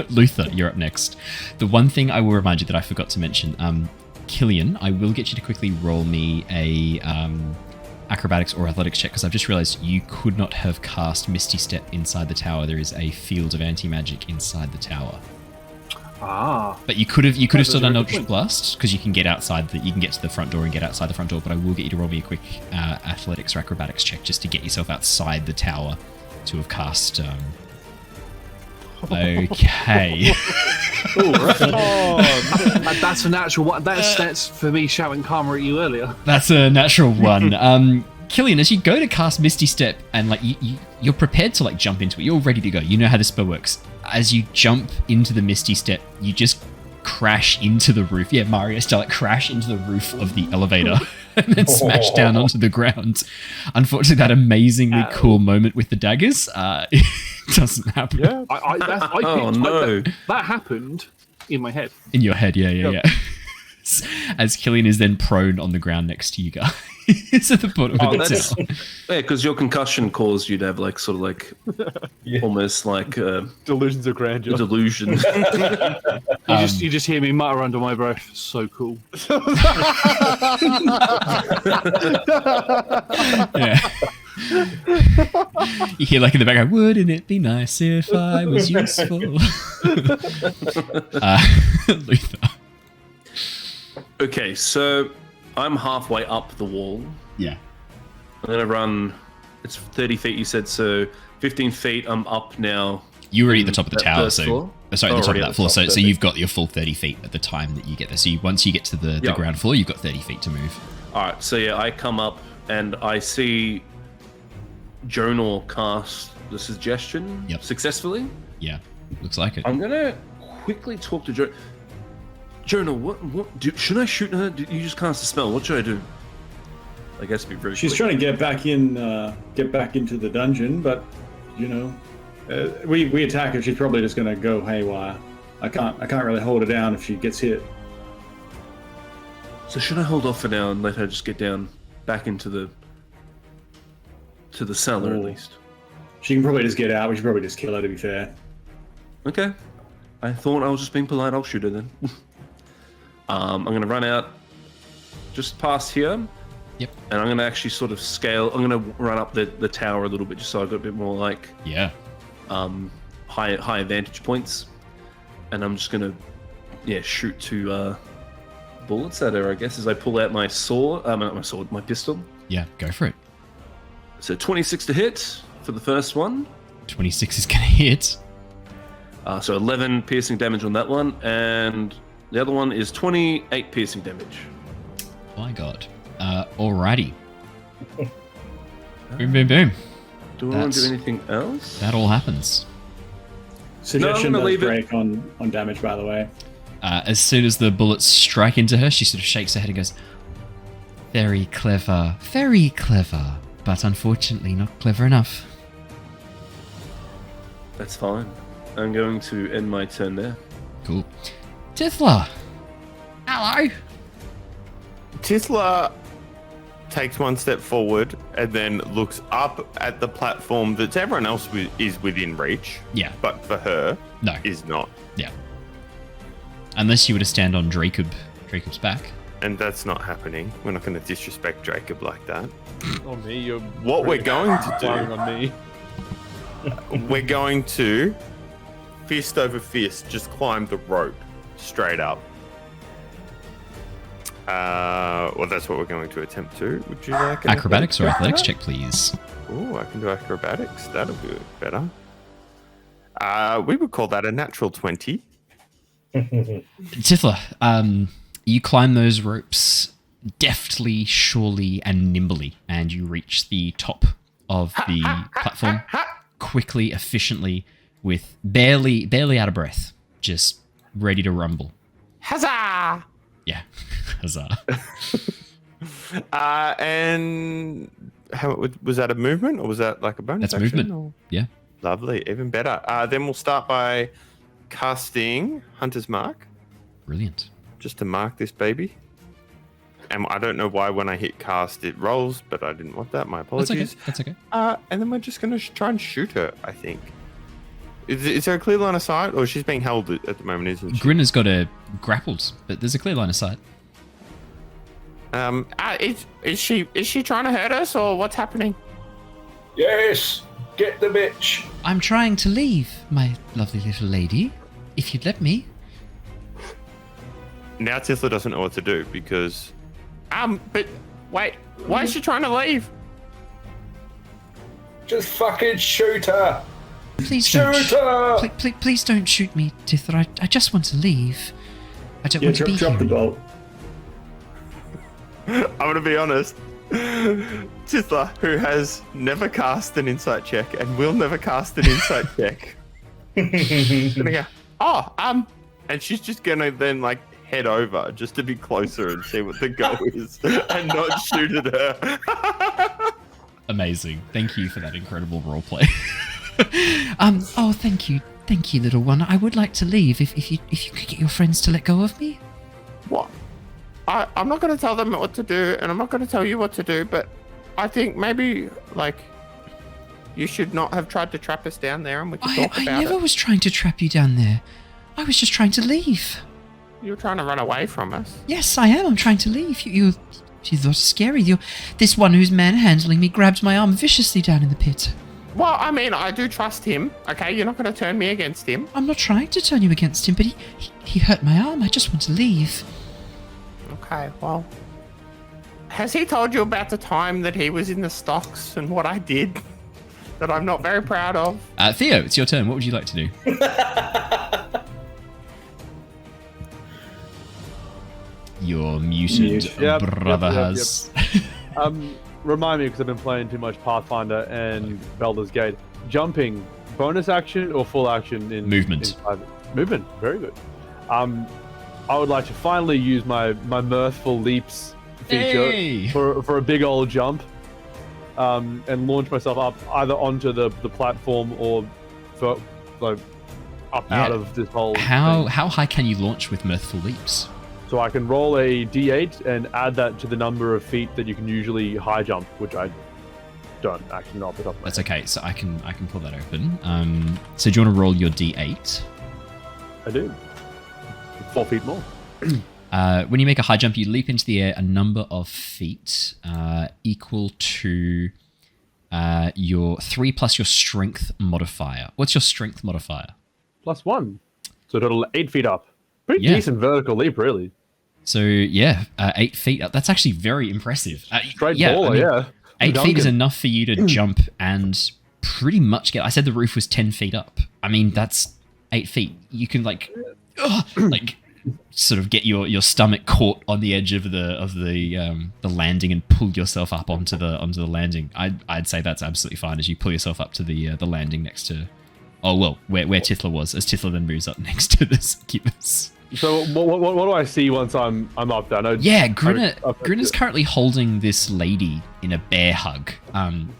Luther, you're up next. The one thing I will remind you that I forgot to mention, Killian, I will get you to quickly roll me a acrobatics or athletics check, because I've just realized you could not have cast Misty Step inside the tower. There is a field of anti-magic inside the tower. But you could have still done Eldritch Blast, because you can get outside you can get to the front door and get outside the front door, but I will get you to roll me a quick athletics or acrobatics check just to get yourself outside the tower to have cast okay. That's a natural one. That's for me shouting karma at you earlier. That's a natural one. Killian, as you go to cast Misty Step and like you're prepared to like jump into it, you're ready to go. You know how this spell works. As you jump into the Misty Step, you just crash into the roof. Yeah, Mario style, like crash into the roof of the elevator and then smash down onto the ground. Unfortunately, that amazingly cool moment with the daggers doesn't happen. Yeah, that happened in my head. In your head, yeah. As Killian is then prone on the ground next to you guys at the bottom of the tower. Yeah, because your concussion caused you to have like sort of like almost like delusions of grandeur. Delusion. You just hear me mutter under my breath. So cool. Yeah. You hear like in the background, wouldn't it be nice if I was useful? Luther. Okay, so I'm halfway up the wall. Yeah. I'm going to run, it's 30 feet you said, so 15 feet I'm up now. You were at the top of the tower, so... floor? Sorry, the top of that floor. So you've got your full 30 feet at the time that you get there. So once you get to the ground floor, you've got 30 feet to move. All right, so yeah, I come up and I see Jonor cast the suggestion successfully. Yeah, looks like it. I'm going to quickly talk to Jonor, should I shoot her? You just cast a spell. What should I do? I guess be very. She's trying to get back into the dungeon, but you know, we attack her. She's probably just going to go haywire. I can't really hold her down if she gets hit. So should I hold off for now and let her just get down back into the cellar at least? She can probably just get out. We should probably just kill her. To be fair. Okay. I thought I was just being polite. I'll shoot her then. I'm going to run out just past here. Yep. And I'm going to actually sort of scale. I'm going to run up the tower a little bit just so I've got a bit more like high vantage points. And I'm just going to shoot 2 bullets at her, I guess, as I pull out my sword. My pistol. Yeah, go for it. So 26 to hit for the first one. 26 is going to hit. So 11 piercing damage on that one, and the other one is 28 piercing damage. My God. Alrighty. Boom, boom, boom. Do I want to do anything else? That all happens. Suggestion does break on damage, by the way. As soon as the bullets strike into her, she sort of shakes her head and goes, very clever, but unfortunately not clever enough. That's fine. I'm going to end my turn there. Cool. Tithla! Hello! Tithla takes one step forward and then looks up at the platform that everyone else is within reach. Yeah. But for her, no, is not. Yeah. Unless you were to stand on Jacob's back. And that's not happening. We're not going to disrespect Jacob like that. On me, you're... What we're going to do... on me. We're going to fist over fist just climb the rope straight up. Well, that's what we're going to attempt to. Would you like acrobatics or athletics check, please? Oh, I can do acrobatics. That'll be better. We would call that a natural 20. Tithla, you climb those ropes deftly, surely, and nimbly, and you reach the top of the platform quickly, efficiently, with barely out of breath, just ready to rumble. Huzzah! Yeah, huzzah. And how was that a movement or was that like a bonus? That's action, movement. Or? Yeah. Lovely, even better. Then we'll start by casting Hunter's Mark. Brilliant. Just to mark this baby. And I don't know why when I hit cast it rolls, but I didn't want that. My apologies. That's okay. And then we're just going to try and shoot her, I think. Is there a clear line of sight? Or she's being held at the moment, isn't she? Grinner's got her grappled, but there's a clear line of sight. Is she trying to hurt us or what's happening? Yes! Get the bitch! I'm trying to leave, my lovely little lady. If you'd let me. Now Tithla doesn't know what to do because... But wait, why is she trying to leave? Just fucking shoot her! Please shoot her! Please don't shoot me, Tithla. I just want to leave. I don't want to be drop here. the bolt. I'm going to be honest. Tithla, who has never cast an insight check and will never cast an insight check, gonna go, and she's just gonna then like head over just to be closer and see what the go is and not shoot at her. Amazing. Thank you for that incredible roleplay. Thank you. Thank you, little one. I would like to leave if you could get your friends to let go of me. What? I'm not going to tell them what to do, and I'm not going to tell you what to do, but I think maybe, like, you should not have tried to trap us down there, and we could talk about it. I never was trying to trap you down there. I was just trying to leave. You're trying to run away from us? Yes, I am. I'm trying to leave. You thought scary. This one who's manhandling me grabbed my arm viciously down in the pit. Well, I mean, I do trust him, okay? You're not going to turn me against him. I'm not trying to turn you against him, but he hurt my arm. I just want to leave. Okay, well... Has he told you about the time that he was in the stocks and what I did that I'm not very proud of? Theo, it's your turn. What would you like to do? Your muted brother has... Remind me, because I've been playing too much Pathfinder and Baldur's Gate. Jumping, bonus action or full action in movement? Movement, very good. I would like to finally use my mirthful leaps feature for a big old jump, and launch myself up either onto the platform or out of this whole. How high can you launch with mirthful leaps? So I can roll a d8 and add that to the number of feet that you can usually high jump, which I don't actually know off the top of my head. That's okay. So I can pull that open. So do you want to roll your d8? I do. 4 feet more. When you make a high jump, you leap into the air a number of feet equal to your 3 plus your strength modifier. What's your strength modifier? +1. So total 8 feet up. Pretty decent vertical leap, really. So, 8 feet up. That's actually very impressive. Straight baller, 8 feet is enough for you to jump and pretty much get... I said the roof was 10 feet up. I mean, that's 8 feet. You can, sort of get your stomach caught on the edge of the landing and pull yourself up onto the landing. I'd say that's absolutely fine as you pull yourself up to the landing next to... Oh, well, where Tithla was, as Tithla then moves up next to the succubus. So what do I see once I'm up there? Grinner's currently holding this lady in a bear hug.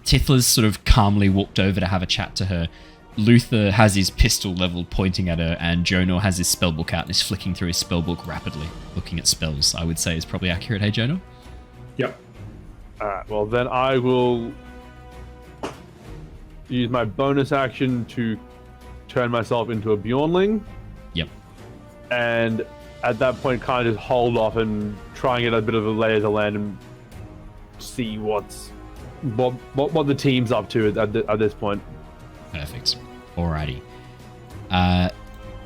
Tithla's sort of calmly walked over to have a chat to her. Luther has his pistol leveled pointing at her, and Jonor has his spellbook out and is flicking through his spellbook rapidly, looking at spells, I would say is probably accurate. Hey, Jonor? Yep. Alright, well then I will use my bonus action to turn myself into a Bjornling. Yep. And at that point kind of just hold off and try and get a bit of a lay of the land and see what the team's up to at this point. Perfect. Alrighty.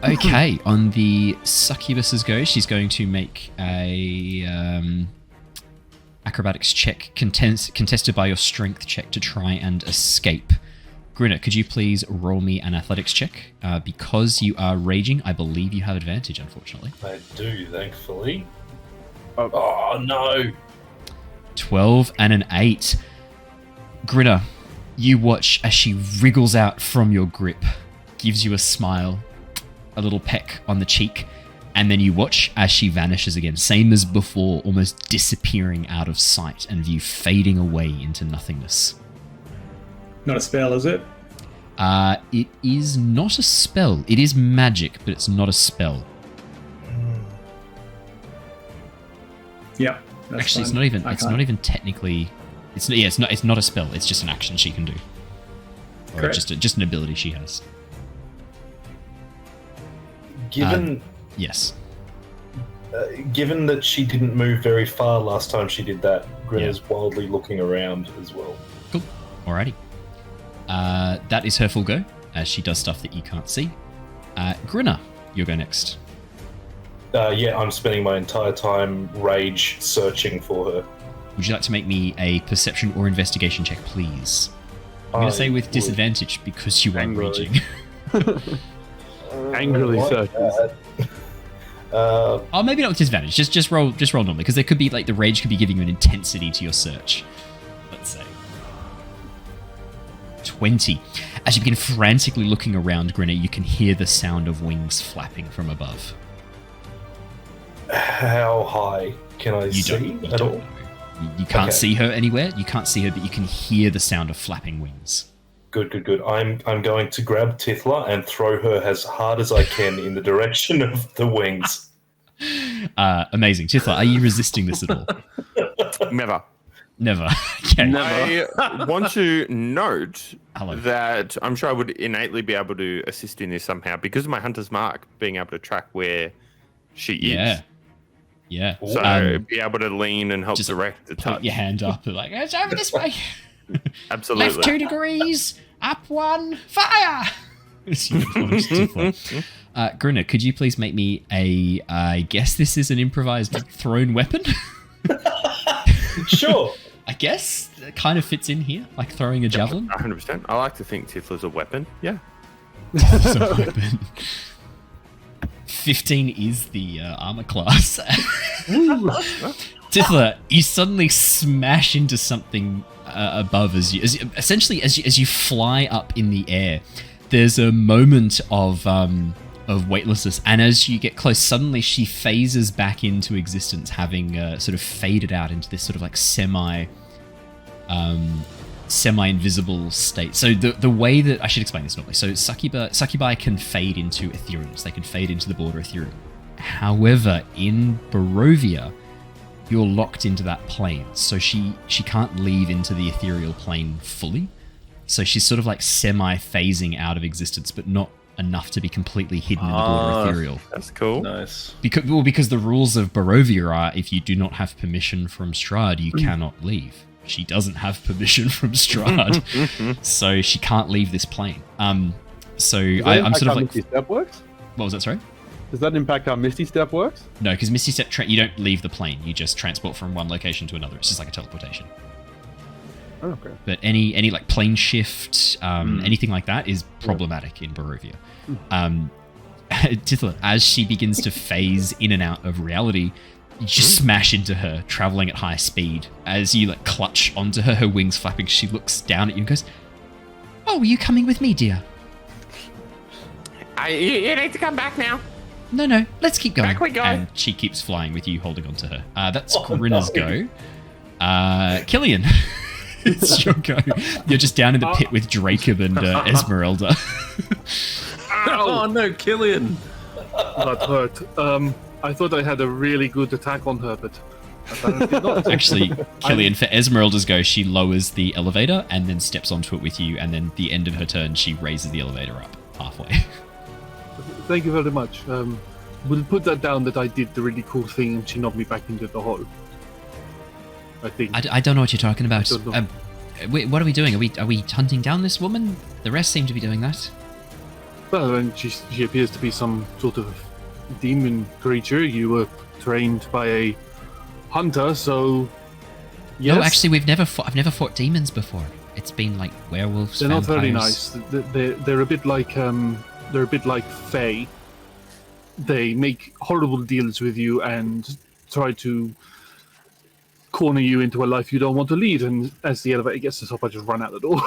Okay, on the succubus's go, she's going to make a acrobatics check contested by your strength check to try and escape. Grinner, could you please roll me an athletics check? Because you are raging, I believe you have advantage, unfortunately. I do, thankfully. Oh, no. 12 and an 8. Grinner, you watch as she wriggles out from your grip, gives you a smile, a little peck on the cheek, and then you watch as she vanishes again, same as before, almost disappearing out of sight and view, fading away into nothingness. Not a spell, is it? It is not a spell. It is magic, but it's not a spell. Yeah. Actually, fine. it's not even technically. It's not a spell. It's just an action she can do, or Correct. just an ability she has. Given given that she didn't move very far last time she did that, Grinner's wildly looking around as well. Cool. Alrighty. That is her full go, as she does stuff that you can't see. Grinner, you'll go next. I'm spending my entire time rage searching for her. Would you like to make me a perception or investigation check, please? I'm going to say with disadvantage because you are raging. Angrily searches. Oh, maybe not with disadvantage. Just roll normally, because there could be the rage could be giving you an intensity to your search. save. 20. As you begin frantically looking around, Grinner, you can hear the sound of wings flapping from above. How high can I see at all? You can't see her anywhere. You can't see her, but you can hear the sound of flapping wings. Good. I'm going to grab Tithla and throw her as hard as I can in the direction of the wings. Amazing. Tithla, are you resisting this at all? Never. Okay. I want to note that I'm sure I would innately be able to assist in this somehow because of my hunter's mark, being able to track where she is. Yeah. So be able to lean and help direct the touch. Put your hand up and like, it's over this way. Absolutely. Left 2 degrees, up 1, fire! Grinner, could you please make me I guess this is an improvised thrown weapon? Sure. I guess it kind of fits in here, like throwing a javelin. 100%. I like to think Tifla's a weapon. Yeah. It's a weapon. 15 is the armor class. Tithla, you suddenly smash into something above as you fly up in the air. There's a moment of weightlessness, and as you get close, suddenly she phases back into existence, having sort of faded out into this sort of like semi-invisible state. So the way that I should explain this normally. So succubi can fade into ethereals. They can fade into the border ethereal. However, in Barovia, you're locked into that plane, so she can't leave into the ethereal plane fully. So she's sort of like semi-phasing out of existence, but not enough to be completely hidden in the border ethereal. That's cool. Nice. Because the rules of Barovia are, if you do not have permission from Strahd, you cannot leave. She doesn't have permission from Strahd, so she can't leave this plane. I'm sort of like. Misty Step works? What was that? Sorry. Does that impact how Misty Step works? No, because Misty Step you don't leave the plane. You just transport from one location to another. It's just like a teleportation. Oh, okay. But any like plane shift, anything like that is problematic in Barovia. Tithla, as she begins to phase in and out of reality, you just smash into her, traveling at high speed. As you like clutch onto her, her wings flapping, she looks down at you and goes, "Oh, are you coming with me, dear?" You need to come back now. No, let's keep going. Back we go. And she keeps flying with you, holding onto her. That's Grinner's go. Killian, it's your go. You're just down in the pit with Dracob and Esmeralda. Oh no, Killian! That hurt. I thought I had a really good attack on her, but apparently not. Actually, Killian, for Esmeralda's go, she lowers the elevator and then steps onto it with you, and then the end of her turn, she raises the elevator up halfway. Thank you very much. We'll put that down that I did the really cool thing and she knocked me back into the hole. I think. I don't know what you're talking about. What are we doing? Are we hunting down this woman? The rest seem to be doing that. Well, and she appears to be some sort of demon creature. You were trained by a hunter, so yes. No, actually, I've never fought demons before. It's been like werewolves. They're vampires. not very nice. They're a bit like Fae. They make horrible deals with you and try to corner you into a life you don't want to lead. And as the elevator gets to the top, I just run out the door.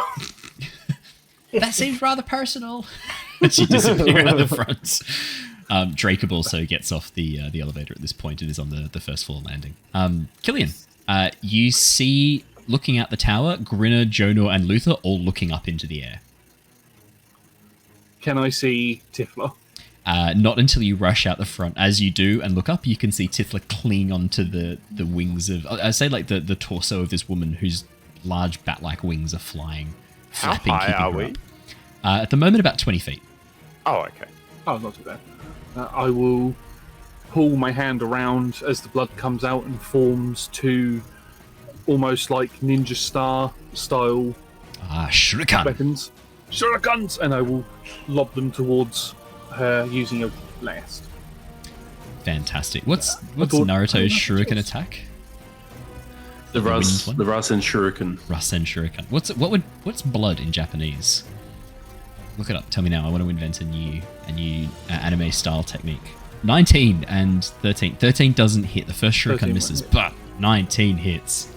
That seems rather personal. And she disappears out the front. Dracob also gets off the elevator at this point and is on the first floor landing. Killian, you see, looking out the tower, Grinner, Jonor, and Luther all looking up into the air. Can I see Tifla? Not until you rush out the front. As you do and look up, you can see Tifla cling onto the wings of, I say like the torso of this woman whose large bat-like wings are flying. How high are we? At the moment, about 20 feet. Oh, okay. Oh, not too bad. I will pull my hand around as the blood comes out and forms two almost like ninja star style shuriken weapons. Shurikens! And I will lob them towards her using a blast. Fantastic. What's Naruto's shuriken attack? The Rasen Shuriken. Rasen Shuriken. What's blood in Japanese? Look it up. Tell me now. I want to invent a new anime style technique. 19 and 13. 13 doesn't hit. The first shuriken misses, but 19 hits.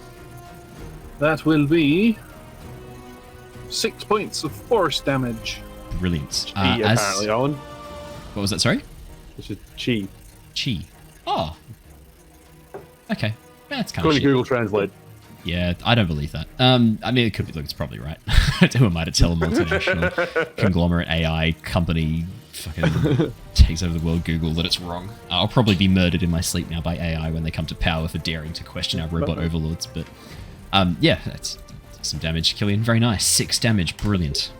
That will be 6 points of force damage. Brilliant. Chi, apparently, Owen. What was that? Sorry. It's just chi. Chi. Oh. Okay. That's kind Go of to shit. Google Translate. Yeah, I don't believe that. I mean, it could be. Look, it's probably right. Who am I to tell a multinational conglomerate AI company fucking takes over the world Google that it's wrong? I'll probably be murdered in my sleep now by AI when they come to power for daring to question our robot overlords. But yeah, that's some damage, Killian. Very nice. 6 damage. Brilliant.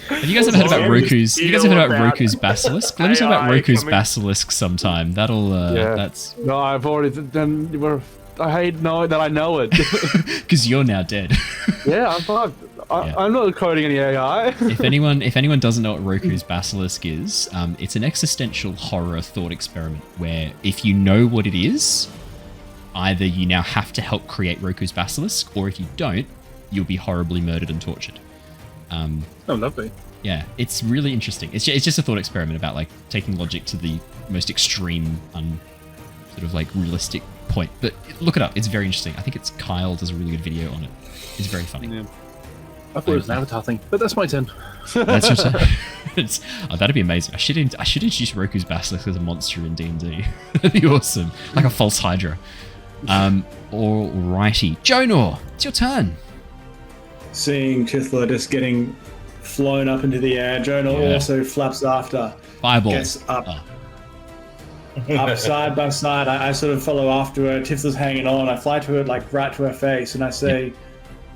Have you guys ever heard about Roku's? You guys ever heard about Roku's basilisk? Let me talk about Roku's basilisk sometime. That'll that's. No, I've already done. I hate knowing that I know it. Because you're now dead. Yeah, I'm fucked. I'm not coding any AI. If anyone doesn't know what Roku's basilisk is, it's an existential horror thought experiment where if you know what it is, either you now have to help create Roku's basilisk, or if you don't, you'll be horribly murdered and tortured. Oh, lovely. Yeah, it's really interesting. It's just a thought experiment about like taking logic to the most extreme, sort of like realistic point. But look it up; it's very interesting. I think it's Kyle does a really good video on it. It's very funny. Yeah. I thought it was an Avatar thing, but that's my turn. That's your turn. That'd be amazing. I should introduce Roku's basilisk as a monster in D&D. That'd be awesome, like a false Hydra. Alrighty, Jonor, it's your turn. Seeing Tithla just getting flown up into the air, Jonah also flaps after. Fireball. Gets up. Up side by side. I sort of follow after her. Tithla's hanging on. I fly to her, like right to her face, and I say,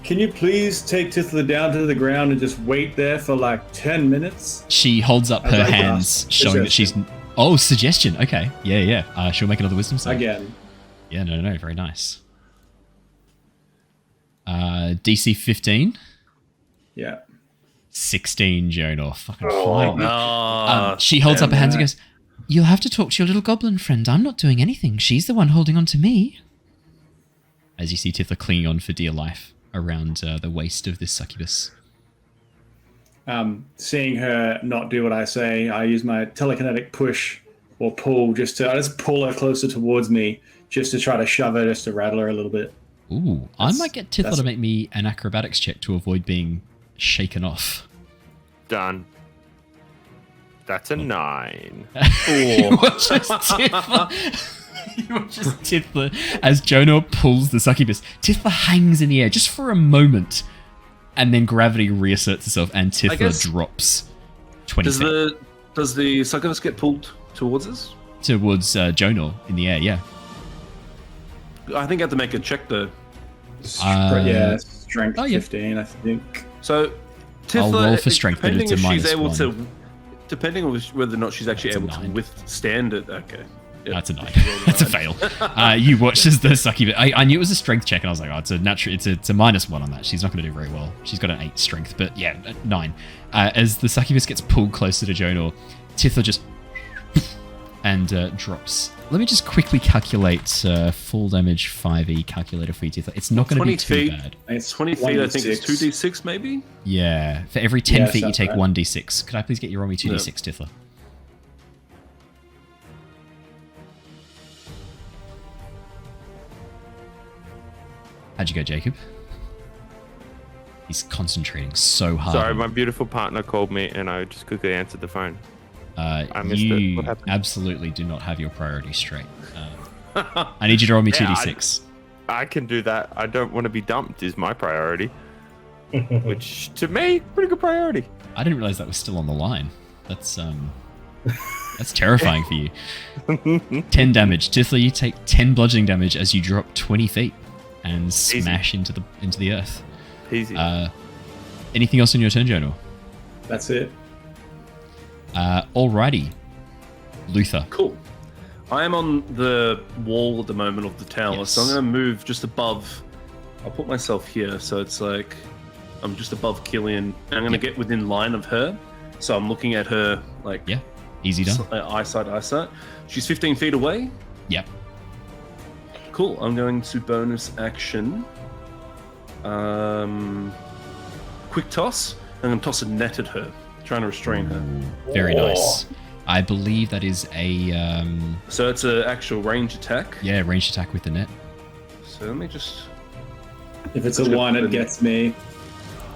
"Can you please take Tithla down to the ground and just wait there for like 10 minutes?" She holds up her hands, showing that she's... Oh, suggestion. Okay. Yeah. She'll make another wisdom save. Again. Yeah, no. Very nice. DC 15. Yeah. 16, Jonor. Fucking fine. She holds up her hands and goes, "You'll have to talk to your little goblin friend. I'm not doing anything. She's the one holding on to me." As you see Tithla clinging on for dear life around the waist of this succubus. Seeing her not do what I say, I use my telekinetic push or pull I just pull her closer towards me just to try to shove her, just to rattle her a little bit. Ooh, I might get Tithla to make me an acrobatics check to avoid being shaken off. Done. That's a 9. You watch as Tithla, as Jonor pulls the succubus. Tithla hangs in the air just for a moment, and then gravity reasserts itself, and Tithla drops 20 feet. Does the succubus get pulled towards us? Towards Jonor in the air, yeah. I think I have to make a check though. Strength 15, I think. So, Tithla, I'll roll for strength, but it's a -1. Depending on whether or not she's actually able to withstand it. Okay. Yep. That's a 9. That's a fail. You watch as the succubus. I knew it was a strength check, and I was like, it's a natural. It's a -1 on that. She's not going to do very well. She's got an 8 strength, but yeah, 9. As the succubus gets pulled closer to Jonor, Tithla just and drops. Let me just quickly calculate full damage 5e calculator for you, Tithla. It's not going to be too bad. It's 20 feet. I think it's 2d6 maybe. Yeah, for every 10 feet you take 1d6. Could I please get you roll me 2d6, Tithla? How'd you go, Jacob? He's concentrating so hard. Sorry, my beautiful partner called me, and I just quickly answered the phone. I missed it. What happened? Absolutely do not have your priorities straight. I need you to roll me 2d6. I can do that. I don't want to be dumped is my priority. Which, to me, pretty good priority. I didn't realize that was still on the line. That's terrifying for you. 10 damage. Tithla, you take 10 bludgeoning damage as you drop 20 feet and smash into the earth. Easy. Anything else on your turn, Jonor? That's it. Alrighty. Luther. Cool. I am on the wall at the moment of the tower, so I'm going to move just above. I'll put myself here, so it's like I'm just above Killian, and I'm going to get within line of her. So I'm looking at her like easy done. Eyesight. She's 15 feet away. Yep. Cool. I'm going to bonus action. Quick toss. I'm going to toss a net at her, trying to restrain her. Very nice. I believe that is a... So it's an actual range attack? Yeah, range attack with the net. So let me just. If it's a 1, it gets me.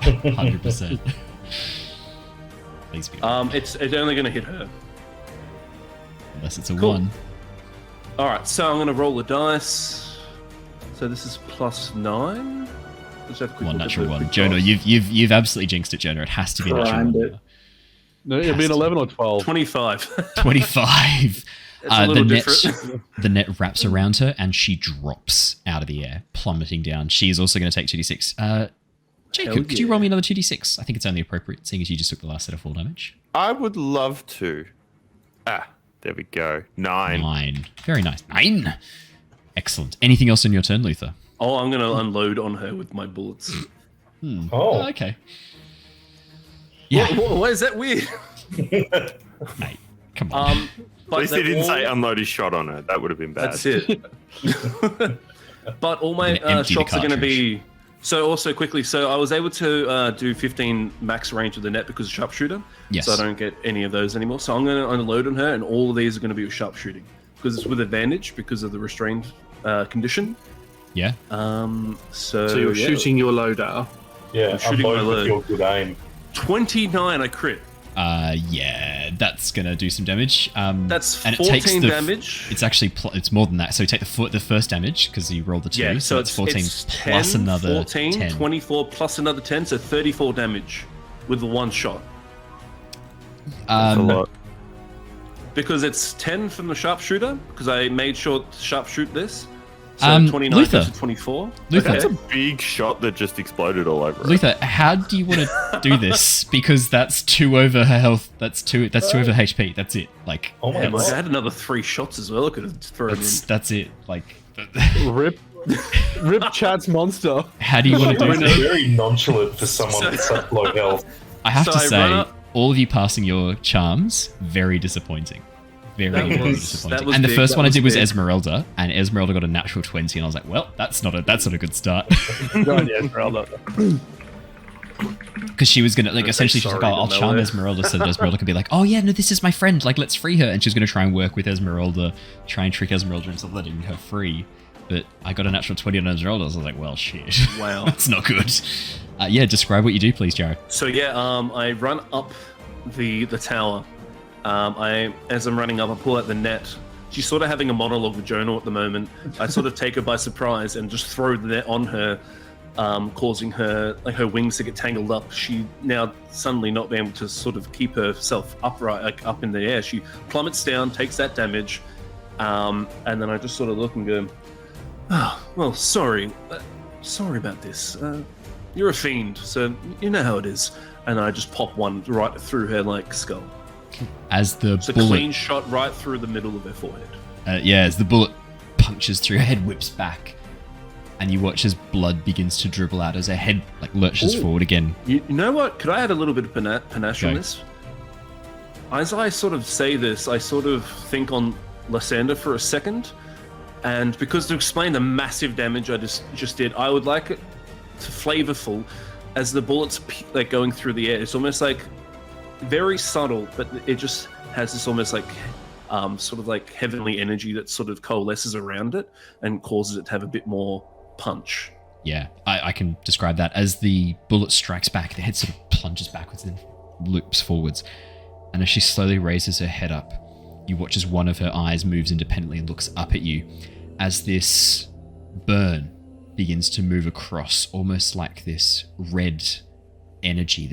100%. Please be. It's only going to hit her. Unless it's a Cool. 1. All right, so I'm going to roll the dice. So this is +9. Let's have a quick One look at natural the 1. quick Jonah, dice. you've absolutely jinxed it, Jonah. It has to be a natural Grind 1. it. No, it'll be an 11 or 12. 25. 25. It's a little the net, different. the net wraps around her and she drops out of the air, plummeting down. She is also going to take 2d6. Jacob, could you roll me another 2d6? I think it's only appropriate, seeing as you just took the last set of full damage. I would love to. There we go. 9. 9. Very nice. 9. Excellent. Anything else on your turn, Luther? Oh, I'm going to unload on her with my bullets. Oh. Okay. Yeah. Why is that weird? Mate, come on. At least he didn't say unload his shot on her. That would have been bad. That's it. But all my Gonna empty the shots are going to cartridge. be. So also quickly, so I was able to do 15 max range with the net because of sharpshooter. Yes. So I don't get any of those anymore. So I'm going to unload on her, and all of these are going to be with sharpshooting because it's with advantage because of the restrained condition. Yeah. So you're shooting your load at her. Yeah, I'm shooting my unload with load. your good aim. 29, I crit. Yeah, that's gonna do some damage. That's and 14 damage. It's actually it's more than that. So you take the first damage because you rolled the 2. Yeah, so it's 14 it's plus 10, another 14, 10. 24 plus another 10, so 34 damage with the one shot. That's a lot. Because it's 10 from the sharpshooter, because I made sure to sharpshoot this. So 29 Luther. goes to 24. Luther. That's a big shot that just exploded all over her. Luther, how do you want to do this? Because that's 2 over her health. That's 2 over HP. That's it. Like, Oh my Yeah, I god. had another 3 shots as well. I could have thrown in. that's it. Like, Rip Chad's monster. how do you want to do It's this? very nonchalant for someone with such low health. I have So to I say, run up- all of you passing your charms, very disappointing. Very, That very was- disappointing. that was And the big, first that one I was did was big. Esmeralda, and Esmeralda got a natural 20, and I was like, well, that's not a good start. Because she was gonna, like, Okay, essentially she's like, sorry, oh, I'll Demele. charm Esmeralda so that Esmeralda could be like, oh yeah, no, this is my friend, like, let's free her. And she was gonna try and work with Esmeralda, try and trick Esmeralda into letting her free. But I got a natural 20 on Esmeralda, so I was like, well, shit. Wow. That's not good. Yeah, describe what you do, please, Jared. So yeah, I run up the tower. As I'm running up, I pull out the net. She's sort of having a monologue with Jonah at the moment. I sort of take her by surprise and just throw the net on her, causing her wings to get tangled up. She now suddenly not being able to sort of keep herself upright, like up in the air. She plummets down, takes that damage, and then I just sort of look and go, "Oh, well, sorry about this. You're a fiend, so you know how it is." And I just pop one right through her like skull. As the It's a bullet, clean shot right through the middle of her forehead. as the bullet punctures through her head, whips back, and you watch as blood begins to dribble out as her head like lurches Ooh. forward again. You know what? Could I add a little bit of panache on Go. this? As I sort of say this, I sort of think on Lysander for a second, and because to explain the massive damage I just did, I would like it to flavorful as the bullets like going through the air. It's almost like very subtle, but it just has this almost like sort of like heavenly energy that sort of coalesces around it and causes it to have a bit more punch. Yeah, I can describe that. As the bullet strikes back, the head sort of plunges backwards and loops forwards. And as she slowly raises her head up, you watch as one of her eyes moves independently and looks up at you as this burn begins to move across, almost like this red energy.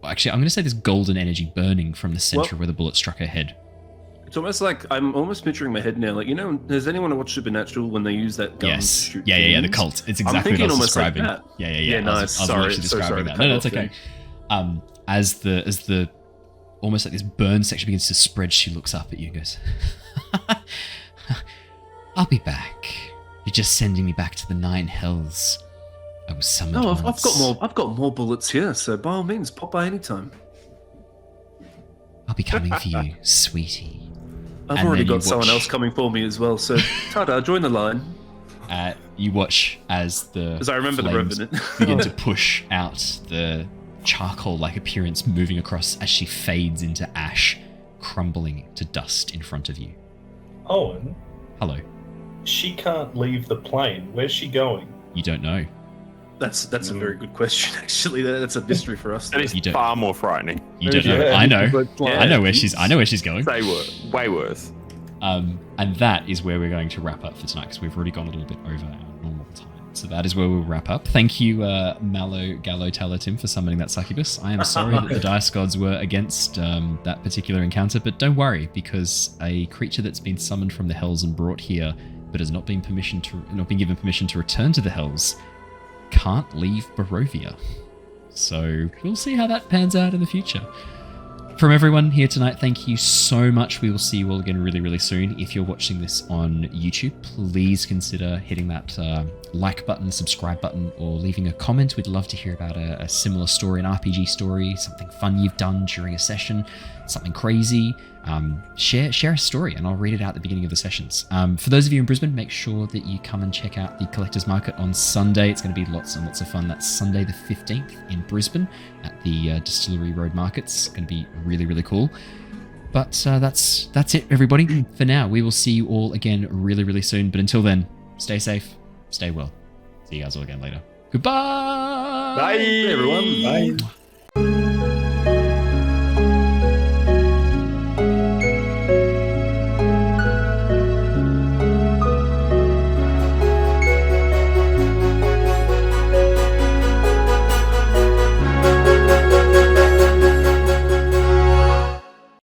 Actually, I'm going to say this golden energy burning from the center where the bullet struck her head. It's almost like I'm almost picturing my head now. Like, you know, has anyone watched Supernatural when they use that gun to Yes. shoot Yeah, the demons? cult. It's I'm exactly what I thinking was almost like describing. that. Yeah. Yeah, I was nice. Sorry, literally so describing sorry that. to No, cut it's off okay. there. As the almost like this burn section begins to spread, she looks up at you and goes, I'll be back. You're just sending me back to the 9 hells. I was summoned No, I've once. got more. I've got more bullets here. So by all means, pop by anytime. I'll be coming for you, sweetie. I've And already then you got someone watch- else coming for me as well. So Tada, join the line. You watch as the Because I remember the flames Revenant. begin to push out the charcoal-like appearance moving across as she fades into ash, crumbling to dust in front of you. Owen, Hello. she can't leave the plane. Where's she going? You don't know. That's a very good question. Actually, that's a mystery for us. That is You don't- far more frightening. You don't know. Yeah. I know. Yeah. I know where she's going. They were way worse. And that is where we're going to wrap up for tonight because we've already gone a little bit over our normal time. So that is where we'll wrap up. Thank you, Mallow Gallo Talatim, for summoning that succubus. I am sorry that the dice gods were against that particular encounter, but don't worry, because a creature that's been summoned from the hells and brought here, but has not been given permission to return to the hells, can't leave Barovia. So we'll see how that pans out in the future. From everyone here tonight, thank you so much. We will see you all again really, really soon. If you're watching this on YouTube, please consider hitting that like button, subscribe button, or leaving a comment. We'd love to hear about a similar story, an RPG story, something fun you've done during a session, something crazy. Share a story and I'll read it out at the beginning of the sessions. For those of you in Brisbane, make sure that you come and check out the Collectors Market on Sunday. It's going to be lots and lots of fun. That's Sunday the 15th in Brisbane at the Distillery Road Markets. It's going to be really, really cool. But that's it, everybody. For now, we will see you all again really, really soon. But until then, stay safe, stay well. See you guys all again later. Goodbye! Bye, Hey, everyone. Bye.